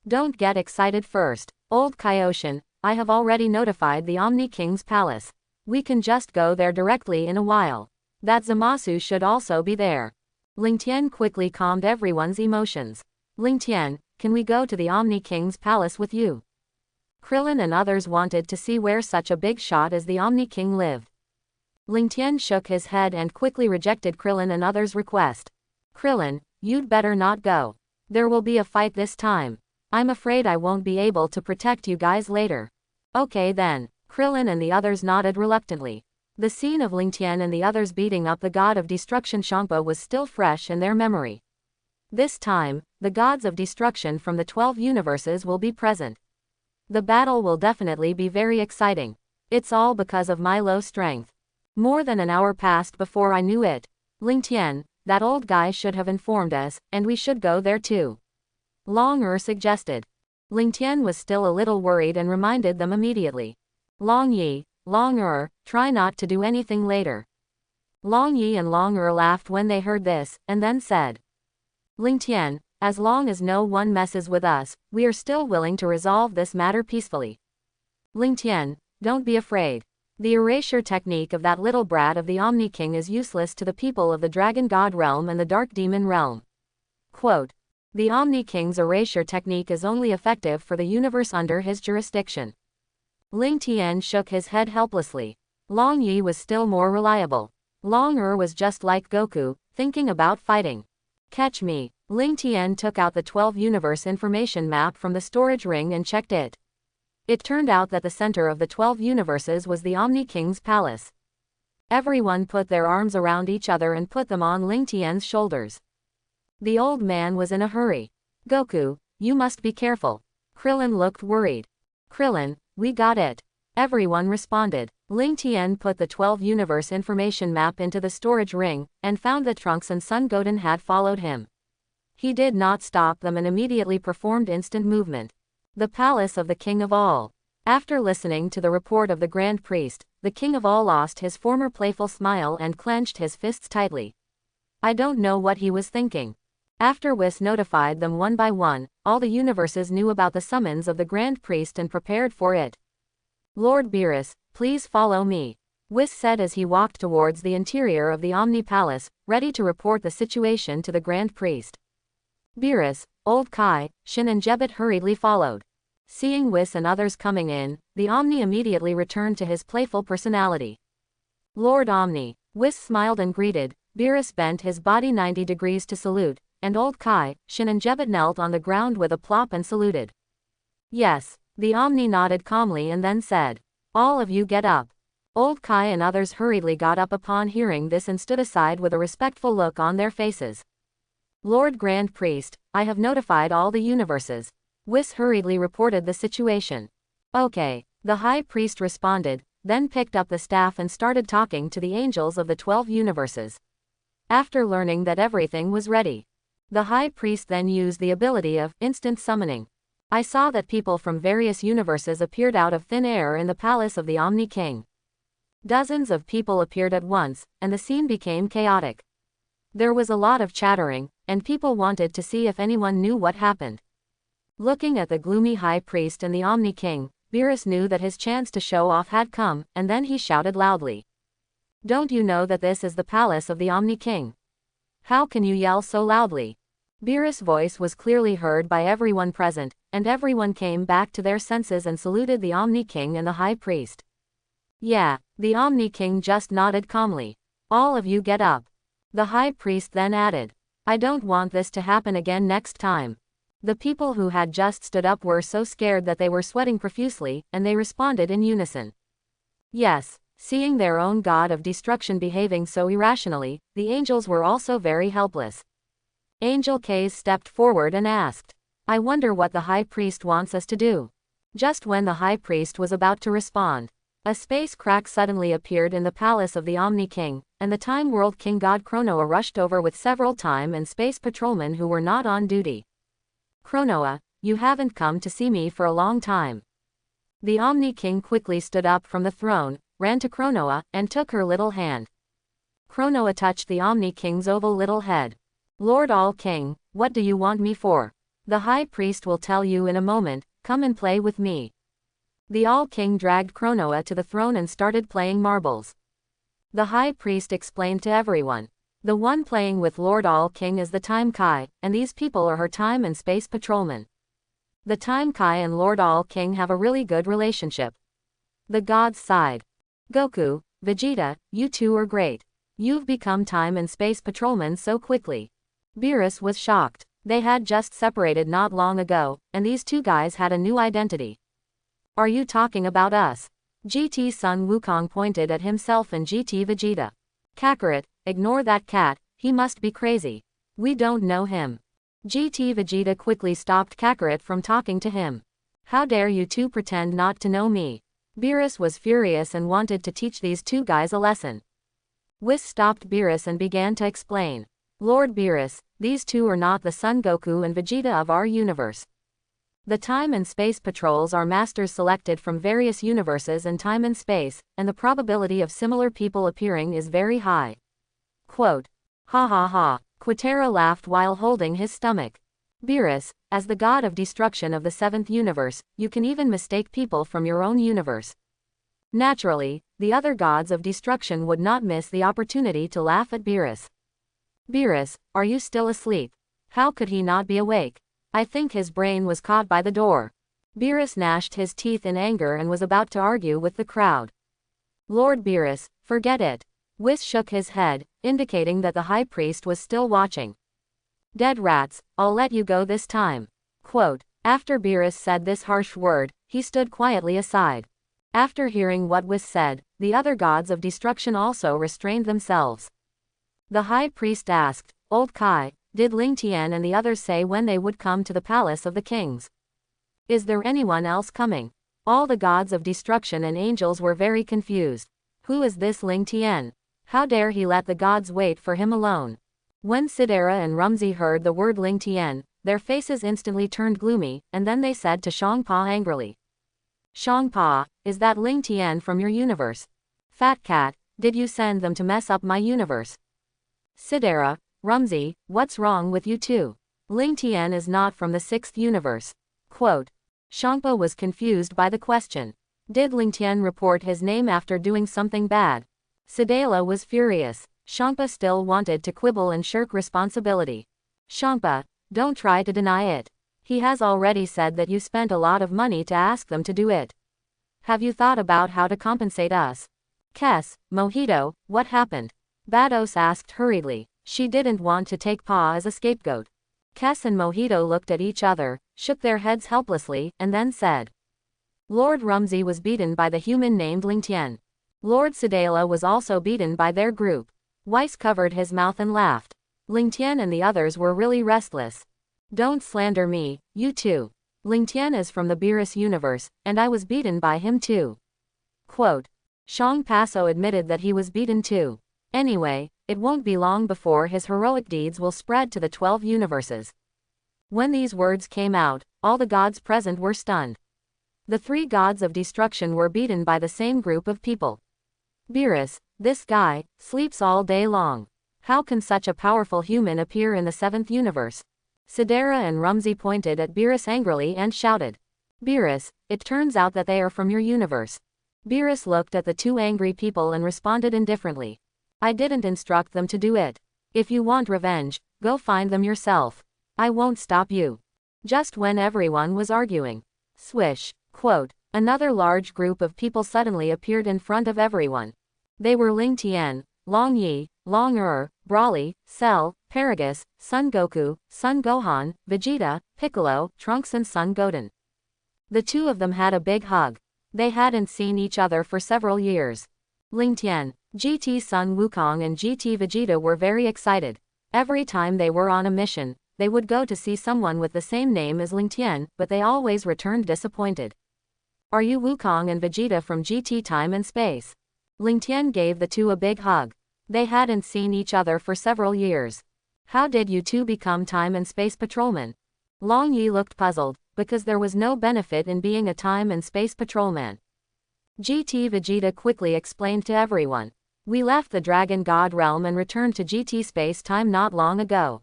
don't get excited first. Old Kaioshan, I have already notified the Omni King's palace. We can just go there directly in a while. That Zamasu should also be there. Ling Tian quickly calmed everyone's emotions. Ling Tian, can we go to the Omni King's palace with you? Krillin and others wanted to see where such a big shot as the Omni King lived. Ling Tian shook his head and quickly rejected Krillin and others' request. Krillin, you'd better not go. There will be a fight this time. I'm afraid I won't be able to protect you guys later. Okay then. Krillin and the others nodded reluctantly. The scene of Ling Tian and the others beating up the God of Destruction Champa was still fresh in their memory. This time, the gods of destruction from the 12 universes will be present. The battle will definitely be very exciting. It's all because of my low strength. More than an hour passed before I knew it. Ling Tian, that old guy should have informed us, and we should go there too. Long Er suggested. Ling Tian was still a little worried and reminded them immediately. Long Yi, Long try not to do anything later. Long Yi and Long laughed when they heard this, and then said. Ling Tian, as long as no one messes with us, we are still willing to resolve this matter peacefully. Ling Tian, don't be afraid. The erasure technique of that little brat of the Omni King is useless to the people of the Dragon God realm and the Dark Demon realm. Quote. The Omni King's erasure technique is only effective for the universe under his jurisdiction. Ling Tian shook his head helplessly. Long Yi was still more reliable. Long was just like Goku, thinking about fighting. Catch me. Ling Tian took out the 12 universe information map from the storage ring and checked it. It turned out that the center of the 12 universes was the Omni King's palace. Everyone put their arms around each other and put them on Ling Tian's shoulders. The old man was in a hurry. Goku, you must be careful. Krillin looked worried. Krillin, we got it. Everyone responded. Ling Tian put the 12 universe information map into the storage ring, and found that Trunks and Son Goten had followed him. He did not stop them and immediately performed instant movement. The palace of the King of All. After listening to the report of the Grand Priest, the King of All lost his former playful smile and clenched his fists tightly. I don't know what he was thinking. After Whis notified them one by one, all the universes knew about the summons of the Grand Priest and prepared for it. Lord Beerus, please follow me. Whis said as he walked towards the interior of the Omni Palace, ready to report the situation to the Grand Priest. Beerus, Old Kai, Shin and Jebbet hurriedly followed. Seeing Whis and others coming in, the Omni immediately returned to his playful personality. Lord Omni. Whis smiled and greeted. Beerus bent his body 90 degrees to salute, and Old Kai, Shin and Jebbet knelt on the ground with a plop and saluted. Yes. The Omni nodded calmly and then said. All of you get up. Old Kai and others hurriedly got up upon hearing this and stood aside with a respectful look on their faces. Lord Grand Priest, I have notified all the universes. Whis hurriedly reported the situation. Okay. The High Priest responded, then picked up the staff and started talking to the angels of the 12 universes. After learning that everything was ready, the High Priest then used the ability of instant summoning. I saw that people from various universes appeared out of thin air in the palace of the Omni King. Dozens of people appeared at once, and the scene became chaotic. There was a lot of chattering, and people wanted to see if anyone knew what happened. Looking at the gloomy High Priest and the Omni King, Beerus knew that his chance to show off had come, and then he shouted loudly. Don't you know that this is the palace of the Omni King? How can you yell so loudly? Beerus' voice was clearly heard by everyone present, and everyone came back to their senses and saluted the Omni King and the High Priest. Yeah, the Omni King just nodded calmly. All of you get up. The High Priest then added. I don't want this to happen again next time. The people who had just stood up were so scared that they were sweating profusely, and they responded in unison. Yes, seeing their own god of destruction behaving so irrationally, the angels were also very helpless. Angel Kaze stepped forward and asked. I wonder what the High Priest wants us to do. Just when the High Priest was about to respond, a space crack suddenly appeared in the palace of the Omni King, and the Time World King God Chronoa rushed over with several time and space patrolmen who were not on duty. Chronoa, you haven't come to see me for a long time. The Omni King quickly stood up from the throne, ran to Chronoa, and took her little hand. Chronoa touched the Omni King's oval little head. Lord All King, what do you want me for? The High Priest will tell you in a moment, come and play with me. The All King dragged Chronoa to the throne and started playing marbles. The High Priest explained to everyone. The one playing with Lord All King is the Time Kai, and these people are her time and space patrolmen. The Time Kai and Lord All King have a really good relationship. The gods sighed. Goku, Vegeta, you two are great. You've become time and space patrolmen so quickly. Beerus was shocked. They had just separated not long ago, and these two guys had a new identity. Are you talking about us? GT Sun Wukong pointed at himself and GT Vegeta. Kakarot, ignore that cat, he must be crazy. We don't know him. GT Vegeta quickly stopped Kakarot from talking to him. How dare you two pretend not to know me? Beerus was furious and wanted to teach these two guys a lesson. Whis stopped Beerus and began to explain. Lord Beerus, these two are not the Son Goku and Vegeta of our universe. The time and space patrols are masters selected from various universes and time and space, and the probability of similar people appearing is very high. Quote. Ha ha ha. Quatera laughed while holding his stomach. Beerus, as the god of destruction of the seventh universe, you can even mistake people from your own universe. Naturally, the other gods of destruction would not miss the opportunity to laugh at Beerus. Beerus, are you still asleep? How could he not be awake? I think his brain was caught by the door. Beerus gnashed his teeth in anger and was about to argue with the crowd. Lord Beerus, forget it. Whis shook his head, indicating that the high priest was still watching. Dead rats, I'll let you go this time. Quote. After Beerus said this harsh word, he stood quietly aside. After hearing what Whis said, the other gods of destruction also restrained themselves. The high priest asked, Old Kai, did Ling Tian and the others say when they would come to the palace of the kings? Is there anyone else coming? All the gods of destruction and angels were very confused. Who is this Ling Tian? How dare he let the gods wait for him alone? When Sidera and Rumsey heard the word Ling Tian, their faces instantly turned gloomy, and then they said to Champa angrily. Champa, is that Ling Tian from your universe? Fat cat, did you send them to mess up my universe? Sidera, Rumsey, what's wrong with you two? Ling Tian is not from the sixth universe. Quote. Champa was confused by the question. Did Ling Tian report his name after doing something bad? Sidela was furious. Champa still wanted to quibble and shirk responsibility. Champa, don't try to deny it. He has already said that you spent a lot of money to ask them to do it. Have you thought about how to compensate us? Kes, Mojito, what happened? Bados asked hurriedly. She didn't want to take Pa as a scapegoat. Kes and Mojito looked at each other, shook their heads helplessly, and then said. Lord Rumsey was beaten by the human named Ling Tian. Lord Sidela was also beaten by their group. Weiss covered his mouth and laughed. Ling Tian and the others were really restless. Don't slander me, you two. Ling Tian is from the Beerus universe, and I was beaten by him too. Quote. Shang Paso admitted that he was beaten too. Anyway, it won't be long before his heroic deeds will spread to the 12 universes. When these words came out, all the gods present were stunned. The three gods of destruction were beaten by the same group of people. Beerus, this guy, sleeps all day long. How can such a powerful human appear in the seventh universe? Sidera and Rumsey pointed at Beerus angrily and shouted. Beerus, it turns out that they are from your universe. Beerus looked at the two angry people and responded indifferently. I didn't instruct them to do it. If you want revenge, go find them yourself. I won't stop you. Just when everyone was arguing. Swish. Quote. Another large group of people suddenly appeared in front of everyone. They were Ling Tian, Long Yi, Long Broly, Cell, Paragus, Son Goku, Son Gohan, Vegeta, Piccolo, Trunks and Son Goten. The two of them had a big hug. They hadn't seen each other for several years. Ling Tian, GT Sun Wukong and GT Vegeta were very excited. Every time they were on a mission, they would go to see someone with the same name as Ling Tian, but they always returned disappointed. Are you Wukong and Vegeta from GT Time and Space? Ling Tian gave the two a big hug. They hadn't seen each other for several years. How did you two become Time and Space Patrolmen? Long Yi looked puzzled, because there was no benefit in being a Time and Space Patrolman. GT Vegeta quickly explained to everyone. We left the Dragon God realm and returned to GT Space Time not long ago.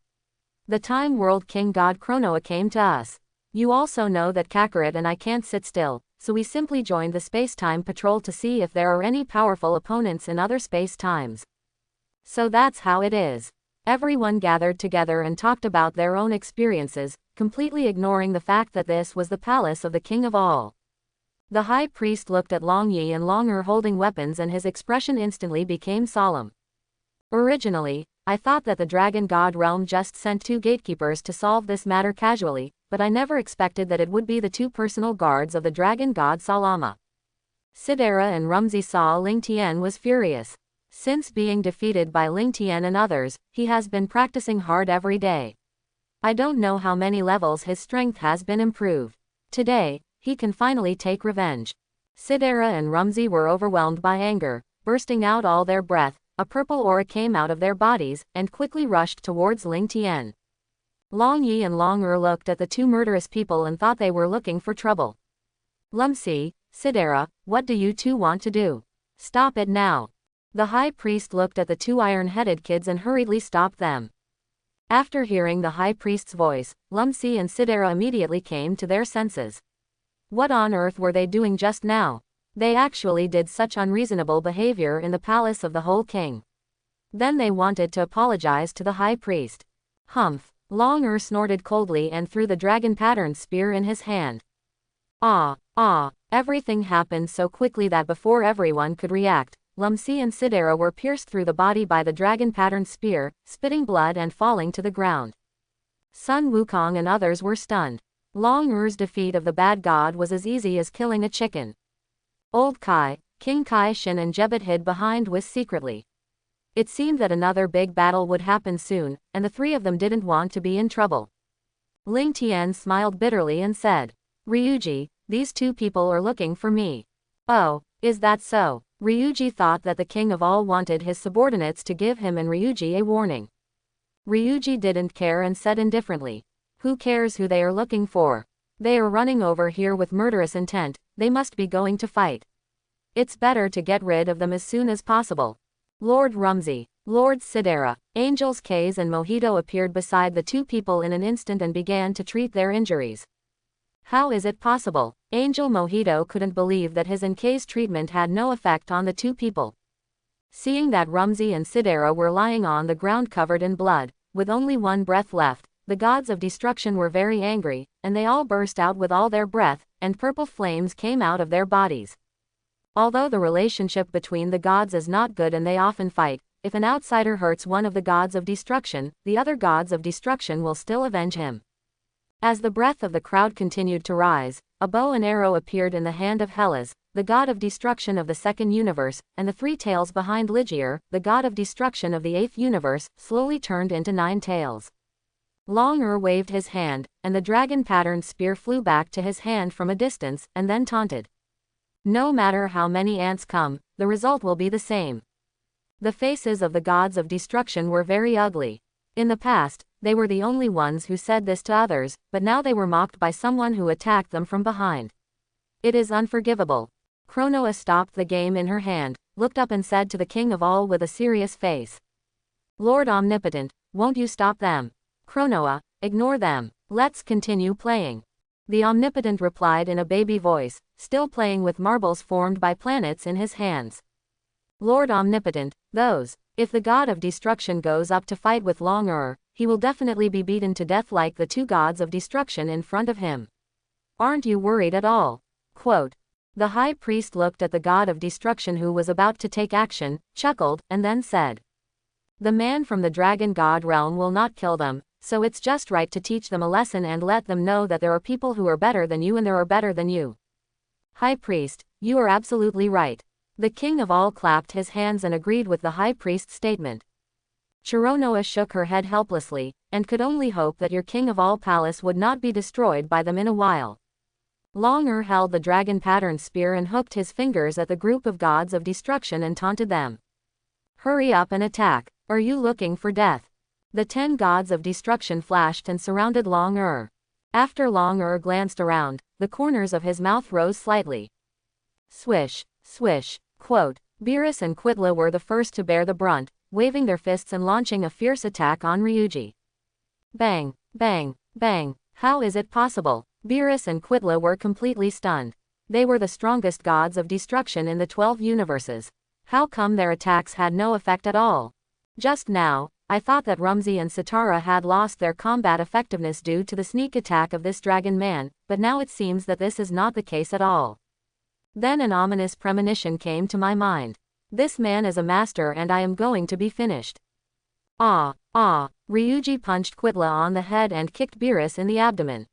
The Time World King God Chronoa came to us. You also know that Kakarot and I can't sit still, so we simply joined the Space-Time Patrol to see if there are any powerful opponents in other space-times. So that's how it is. Everyone gathered together and talked about their own experiences, completely ignoring the fact that this was the palace of the King of all. The High Priest looked at Long Yi and Long holding weapons and his expression instantly became solemn. Originally, I thought that the Dragon God realm just sent two gatekeepers to solve this matter casually, but I never expected that it would be the two personal guards of the Dragon God Salama. Sidera and Rumsey saw Ling Tian was furious. Since being defeated by Ling Tian and others, he has been practicing hard every day. I don't know how many levels his strength has been improved. Today, he can finally take revenge. Sidera and Rumsey were overwhelmed by anger, bursting out all their breath. A purple aura came out of their bodies, and quickly rushed towards Ling Tian. Long Yi and Long looked at the two murderous people and thought they were looking for trouble. Lumsi, Sidera, what do you two want to do? Stop it now. The high priest looked at the two iron-headed kids and hurriedly stopped them. After hearing the high priest's voice, Lumsi and Sidera immediately came to their senses. What on earth were they doing just now? They actually did such unreasonable behavior in the palace of the whole king. Then they wanted to apologize to the high priest. Humph. Long snorted coldly and threw the dragon-patterned spear in his hand. Everything happened so quickly that before everyone could react, Lumsi and Sidera were pierced through the body by the dragon-patterned spear, spitting blood and falling to the ground. Sun Wukong and others were stunned. Long defeat of the bad god was as easy as killing a chicken. Old Kai, King Kai Shin and Jebet hid behind Whis secretly. It seemed that another big battle would happen soon, and the three of them didn't want to be in trouble. Ling Tian smiled bitterly and said, Ryuji, these two people are looking for me. Oh, is that so? Ryuji thought that the king of all wanted his subordinates to give him and Ryuji a warning. Ryuji didn't care and said indifferently, who cares who they are looking for? They are running over here with murderous intent, they must be going to fight. It's better to get rid of them as soon as possible. Lord Rumsey, Lord Sidera, Angels Kaze and Mojito appeared beside the two people in an instant and began to treat their injuries. How is it possible? Angel Mojito couldn't believe that his and Kay's treatment had no effect on the two people. Seeing that Rumsey and Sidera were lying on the ground covered in blood, with only one breath left, the gods of destruction were very angry, and they all burst out with all their breath, and purple flames came out of their bodies. Although the relationship between the gods is not good and they often fight, if an outsider hurts one of the gods of destruction, the other gods of destruction will still avenge him. As the breath of the crowd continued to rise, a bow and arrow appeared in the hand of Hellas, the god of destruction of the second universe, and the three tails behind Ligier, the god of destruction of the eighth universe, slowly turned into 9 tails. Long waved his hand, and the dragon-patterned spear flew back to his hand from a distance, and then taunted. No matter how many ants come, the result will be the same. The faces of the gods of destruction were very ugly. In the past, they were the only ones who said this to others, but now they were mocked by someone who attacked them from behind. It is unforgivable. Chronoa stopped the game in her hand, looked up and said to the king of all with a serious face. Lord Omnipotent, won't you stop them? Chronoa, ignore them. Let's continue playing. The Omnipotent replied in a baby voice, still playing with marbles formed by planets in his hands. Lord Omnipotent, if the god of destruction goes up to fight with Long he will definitely be beaten to death like the two gods of destruction in front of him. Aren't you worried at all? Quote. The high priest looked at the god of destruction who was about to take action, chuckled, and then said. The man from the dragon god realm will not kill them, so it's just right to teach them a lesson and let them know that there are people who are better than you and there are better than you. High priest, you are absolutely right. The king of all clapped his hands and agreed with the high priest's statement. Chironoa shook her head helplessly, and could only hope that your king of all palace would not be destroyed by them in a while. Long held the dragon-patterned spear and hooked his fingers at the group of gods of destruction and taunted them. Hurry up and attack. Are you looking for death? The 10 gods of destruction flashed and surrounded Long After Long glanced around, the corners of his mouth rose slightly. Swish, swish. Quote. Beerus and Quitla were the first to bear the brunt, waving their fists and launching a fierce attack on Ryuji. Bang, bang, bang. How is it possible? Beerus and Quitla were completely stunned. They were the strongest gods of destruction in the 12 universes. How come their attacks had no effect at all? Just now, I thought that Rumsey and Sitara had lost their combat effectiveness due to the sneak attack of this dragon man, but now it seems that this is not the case at all. Then an ominous premonition came to my mind. This man is a master and I am going to be finished. Ryuji punched Quitla on the head and kicked Beerus in the abdomen.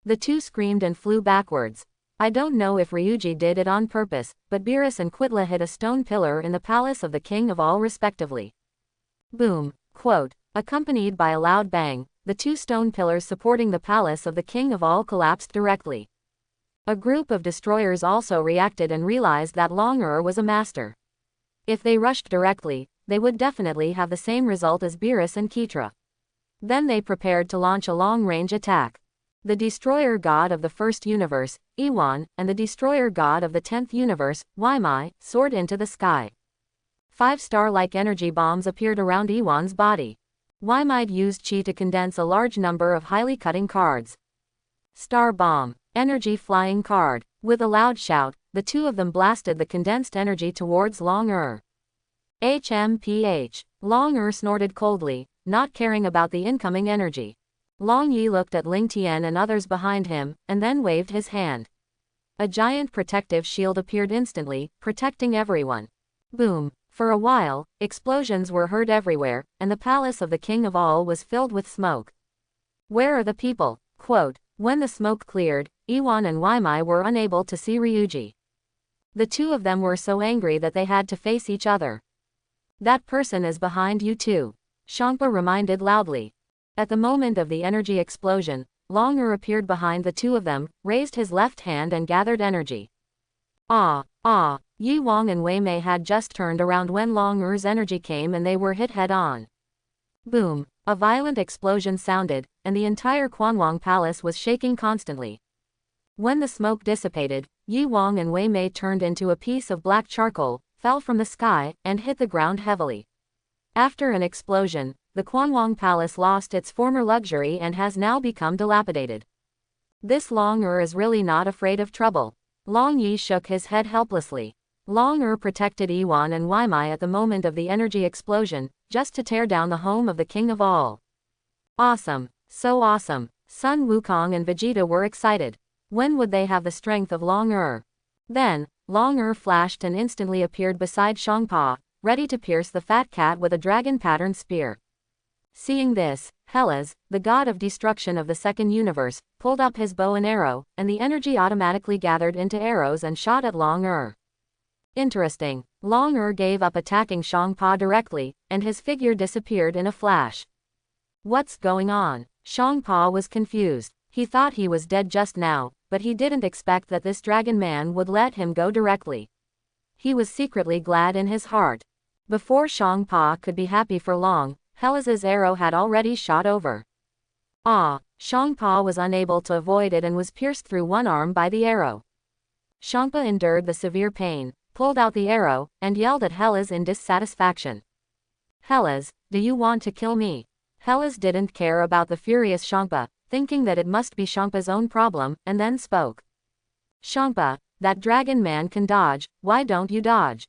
The two screamed and flew backwards. I don't know if Ryuji did it on purpose, but Beerus and Quitla hit a stone pillar in the palace of the king of all respectively. Boom. Quote. Accompanied by a loud bang, the 2 stone pillars supporting the palace of the king of all collapsed directly. A group of destroyers also reacted and realized that Long was a master. If they rushed directly, they would definitely have the same result as Beerus and Keitra. Then they prepared to launch a long-range attack. The destroyer god of the first universe, Iwan, and the destroyer god of the 10th universe, Waimai, soared into the sky. 5 star-like energy bombs appeared around Iwan's body. Waimai used chi to condense a large number of highly cutting cards. Star bomb. Energy flying card. With a loud shout, the two of them blasted the condensed energy towards Long-Er. HMPH. Long-Er snorted coldly, not caring about the incoming energy. Long Yi looked at Ling Tian and others behind him, and then waved his hand. A giant protective shield appeared instantly, protecting everyone. Boom. For a while, explosions were heard everywhere, and the palace of the King of All was filled with smoke. Where are the people? Quote, when the smoke cleared, Iwan and Waimai were unable to see Ryuji. The two of them were so angry that they had to face each other. That person is behind you too, Champa reminded loudly. At the moment of the energy explosion, Long-Er appeared behind the two of them, raised his left hand and gathered energy. Yi Wang and Wei Mei had just turned around when Long-Er's energy came and they were hit head-on. Boom! A violent explosion sounded, and the entire Quanwang Palace was shaking constantly. When the smoke dissipated, Yi Wang and Wei Mei turned into a piece of black charcoal, fell from the sky, and hit the ground heavily. After an explosion, the Quanwang Palace lost its former luxury and has now become dilapidated. This Long-Er is really not afraid of trouble. Long Yi shook his head helplessly. Long-Er protected Iwan and Waimai at the moment of the energy explosion, just to tear down the home of the King of All. Awesome. So awesome. Sun Wukong and Vegeta were excited. When would they have the strength of Long-Er? Then, Long-Er flashed and instantly appeared beside Champa, ready to pierce the fat cat with a dragon-patterned spear. Seeing this, Hellas, the god of destruction of the second universe, pulled up his bow and arrow, and the energy automatically gathered into arrows and shot at Long-Er. Interesting. Long-Er gave up attacking Champa directly, and his figure disappeared in a flash. What's going on? Champa was confused. He thought he was dead just now, but he didn't expect that this dragon man would let him go directly. He was secretly glad in his heart. Before Champa could be happy for long, Hellas's arrow had already shot over. Champa was unable to avoid it and was pierced through one arm by the arrow. Champa endured the severe pain, pulled out the arrow, and yelled at Hellas in dissatisfaction. Hellas, do you want to kill me? Hellas didn't care about the furious Champa, thinking that it must be Champa's own problem, and then spoke. Champa, that dragon man can dodge, why don't you dodge?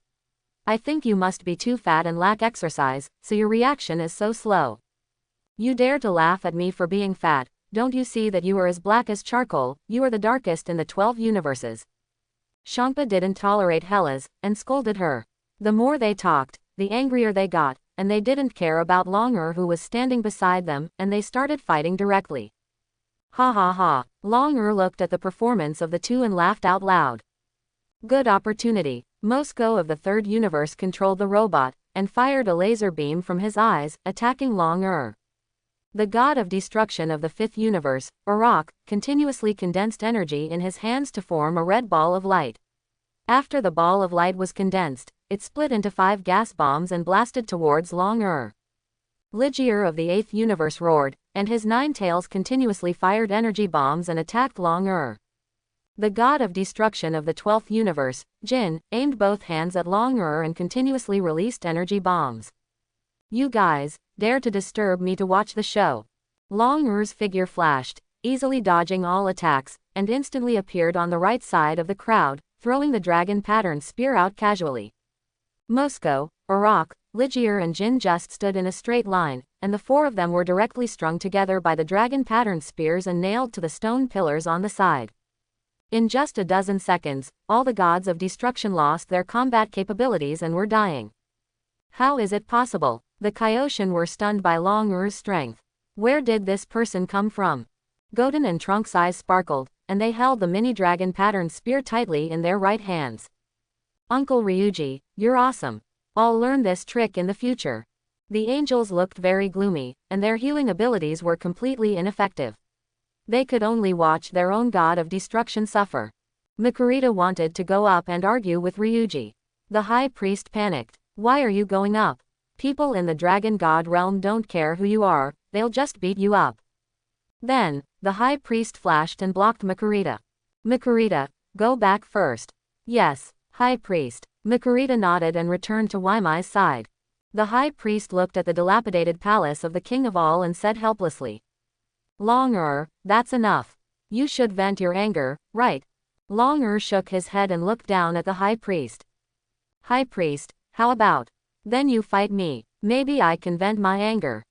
I think you must be too fat and lack exercise, so your reaction is so slow. You dare to laugh at me for being fat, don't you see that you are as black as charcoal, you are the darkest in the 12 universes. Champa didn't tolerate Hellas, and scolded her. The more they talked, the angrier they got, and they didn't care about Long-Er who was standing beside them, and they started fighting directly. Ha ha ha. Long-Er looked at the performance of the two and laughed out loud. Good opportunity. Mosco of the third universe controlled the robot, and fired a laser beam from his eyes, attacking Long-Er. The god of destruction of the fifth universe, Urok, continuously condensed energy in his hands to form a red ball of light. After the ball of light was condensed, it split into 5 gas bombs and blasted towards Long-Er. Ligier of the 8th universe roared, and his 9 tails continuously fired energy bombs and attacked Long-Er. The god of destruction of the 12th universe, Jin, aimed both hands at Long-Er and continuously released energy bombs. You guys, dare to disturb me to watch the show. Long-Er's figure flashed, easily dodging all attacks, and instantly appeared on the right side of the crowd, throwing the dragon-patterned spear out casually. Mosco, Urok, Ligier and Jin just stood in a straight line, and the 4 of them were directly strung together by the dragon-patterned spears and nailed to the stone pillars on the side. In just a dozen seconds, all the gods of destruction lost their combat capabilities and were dying. How is it possible? The Kaioshin were stunned by Long-Er's strength. Where did this person come from? Goten and Trunks' eyes sparkled, and they held the mini dragon-patterned spear tightly in their right hands. Uncle Ryuji, you're awesome. I'll learn this trick in the future. The angels looked very gloomy, and their healing abilities were completely ineffective. They could only watch their own god of destruction suffer. Makurita wanted to go up and argue with Ryuji. The high priest panicked. Why are you going up? People in the dragon god realm don't care who you are, they'll just beat you up. Then, the high priest flashed and blocked Makurita. Makurita, go back first. Yes, high priest. Makurita nodded and returned to Waimai's side. The high priest looked at the dilapidated palace of the king of all and said helplessly. Long-er, that's enough. You should vent your anger, right? Long-er shook his head and looked down at the high priest. High priest, how about? Then you fight me, maybe I can vent my anger.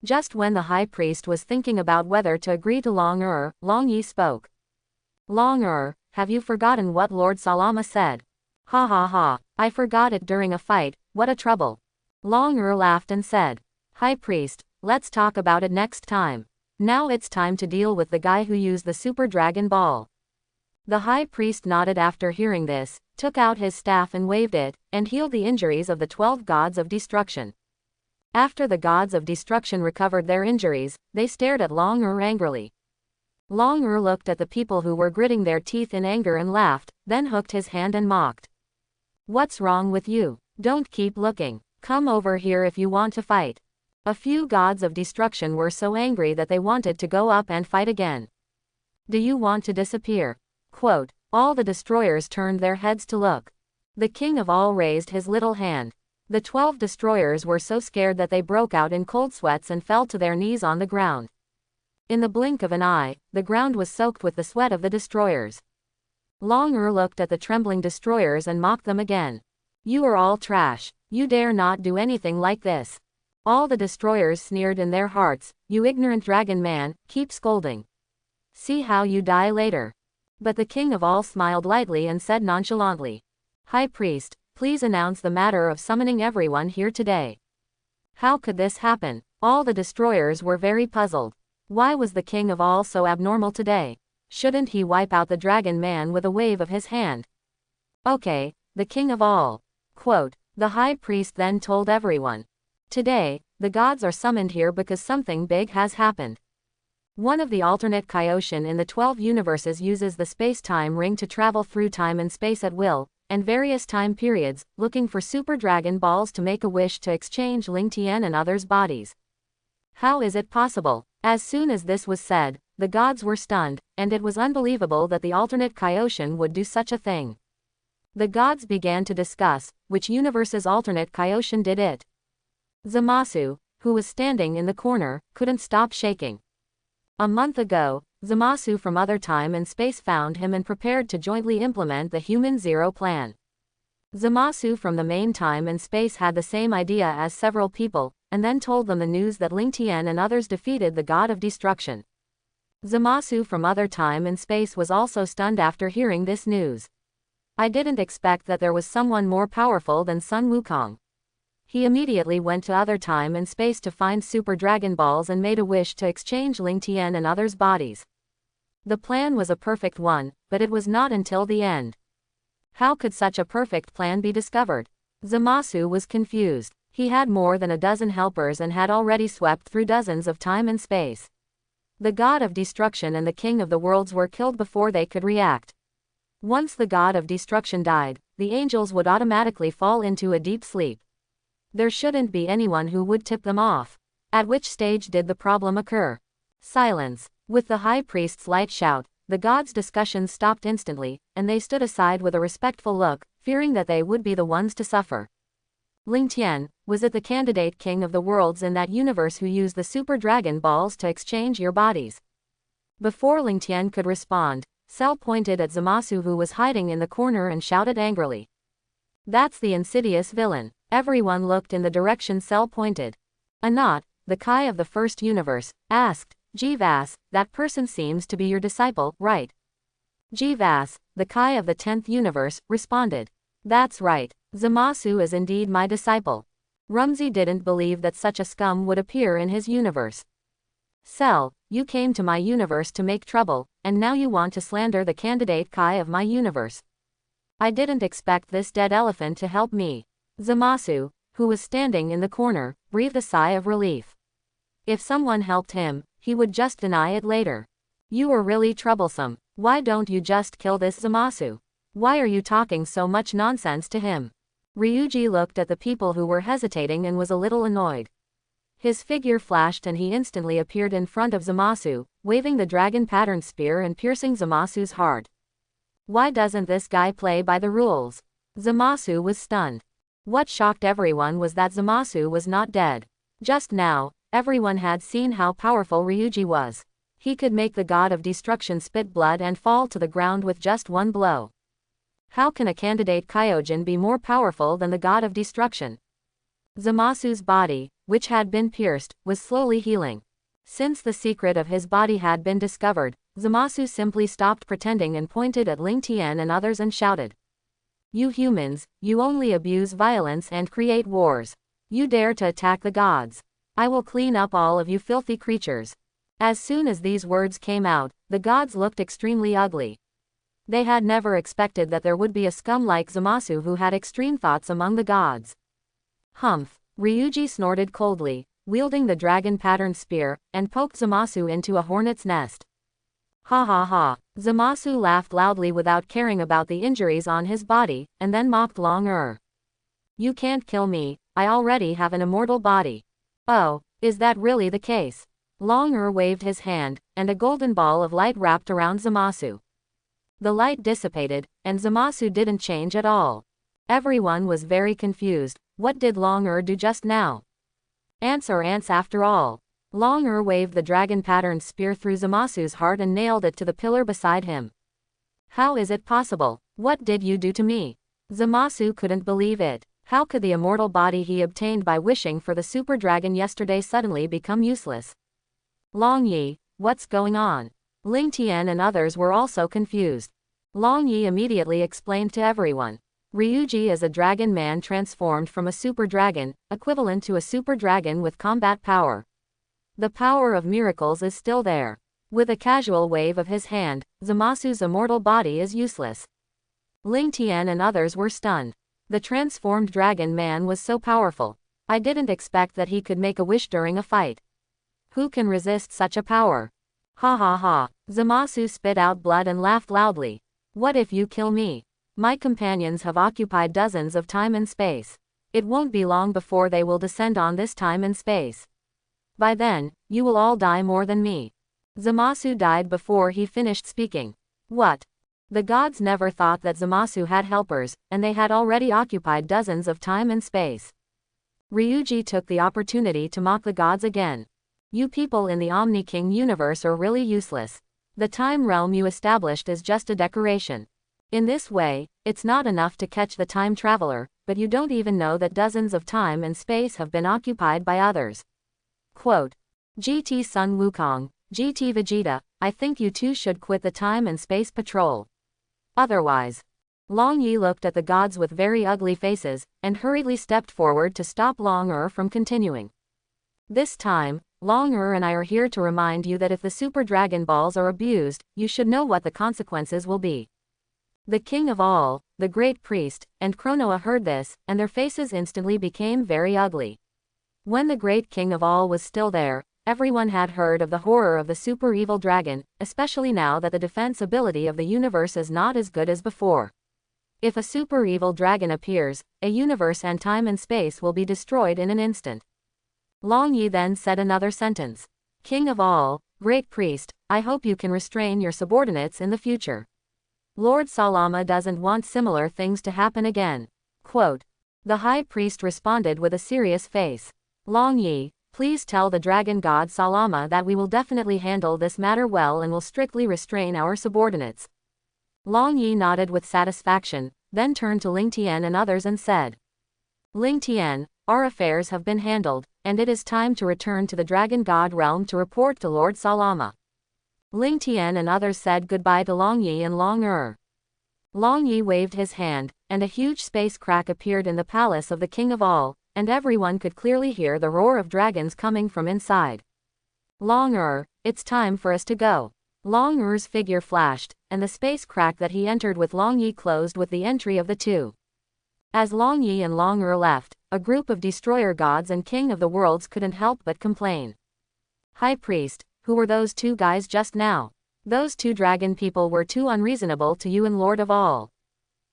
Just when the high priest was thinking about whether to agree to Long-er, Long Yi spoke. Long-er, have you forgotten what Lord Salama said? Ha ha ha, I forgot it during a fight, what a trouble. Long-er laughed and said. High priest, let's talk about it next time. Now it's time to deal with the guy who used the Super Dragon Ball. The high priest nodded after hearing this, took out his staff and waved it, and healed the injuries of the 12 gods of destruction. After the gods of destruction recovered their injuries, they stared at Long-er angrily. Long-er looked at the people who were gritting their teeth in anger and laughed, then hooked his hand and mocked. What's wrong with you? Don't keep looking. Come over here if you want to fight. A few gods of destruction were so angry that they wanted to go up and fight again. Do you want to disappear? Quote, all the destroyers turned their heads to look. The king of all raised his little hand. The 12 destroyers were so scared that they broke out in cold sweats and fell to their knees on the ground. In the blink of an eye, the ground was soaked with the sweat of the destroyers. Long-er looked at the trembling destroyers and mocked them again. You are all trash. You dare not do anything like this. All the destroyers sneered in their hearts, you ignorant dragon man, keep scolding. See how you die later. But the king of all smiled lightly and said nonchalantly. High priest, please announce the matter of summoning everyone here today. How could this happen? All the destroyers were very puzzled. Why was the king of all so abnormal today? Shouldn't he wipe out the dragon man with a wave of his hand? Okay, the king of all. Quote, the high priest then told everyone. Today, the gods are summoned here because something big has happened. One of the alternate Kaioshin in the 12 universes uses the space-time ring to travel through time and space at will, and various time periods, looking for Super Dragon Balls to make a wish to exchange Ling Tian and others' bodies. How is it possible? As soon as this was said, the gods were stunned, and it was unbelievable that the alternate Kaioshin would do such a thing. The gods began to discuss, which universe's alternate Kaioshin did it. Zamasu, who was standing in the corner, couldn't stop shaking. A month ago, Zamasu from other time and space found him and prepared to jointly implement the Human Zero plan. Zamasu from the main time and space had the same idea as several people, and then told them the news that Ling Tian and others defeated the god of destruction. Zamasu from other time and space was also stunned after hearing this news. I didn't expect that there was someone more powerful than Sun Wukong. He immediately went to other time and space to find Super Dragon Balls and made a wish to exchange Ling Tian and others' bodies. The plan was a perfect one, but it was not until the end. How could such a perfect plan be discovered? Zamasu was confused. He had more than a dozen helpers and had already swept through dozens of time and space. The god of destruction and the king of the worlds were killed before they could react. Once the god of destruction died, the angels would automatically fall into a deep sleep. There shouldn't be anyone who would tip them off. At which stage did the problem occur? Silence. With the high priest's light shout, the gods' discussions stopped instantly, and they stood aside with a respectful look, fearing that they would be the ones to suffer. Ling Tian, was it the candidate king of the worlds in that universe who used the Super Dragon Balls to exchange your bodies? Before Ling Tian could respond, Cell pointed at Zamasu who was hiding in the corner and shouted angrily. That's the insidious villain. Everyone looked in the direction Cell pointed. Anat, the Kai of the first universe, asked, Jivas, that person seems to be your disciple, right? Jivas, the Kai of the 10th universe, responded. That's right. Zamasu is indeed my disciple. Rumsey didn't believe that such a scum would appear in his universe. Cell, you came to my universe to make trouble, and now you want to slander the candidate Kai of my universe. I didn't expect this dead elephant to help me. Zamasu, who was standing in the corner, breathed a sigh of relief. If someone helped him, he would just deny it later. You are really troublesome. Why don't you just kill this Zamasu? Why are you talking so much nonsense to him? Ryuji looked at the people who were hesitating and was a little annoyed. His figure flashed and he instantly appeared in front of Zamasu, waving the dragon-patterned spear and piercing Zamasu's heart. Why doesn't this guy play by the rules? Zamasu was stunned. What shocked everyone was that Zamasu was not dead. Just now, everyone had seen how powerful Ryuji was. He could make the god of destruction spit blood and fall to the ground with just one blow. How can a candidate Kyojin be more powerful than the god of destruction? Zamasu's body, which had been pierced, was slowly healing. Since the secret of his body had been discovered, Zamasu simply stopped pretending and pointed at Ling Tian and others and shouted. You humans, you only abuse violence and create wars. You dare to attack the gods. I will clean up all of you filthy creatures. As soon as these words came out, the gods looked extremely ugly. They had never expected that there would be a scum like Zamasu who had extreme thoughts among the gods. Humph! Ryuji snorted coldly, wielding the dragon-patterned spear, and poked Zamasu into a hornet's nest. Ha ha ha! Zamasu laughed loudly without caring about the injuries on his body, and then mocked Long-er. You can't kill me, I already have an immortal body. Oh, is that really the case? Long-er waved his hand, and a golden ball of light wrapped around Zamasu. The light dissipated, and Zamasu didn't change at all. Everyone was very confused. What did Long-er do just now? Ants are ants after all. Long-er waved the dragon-patterned spear through Zamasu's heart and nailed it to the pillar beside him. How is it possible? What did you do to me? Zamasu couldn't believe it. How could the immortal body he obtained by wishing for the super dragon yesterday suddenly become useless? Long Yi, what's going on? Ling Tian and others were also confused. Long Yi immediately explained to everyone. Ryuji is a dragon man transformed from a super dragon, equivalent to a super dragon with combat power. The power of miracles is still there. With a casual wave of his hand, Zamasu's immortal body is useless. Ling Tian and others were stunned. The transformed dragon man was so powerful. I didn't expect that he could make a wish during a fight. Who can resist such a power? Ha ha ha! Zamasu spit out blood and laughed loudly. What if you kill me? My companions have occupied dozens of time and space. It won't be long before they will descend on this time and space. By then, you will all die more than me. Zamasu died before he finished speaking. What? The gods never thought that Zamasu had helpers, and they had already occupied dozens of time and space. Ryuji took the opportunity to mock the gods again. You people in the Omni King universe are really useless. The time realm you established is just a decoration. In this way, it's not enough to catch the time traveler, but you don't even know that dozens of time and space have been occupied by others. Quote. GT Sun Wukong, GT Vegeta, I think you two should quit the time and space patrol. Otherwise. Long Yi looked at the gods with very ugly faces, and hurriedly stepped forward to stop Long-er from continuing. This time, Long-er and I are here to remind you that if the Super Dragon Balls are abused, you should know what the consequences will be. The king of all, the great priest, and Chronoa heard this, and their faces instantly became very ugly. When the great king of all was still there, everyone had heard of the horror of the super evil dragon, especially now that the defense ability of the universe is not as good as before. If a super evil dragon appears, a universe and time and space will be destroyed in an instant. Long Yi then said another sentence. King of all, great priest, I hope you can restrain your subordinates in the future. Lord Salama doesn't want similar things to happen again. Quote. The high priest responded with a serious face. Long Yi, please tell the dragon god Salama that we will definitely handle this matter well and will strictly restrain our subordinates. Long Yi nodded with satisfaction, then turned to Ling Tian and others and said. Ling Tian, our affairs have been handled, and it is time to return to the dragon god realm to report to Lord Salama. Ling Tian and others said goodbye to Long Yi and Long-er. Long Yi waved his hand, and a huge space crack appeared in the palace of the king of all, and everyone could clearly hear the roar of dragons coming from inside. Long-er, it's time for us to go. Long-er's figure flashed, and the space crack that he entered with Long Yi closed with the entry of the two. As Long Yi and Long-er left, a group of destroyer gods and king of the worlds couldn't help but complain. High priest, who were those two guys just now? Those two dragon people were too unreasonable to you and Lord of all.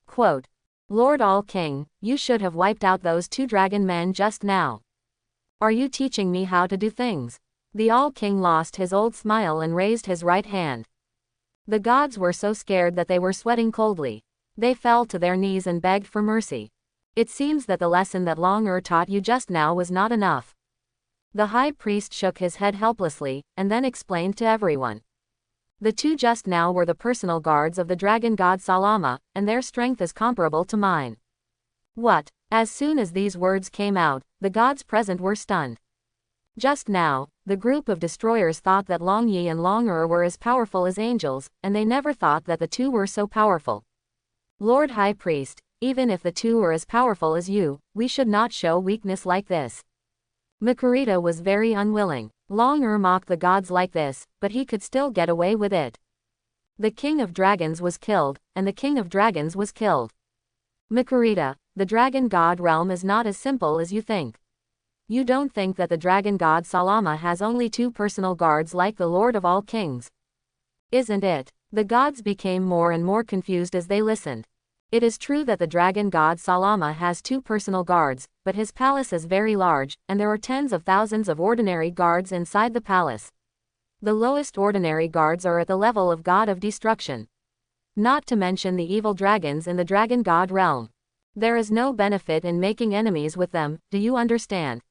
Quote. Lord All King, you should have wiped out those two dragon men just now. Are you teaching me how to do things? The All-King lost his old smile and raised his right hand. The gods were so scared that they were sweating coldly. They fell to their knees and begged for mercy. It seems that the lesson that Long taught you just now was not enough. The high priest shook his head helplessly, and then explained to everyone. The two just now were the personal guards of the dragon god Salama, and their strength is comparable to mine. What? As soon as these words came out, the gods present were stunned. Just now, the group of destroyers thought that Long Yi and Long were as powerful as angels, and they never thought that the two were so powerful. Lord High Priest, even if the two were as powerful as you, we should not show weakness like this. Makurita was very unwilling. Long mocked the gods like this, but he could still get away with it. The King of Dragons was killed, and the King of Dragons was killed. Makurita, the dragon god realm is not as simple as you think. You don't think that the dragon god Salama has only two personal guards like the Lord of all Kings. Isn't it? The gods became more and more confused as they listened. It is true that the dragon god Salama has two personal guards, but his palace is very large, and there are tens of thousands of ordinary guards inside the palace. The lowest ordinary guards are at the level of God of Destruction. Not to mention the evil dragons in the dragon god realm. There is no benefit in making enemies with them, do you understand?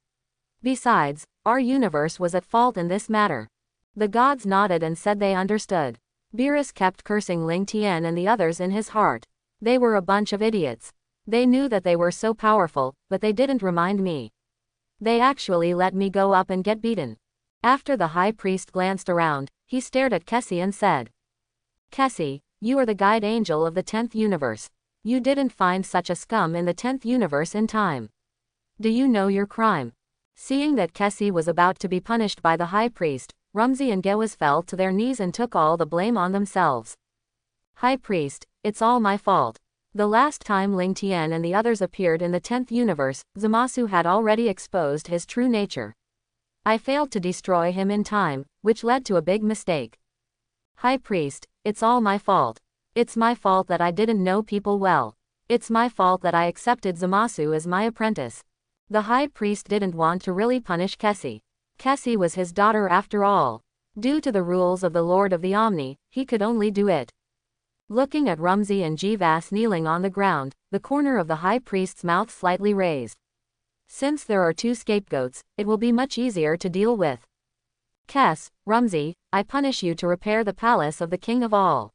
Besides, our universe was at fault in this matter. The gods nodded and said they understood. Beerus kept cursing Ling Tian and the others in his heart. They were a bunch of idiots. They knew that they were so powerful, but they didn't remind me. They actually let me go up and get beaten. After the high priest glanced around, he stared at Kessie and said, Kessie, you are the guide angel of the 10th universe. You didn't find such a scum in the 10th universe in time. Do you know your crime? Seeing that Kessie was about to be punished by the high priest, Rumsey and Gewaz fell to their knees and took all the blame on themselves. High priest, it's all my fault. The last time Ling Tian and the others appeared in the 10th universe, Zamasu had already exposed his true nature. I failed to destroy him in time, which led to a big mistake. High priest, it's all my fault. It's my fault that I didn't know people well. It's my fault that I accepted Zamasu as my apprentice. The high priest didn't want to really punish Kessie. Kessie was his daughter after all. Due to the rules of the Lord of the Omni, he could only do it. Looking at Rumsey and Gewaz kneeling on the ground, the corner of the high priest's mouth slightly raised. Since there are two scapegoats, it will be much easier to deal with. Rumsey, I punish you to repair the palace of the King of all.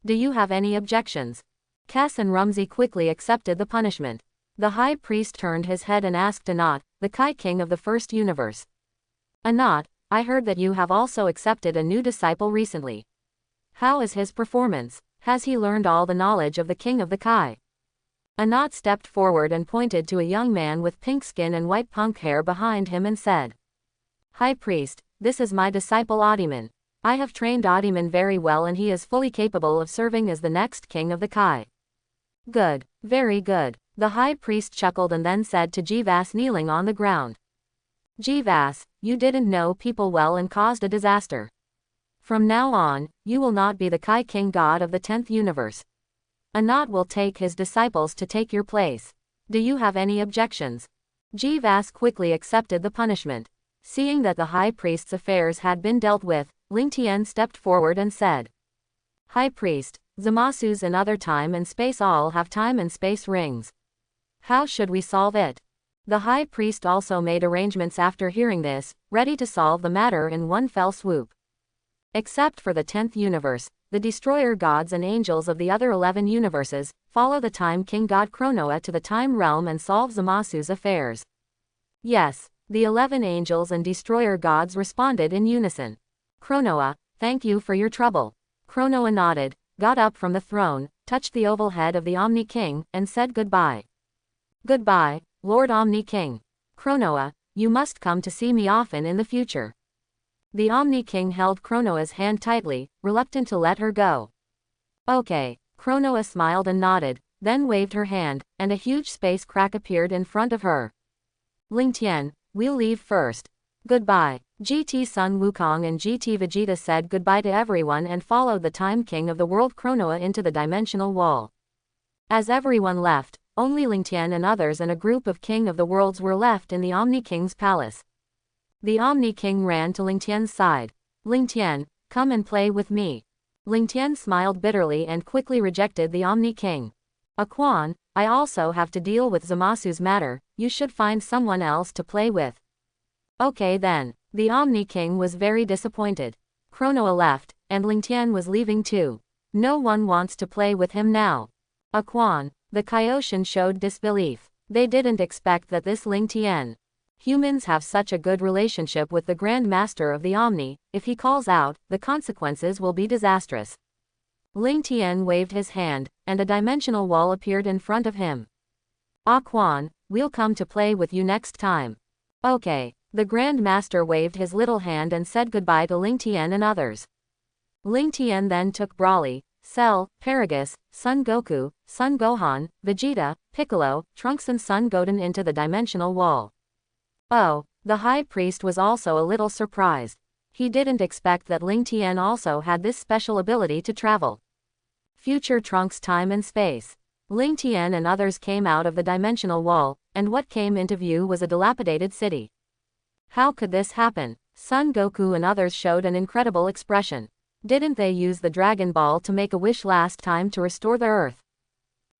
Do you have any objections? Kes and Rumsey quickly accepted the punishment. The high priest turned his head and asked Anat, the Kai King of the first universe. Anat, I heard that you have also accepted a new disciple recently. How is his performance? Has he learned all the knowledge of the King of the Kai? Anat stepped forward and pointed to a young man with pink skin and white punk hair behind him and said, High priest, this is my disciple Odiman. I have trained Odiman very well and he is fully capable of serving as the next King of the Kai. Good, very good. The high priest chuckled and then said to Gewaz kneeling on the ground. Gewaz, you didn't know people well and caused a disaster. From now on, you will not be the Kai King God of the 10th universe. Anat will take his disciples to take your place. Do you have any objections? Gewaz quickly accepted the punishment. Seeing that the high priest's affairs had been dealt with, Ling Tian stepped forward and said, High priest, Zamasu's and other time and space all have time and space rings. How should we solve it? The high priest also made arrangements after hearing this, ready to solve the matter in one fell swoop. Except for the 10th universe, the destroyer gods and angels of the other 11 universes follow the time king god Chronoa to the time realm and solve Zamasu's affairs. Yes, the 11 angels and destroyer gods responded in unison. Chronoa, thank you for your trouble. Chronoa nodded, got up from the throne, touched the oval head of the Omni King, and said goodbye. Goodbye, Lord Omni King. Chronoa, you must come to see me often in the future. The Omni King held Chronoa's hand tightly, reluctant to let her go. Okay. Chronoa smiled and nodded, then waved her hand, and a huge space crack appeared in front of her. Ling Tian, we'll leave first. Goodbye. GT Sun Wukong and GT Vegeta said goodbye to everyone and followed the Time King of the world Chronoa into the dimensional wall. As everyone left, Only Lingtian and others and a group of King of the Worlds were left in the Omni King's palace. The Omni King ran to Lingtian's side. Lingtian, come and play with me. Lingtian smiled bitterly and quickly rejected the Omni King. Quan, I also have to deal with Zamasu's matter, you should find someone else to play with. Okay then. The Omni King was very disappointed. Chronoa left, and Lingtian was leaving too. No one wants to play with him now. Quan, the Kaioshin showed disbelief. They didn't expect that this Lingtian. Humans have such a good relationship with the Grand Master of the Omni, if he calls out, the consequences will be disastrous. Lingtian waved his hand, and a dimensional wall appeared in front of him. Quan, we'll come to play with you next time. Okay. The Grand Master waved his little hand and said goodbye to Lingtian and others. Lingtian then took Broly, Cell, Paragus, Son Goku, Son Gohan, Vegeta, Piccolo, Trunks and Son Goten into the dimensional wall. Oh, the High Priest was also a little surprised. He didn't expect that Lingtian also had this special ability to travel. Future Trunks time and space. Lingtian and others came out of the dimensional wall, and what came into view was a dilapidated city. How could this happen? Son Goku and others showed an incredible expression. Didn't they use the Dragon Ball to make a wish last time to restore the Earth?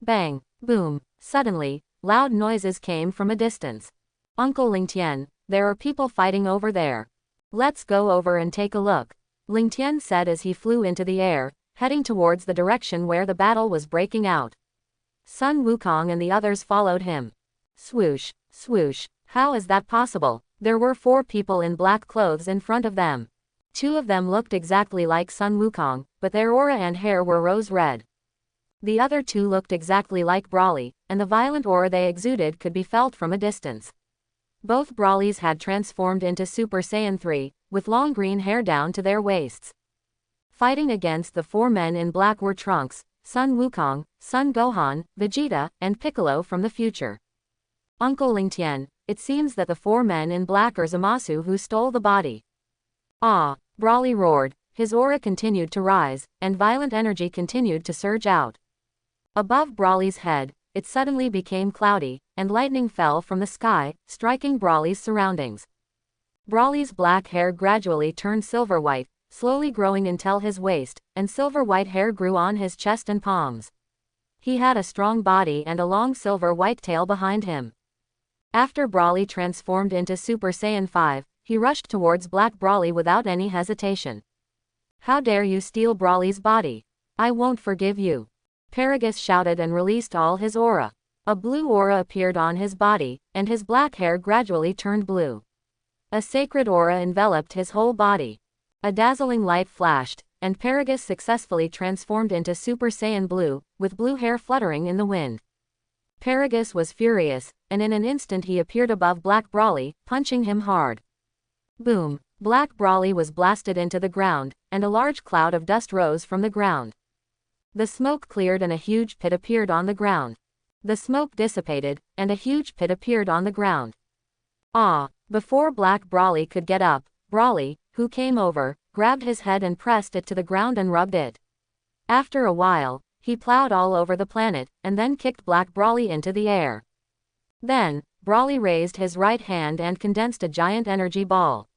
Bang! Boom! Suddenly, loud noises came from a distance. Uncle Lingtian, there are people fighting over there. Let's go over and take a look. Lingtian said as he flew into the air, heading towards the direction where the battle was breaking out. Sun Wukong and the others followed him. Swoosh! Swoosh! How is that possible? There were 4 people in black clothes in front of them. 2 of them looked exactly like Sun Wukong, but their aura and hair were rose red. The other 2 looked exactly like Broly, and the violent aura they exuded could be felt from a distance. Both Brolys had transformed into Super Saiyan 3, with long green hair down to their waists. Fighting against the 4 men in black were Trunks, Sun Wukong, Sun Gohan, Vegeta, and Piccolo from the future. Uncle Lingtian, it seems that the 4 men in black are Zamasu who stole the body. Ah! Broly roared, his aura continued to rise, and violent energy continued to surge out. Above Broly's head, it suddenly became cloudy, and lightning fell from the sky, striking Broly's surroundings. Broly's black hair gradually turned silver-white, slowly growing until his waist, and silver-white hair grew on his chest and palms. He had a strong body and a long silver-white tail behind him. After Broly transformed into Super Saiyan 5, he rushed towards Black Broly without any hesitation. How dare you steal Broly's body? I won't forgive you. Paragus shouted and released all his aura. A blue aura appeared on his body, and his black hair gradually turned blue. A sacred aura enveloped his whole body. A dazzling light flashed, and Paragus successfully transformed into Super Saiyan Blue, with blue hair fluttering in the wind. Paragus was furious, and in an instant he appeared above Black Broly, punching him hard. Boom! Black Broly was blasted into the ground, and a large cloud of dust rose from the ground. The smoke cleared and a huge pit appeared on the ground. The smoke dissipated, and a huge pit appeared on the ground. Ah! Before Black Broly could get up, Broly, who came over, grabbed his head and pressed it to the ground and rubbed it. After a while, he plowed all over the planet, and then kicked Black Broly into the air. Then, Broly raised his right hand and condensed a giant energy ball.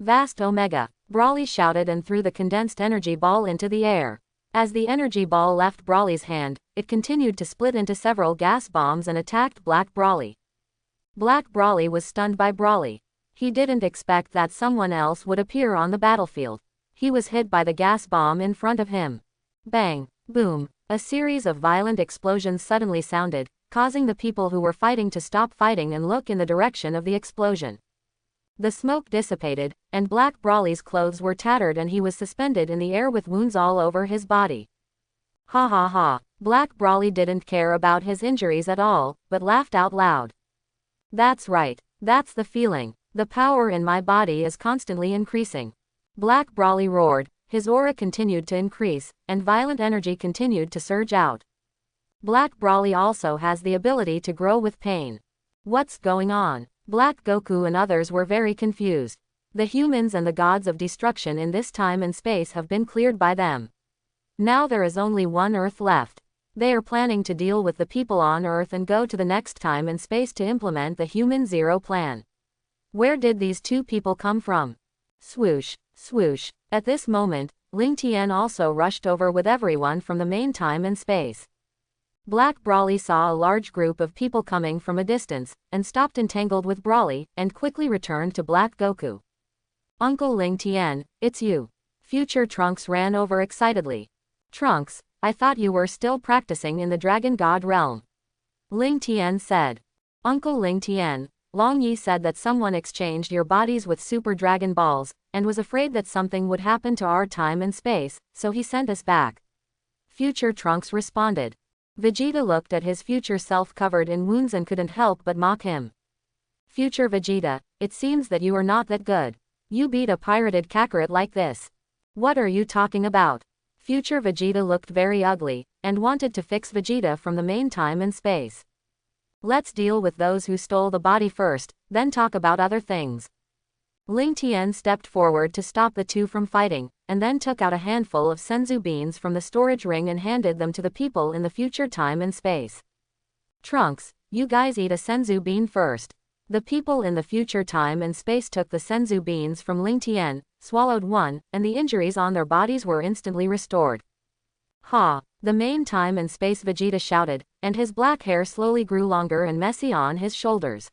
Vast Omega! Broly shouted and threw the condensed energy ball into the air. As the energy ball left Broly's hand, it continued to split into several gas bombs and attacked Black Broly. Black Broly was stunned by Broly. He didn't expect that someone else would appear on the battlefield. He was hit by the gas bomb in front of him. Bang! Boom! A series of violent explosions suddenly sounded, causing the people who were fighting to stop fighting and look in the direction of the explosion. The smoke dissipated, and Black Broly's clothes were tattered and he was suspended in the air with wounds all over his body. Ha ha ha! Black Broly didn't care about his injuries at all, but laughed out loud. That's right, that's the feeling. The power in my body is constantly increasing. Black Broly roared, his aura continued to increase, and violent energy continued to surge out. Black Broly also has the ability to grow with pain. What's going on? Black Goku and others were very confused. The humans and the gods of destruction in this time and space have been cleared by them. Now there is only one Earth left. They are planning to deal with the people on Earth and go to the next time and space to implement the Human Zero plan. Where did these two people come from? Swoosh, swoosh. At this moment, Ling Tian also rushed over with everyone from the main time and space. Black Brawly saw a large group of people coming from a distance, and stopped entangled with Brawly, and quickly returned to Black Goku. Uncle Ling Tian, it's you. Future Trunks ran over excitedly. Trunks, I thought you were still practicing in the Dragon God realm. Ling Tian said. Uncle Ling Tian, Long Yi said that someone exchanged your bodies with Super Dragon Balls, and was afraid that something would happen to our time and space, so he sent us back. Future Trunks responded. Vegeta looked at his future self covered in wounds and couldn't help but mock him. Future Vegeta, it seems that you are not that good. You beat a pirated Kakarot like this. What are you talking about? Future Vegeta looked very ugly, and wanted to fix Vegeta from the main time and space. Let's deal with those who stole the body first, then talk about other things. Ling Tian stepped forward to stop the two from fighting, and then took out a handful of senzu beans from the storage ring and handed them to the people in the future time and space. Trunks, you guys eat a senzu bean first. The people in the future time and space took the senzu beans from Ling Tian, swallowed one, and the injuries on their bodies were instantly restored. Ha! The main time and space Vegeta shouted, and his black hair slowly grew longer and messy on his shoulders.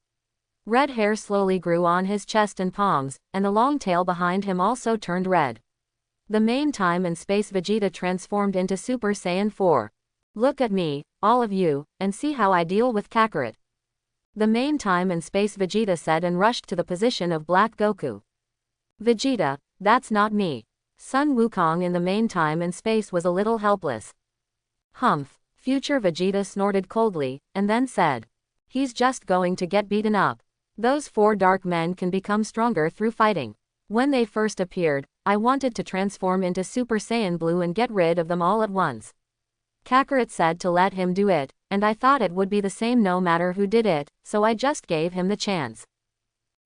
Red hair slowly grew on his chest and palms, and the long tail behind him also turned red. The main time and space Vegeta transformed into Super Saiyan 4. Look at me, all of you, and see how I deal with Kakarot. The main time and space Vegeta said and rushed to the position of Black Goku. Vegeta, that's not me. Sun Wukong in the main time and space was a little helpless. Humph, future Vegeta snorted coldly, and then said. He's just going to get beaten up. Those four dark men can become stronger through fighting. When they first appeared, I wanted to transform into Super Saiyan Blue and get rid of them all at once. Kakarot said to let him do it, and I thought it would be the same no matter who did it, so I just gave him the chance.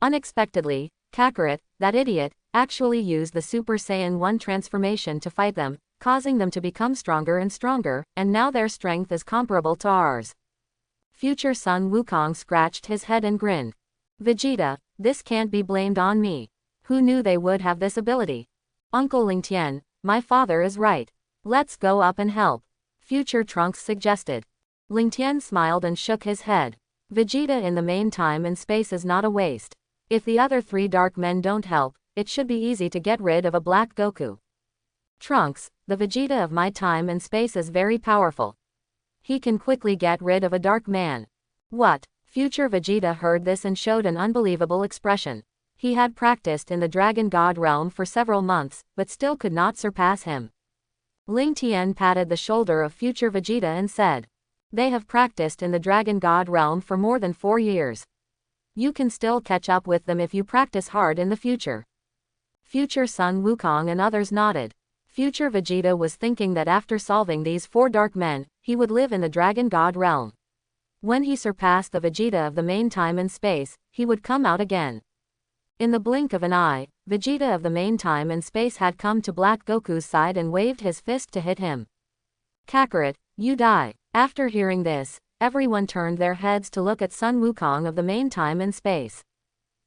Unexpectedly, Kakarot, that idiot, actually used the Super Saiyan 1 transformation to fight them, causing them to become stronger and stronger, and now their strength is comparable to ours. Future Sun Wukong scratched his head and grinned. Vegeta, this can't be blamed on me. Who knew they would have this ability? Uncle Ling Tian, my father is right. Let's go up and help. Future Trunks suggested. Ling Tian smiled and shook his head. Vegeta in the main time and space is not a waste. If the other three dark men don't help, it should be easy to get rid of a Black Goku. Trunks, the Vegeta of my time and space is very powerful. He can quickly get rid of a dark man. What? Future Vegeta heard this and showed an unbelievable expression. He had practiced in the Dragon God realm for several months, but still could not surpass him. Ling Tian patted the shoulder of future Vegeta and said. They have practiced in the Dragon God realm for more than 4 years. You can still catch up with them if you practice hard in the future. Future Sun Wukong and others nodded. Future Vegeta was thinking that after solving these 4 dark men, he would live in the Dragon God realm. When he surpassed the Vegeta of the main time and space, he would come out again. In the blink of an eye, Vegeta of the main time and space had come to Black Goku's side and waved his fist to hit him. Kakarot, you die. After hearing this, everyone turned their heads to look at Sun Wukong of the main time and space.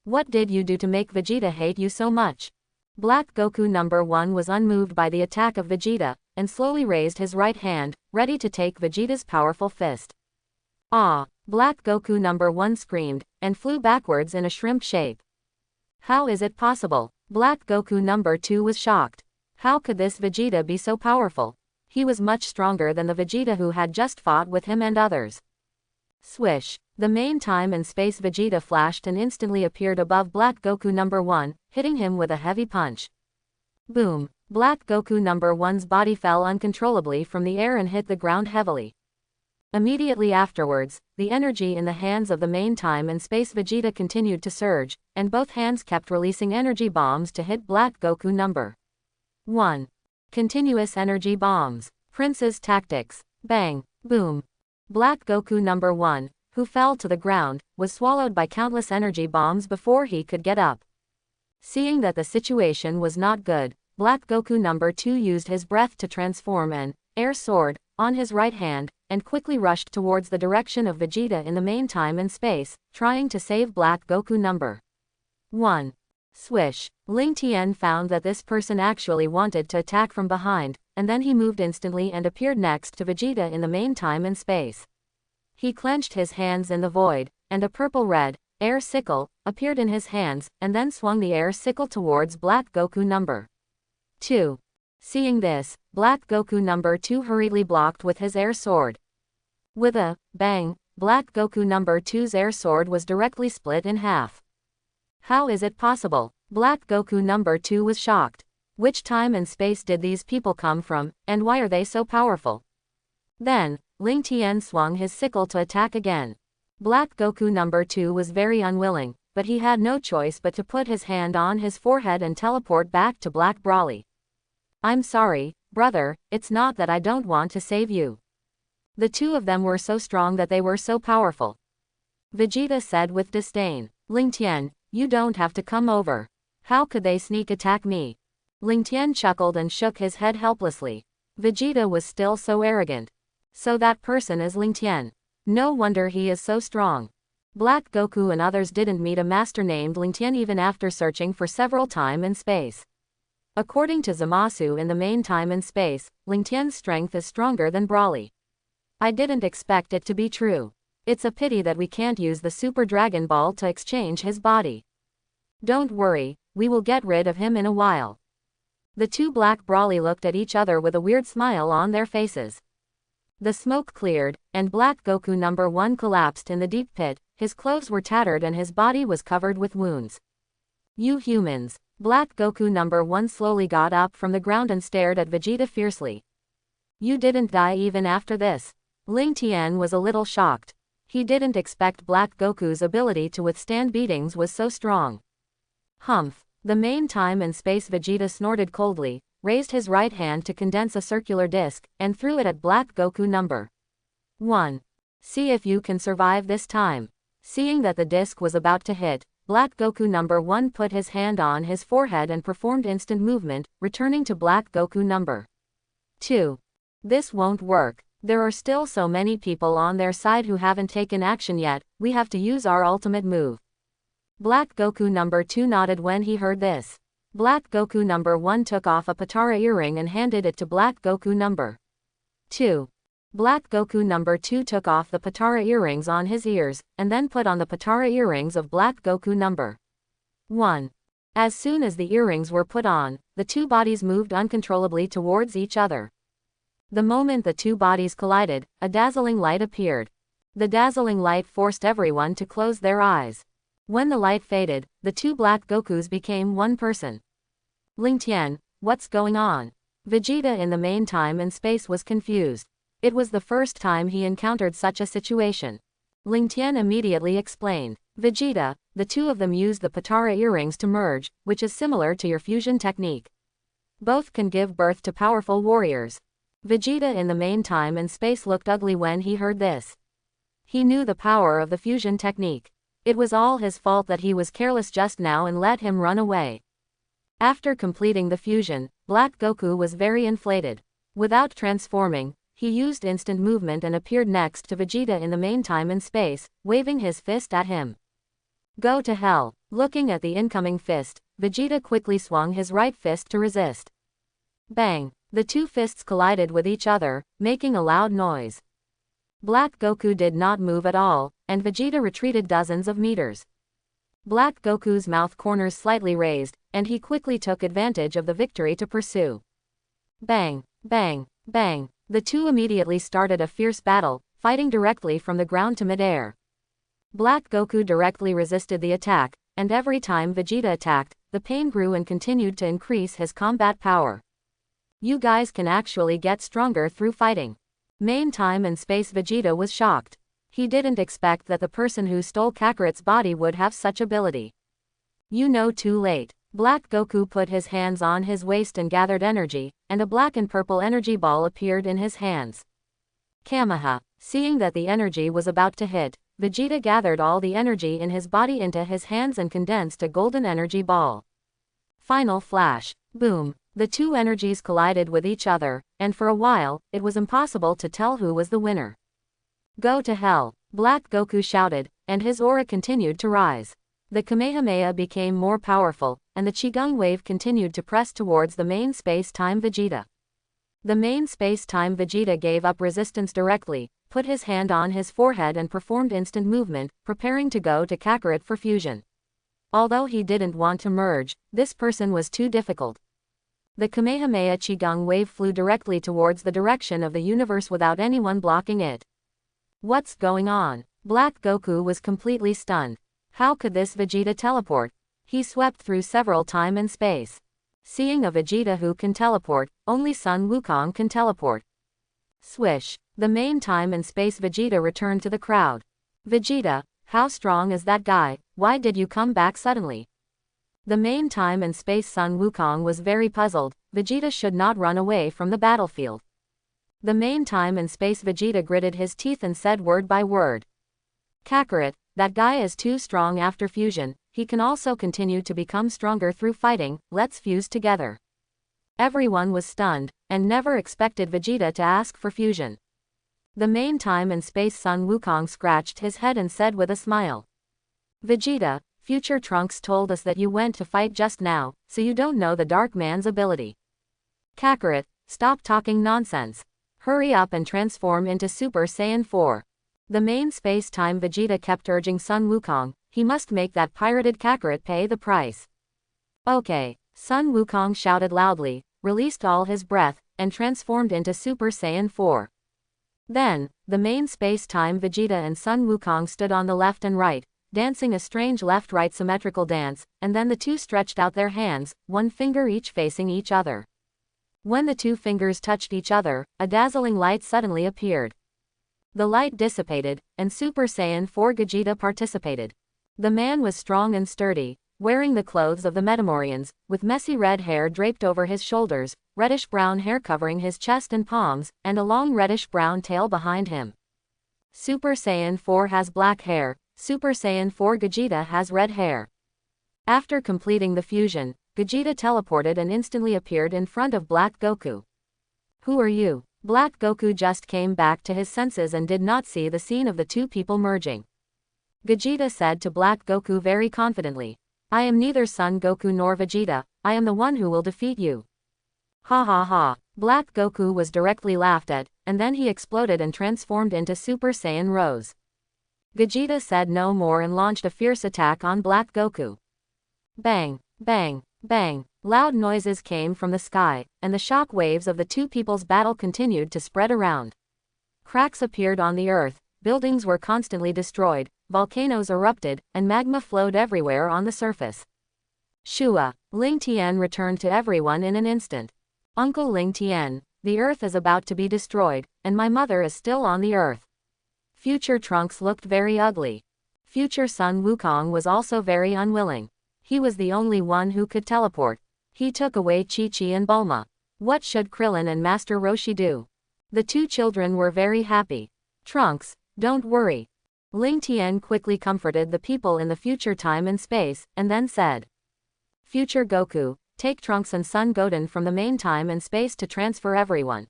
What did you do to make Vegeta hate you so much? Black Goku number 1 was unmoved by the attack of Vegeta, and slowly raised his right hand, ready to take Vegeta's powerful fist. Ah! Black Goku number 1 screamed, and flew backwards in a shrimp shape. How is it possible? Black Goku number 2 was shocked. How could this Vegeta be so powerful? He was much stronger than the Vegeta who had just fought with him and others. Swish! The main time and space Vegeta flashed and instantly appeared above Black Goku number 1, hitting him with a heavy punch. Boom! Black Goku number 1's body fell uncontrollably from the air and hit the ground heavily. Immediately afterwards, the energy in the hands of the main time and space Vegeta continued to surge, and both hands kept releasing energy bombs to hit Black Goku number 1. Continuous energy bombs. Prince's tactics. Bang! Boom! Black Goku number 1, who fell to the ground, was swallowed by countless energy bombs before he could get up. Seeing that the situation was not good, Black Goku number 2 used his breath to transform and, air sword, on his right hand, and quickly rushed towards the direction of Vegeta in the main time and space, trying to save Black Goku number 1. Swish. Ling Tian found that this person actually wanted to attack from behind, and then he moved instantly and appeared next to Vegeta in the main time and space. He clenched his hands in the void, and a purple-red air sickle appeared in his hands, and then swung the air sickle towards Black Goku number 2. Seeing this, Black Goku number 2 hurriedly blocked with his air sword. With a bang, Black Goku number 2's air sword was directly split in half. How is it possible? Black Goku number 2 was shocked. Which time and space did these people come from, and why are they so powerful? Then, Ling Tian swung his sickle to attack again. Black Goku number 2 was very unwilling, but he had no choice but to put his hand on his forehead and teleport back to Black Broly. I'm sorry, brother, it's not that I don't want to save you. The two of them were so strong that they were so powerful. Vegeta said with disdain. Ling Tian, you don't have to come over. How could they sneak attack me? Ling Tian chuckled and shook his head helplessly. Vegeta was still so arrogant. So that person is Ling Tian. No wonder he is so strong. Black Goku and others didn't meet a master named Ling Tian even after searching for several time and space. According to Zamasu in the main time and space, Ling Tian's strength is stronger than Broly. I didn't expect it to be true. It's a pity that we can't use the Super Dragon Ball to exchange his body. Don't worry, we will get rid of him in a while. The two Black Broly looked at each other with a weird smile on their faces. The smoke cleared, and Black Goku number 1 collapsed in the deep pit. His clothes were tattered and his body was covered with wounds. You humans. Black Goku number 1 slowly got up from the ground and stared at Vegeta fiercely. You didn't die even after this. Ling Tian was a little shocked. He didn't expect Black Goku's ability to withstand beatings was so strong. Humph. The main time and space Vegeta snorted coldly, raised his right hand to condense a circular disc, and threw it at Black Goku number 1. See if you can survive this time. Seeing that the disc was about to hit, Black Goku number 1 put his hand on his forehead and performed instant movement, returning to Black Goku number 2. This won't work. There are still so many people on their side who haven't taken action yet. We have to use our ultimate move. Black Goku number 2 nodded when he heard this. Black Goku number 1 took off a Patara earring and handed it to Black Goku number 2. Black Goku number 2 took off the Patara earrings on his ears, and then put on the Patara earrings of Black Goku number 1. As soon as the earrings were put on, the two bodies moved uncontrollably towards each other. The moment the two bodies collided, a dazzling light appeared. The dazzling light forced everyone to close their eyes. When the light faded, the two Black Gokus became one person. Ling Tian, what's going on? Vegeta in the main time and space was confused. It was the first time he encountered such a situation. Ling Tian immediately explained. Vegeta, the two of them used the Patara earrings to merge, which is similar to your fusion technique. Both can give birth to powerful warriors. Vegeta in the main time and space looked ugly when he heard this. He knew the power of the fusion technique. It was all his fault that he was careless just now and let him run away. After completing the fusion, Black Goku was very inflated. Without transforming, he used instant movement and appeared next to Vegeta in the main time and space, waving his fist at him. Go to hell. Looking at the incoming fist, Vegeta quickly swung his right fist to resist. Bang. The two fists collided with each other, making a loud noise. Black Goku did not move at all, and Vegeta retreated dozens of meters. Black Goku's mouth corners slightly raised, and he quickly took advantage of the victory to pursue. Bang, bang, bang. The two immediately started a fierce battle, fighting directly from the ground to midair. Black Goku directly resisted the attack, and every time Vegeta attacked, the pain grew and continued to increase his combat power. You guys can actually get stronger through fighting. Main time and space Vegeta was shocked. He didn't expect that the person who stole Kakarot's body would have such ability. You know, too late. Black Goku put his hands on his waist and gathered energy, and a black and purple energy ball appeared in his hands. Kameha. Seeing that the energy was about to hit, Vegeta gathered all the energy in his body into his hands and condensed a golden energy ball. Final flash. Boom. The two energies collided with each other, and for a while, it was impossible to tell who was the winner. Go to hell, Black Goku shouted, and his aura continued to rise. The Kamehameha became more powerful, and the Qigong wave continued to press towards the main space-time Vegeta. The main space-time Vegeta gave up resistance directly, put his hand on his forehead and performed instant movement, preparing to go to Kakarot for fusion. Although he didn't want to merge, this person was too difficult. The Kamehameha Qigong wave flew directly towards the direction of the universe without anyone blocking it. What's going on? Black Goku was completely stunned. How could this Vegeta teleport? He swept through several time and space. Seeing a Vegeta who can teleport, only Sun Wukong can teleport. Swish. The main time and space Vegeta returned to the crowd. Vegeta, how strong is that guy? Why did you come back suddenly? The main time and space Sun Wukong was very puzzled. Vegeta should not run away from the battlefield. The main time and space Vegeta gritted his teeth and said word by word. Kakarot, that guy is too strong after fusion, he can also continue to become stronger through fighting, let's fuse together. Everyone was stunned, and never expected Vegeta to ask for fusion. The main time and space Sun Wukong scratched his head and said with a smile. Vegeta, future Trunks told us that you went to fight just now, so you don't know the Dark Man's ability. Kakarot, stop talking nonsense. Hurry up and transform into Super Saiyan 4. The main space-time Vegeta kept urging Sun Wukong, he must make that pirated Kakarot pay the price. Okay, Sun Wukong shouted loudly, released all his breath, and transformed into Super Saiyan 4. Then, the main space-time Vegeta and Sun Wukong stood on the left and right, dancing a strange left-right symmetrical dance, and then the two stretched out their hands, one finger each facing each other. When the two fingers touched each other, a dazzling light suddenly appeared. The light dissipated, and Super Saiyan 4 Gogeta participated. The man was strong and sturdy, wearing the clothes of the Metamorians, with messy red hair draped over his shoulders, reddish-brown hair covering his chest and palms, and a long reddish-brown tail behind him. Super Saiyan 4 has black hair, Super Saiyan 4 Gogeta has red hair. After completing the fusion, Gogeta teleported and instantly appeared in front of Black Goku. Who are you? Black Goku just came back to his senses and did not see the scene of the two people merging. Gogeta said to Black Goku very confidently, I am neither Son Goku nor Vegeta, I am the one who will defeat you. Ha ha ha. Black Goku was directly laughed at, and then he exploded and transformed into Super Saiyan Rose. Gogeta said no more and launched a fierce attack on Black Goku. Bang, bang, bang. Loud noises came from the sky, and the shock waves of the two people's battle continued to spread around. Cracks appeared on the earth, buildings were constantly destroyed, volcanoes erupted, and magma flowed everywhere on the surface. Shua, Ling Tian returned to everyone in an instant. Uncle Ling Tian, the earth is about to be destroyed, and my mother is still on the earth. Future Trunks looked very ugly. Future Sun Wukong was also very unwilling. He was the only one who could teleport. He took away Chi-Chi and Bulma. What should Krillin and Master Roshi do? The two children were very happy. Trunks, don't worry. Ling Tian quickly comforted the people in the future time and space, and then said. Future Goku, take Trunks and Son Goten from the main time and space to transfer everyone.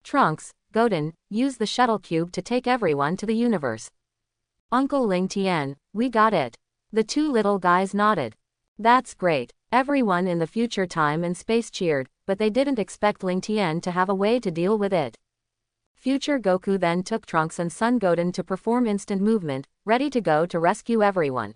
Trunks, Goten, use the shuttle cube to take everyone to the universe. Uncle Ling Tian, we got it. The two little guys nodded. That's great. Everyone in the future time and space cheered, but they didn't expect Ling Tian to have a way to deal with it. Future Goku then took Trunks and Son Goten to perform instant movement, ready to go to rescue everyone.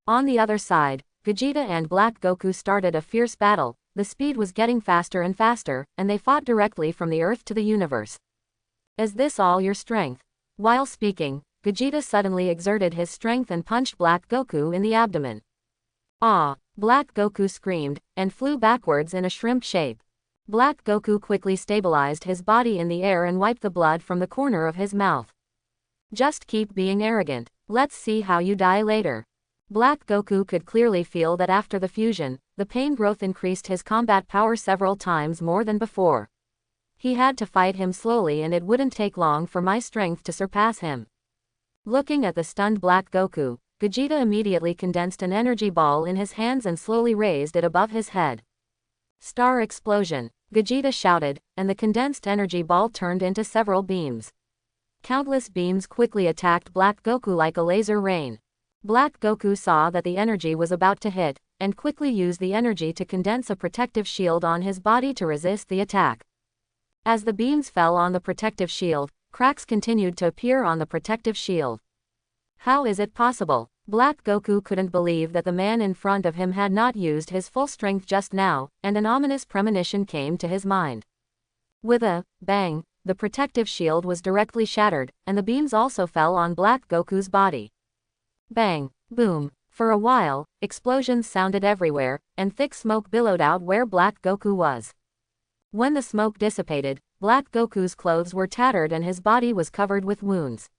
On the other side, Gogeta and Black Goku started a fierce battle. The speed was getting faster and faster, and they fought directly from the Earth to the universe. Is this all your strength? While speaking, Gogeta suddenly exerted his strength and punched Black Goku in the abdomen. Ah! Black Goku screamed, and flew backwards in a shrimp shape. Black Goku quickly stabilized his body in the air and wiped the blood from the corner of his mouth. Just keep being arrogant, let's see how you die later. Black Goku could clearly feel that after the fusion, the pain growth increased his combat power several times more than before. He had to fight him slowly and it wouldn't take long for my strength to surpass him. Looking at the stunned Black Goku, Gogeta immediately condensed an energy ball in his hands and slowly raised it above his head. Star explosion, Gogeta shouted, and the condensed energy ball turned into several beams. Countless beams quickly attacked Black Goku like a laser rain. Black Goku saw that the energy was about to hit, and quickly used the energy to condense a protective shield on his body to resist the attack. As the beams fell on the protective shield, cracks continued to appear on the protective shield. How is it possible? Black Goku couldn't believe that the man in front of him had not used his full strength just now, and an ominous premonition came to his mind. With a bang, the protective shield was directly shattered, and the beams also fell on Black Goku's body. Bang, boom. For a while, explosions sounded everywhere, and thick smoke billowed out where Black Goku was. When the smoke dissipated, Black Goku's clothes were tattered and his body was covered with wounds.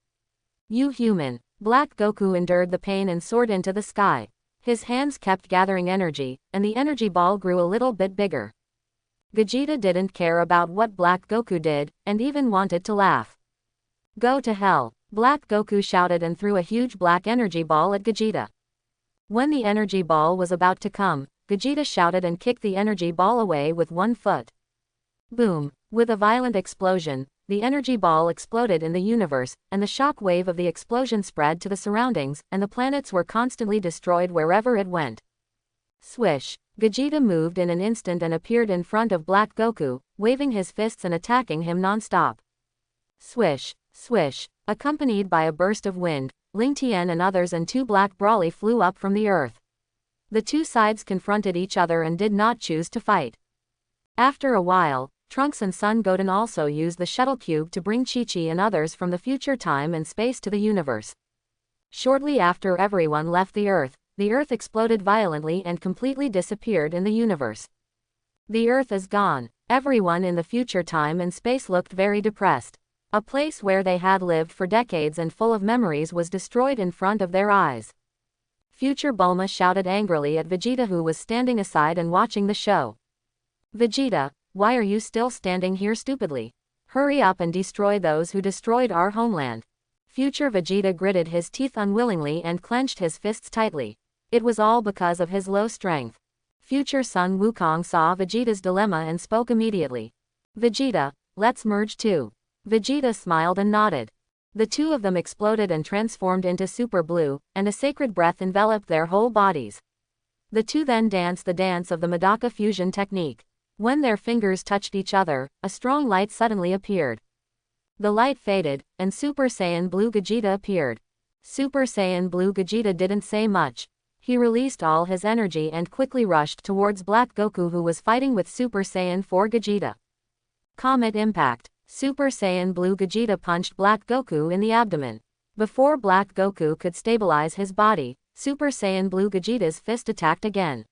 You human! Black Goku endured the pain and soared into the sky. His hands kept gathering energy, and the energy ball grew a little bit bigger. Gogeta didn't care about what Black Goku did, and even wanted to laugh. Go to hell! Black Goku shouted and threw a huge black energy ball at Gogeta. When the energy ball was about to come, Gogeta shouted and kicked the energy ball away with one foot. Boom! With a violent explosion, the energy ball exploded in the universe, and the shock wave of the explosion spread to the surroundings, and the planets were constantly destroyed wherever it went. Swish! Gogeta moved in an instant and appeared in front of Black Goku, waving his fists and attacking him non-stop. Swish! Swish! Accompanied by a burst of wind, Ling Tian and others and two Black Brawly flew up from the earth. The two sides confronted each other and did not choose to fight. After a while, Trunks and Son Goten also used the shuttle cube to bring Chi-Chi and others from the future time and space to the universe. Shortly after everyone left the Earth exploded violently and completely disappeared in the universe. The Earth is gone. Everyone in the future time and space looked very depressed. A place where they had lived for decades and full of memories was destroyed in front of their eyes. Future Bulma shouted angrily at Vegeta, who was standing aside and watching the show. Vegeta, why are you still standing here stupidly? Hurry up and destroy those who destroyed our homeland. Future Vegeta gritted his teeth unwillingly and clenched his fists tightly. It was all because of his low strength. Future Sun Wukong saw Vegeta's dilemma and spoke immediately. Vegeta, let's merge too. Vegeta smiled and nodded. The two of them exploded and transformed into Super Blue, and a sacred breath enveloped their whole bodies. The two then danced the dance of the Medaka fusion technique. When their fingers touched each other, a strong light suddenly appeared. The light faded, and Super Saiyan Blue Gogeta appeared. Super Saiyan Blue Gogeta didn't say much. He released all his energy and quickly rushed towards Black Goku, who was fighting with Super Saiyan 4 Gogeta. Comet Impact. Super Saiyan Blue Gogeta punched Black Goku in the abdomen. Before Black Goku could stabilize his body, Super Saiyan Blue Gogeta's fist attacked again.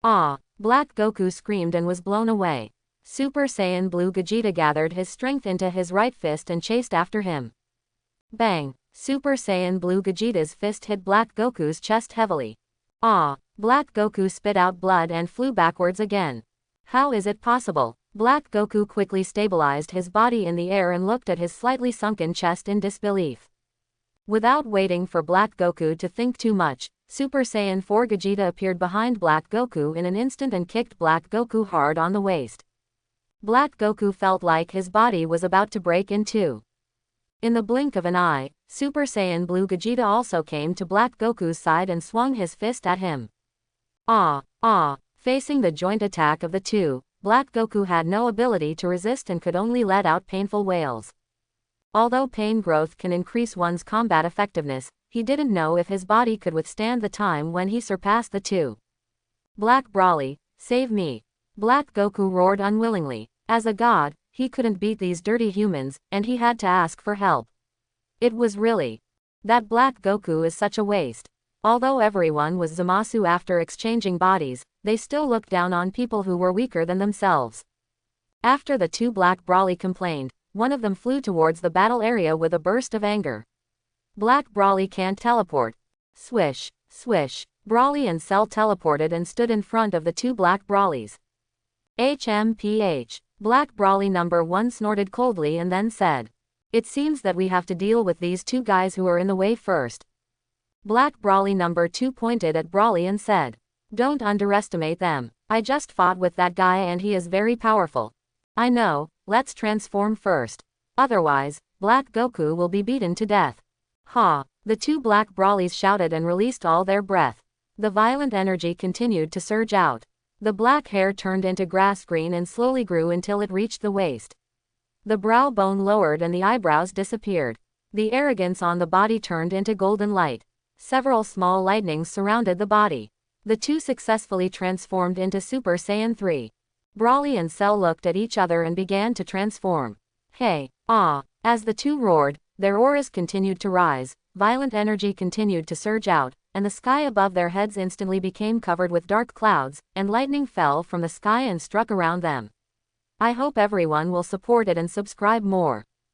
Ah! Black Goku screamed and was blown away. Super Saiyan Blue Gogeta gathered his strength into his right fist and chased after him. Bang! Super Saiyan Blue Gogeta's fist hit Black Goku's chest heavily. Ah! Black Goku spit out blood and flew backwards again. How is it possible? Black Goku quickly stabilized his body in the air and looked at his slightly sunken chest in disbelief. Without waiting for Black Goku to think too much, Super Saiyan 4 Gogeta appeared behind Black Goku in an instant and kicked Black Goku hard on the waist. Black Goku felt like his body was about to break in two. In the blink of an eye, Super Saiyan Blue Gogeta also came to Black Goku's side and swung his fist at him. Ah! Ah! Facing the joint attack of the two, Black Goku had no ability to resist and could only let out painful wails. Although pain growth can increase one's combat effectiveness, he didn't know if his body could withstand the time when he surpassed the two. Black Brawly, save me! Black Goku roared unwillingly. As a god, he couldn't beat these dirty humans, and he had to ask for help. It was really that Black Goku is such a waste. Although everyone was Zamasu after exchanging bodies, they still looked down on people who were weaker than themselves. After the two Black Brawly complained, one of them flew towards the battle area with a burst of anger. Black Brawly can't teleport. Swish, swish. Brawly and Cell teleported and stood in front of the two Black Brawlies. HMPH. Black Brawly number 1 snorted coldly and then said, "It seems that we have to deal with these two guys who are in the way first." Black Brawly number 2 pointed at Brawly and said, Don't underestimate them. I just fought with that guy and he is very powerful. I know, let's transform first. Otherwise, Black Goku will be beaten to death. Ha! The two black Brawlies shouted and released all their breath. The violent energy continued to surge out. The black hair turned into grass green and slowly grew until it reached the waist. The brow bone lowered and the eyebrows disappeared. The arrogance on the body turned into golden light. Several small lightnings surrounded the body. The two successfully transformed into Super Saiyan 3. Brawly and Cell looked at each other and began to transform. Hey, ah! As the two roared, their auras continued to rise, violent energy continued to surge out, and the sky above their heads instantly became covered with dark clouds, and lightning fell from the sky and struck around them. I hope everyone will support it and subscribe more.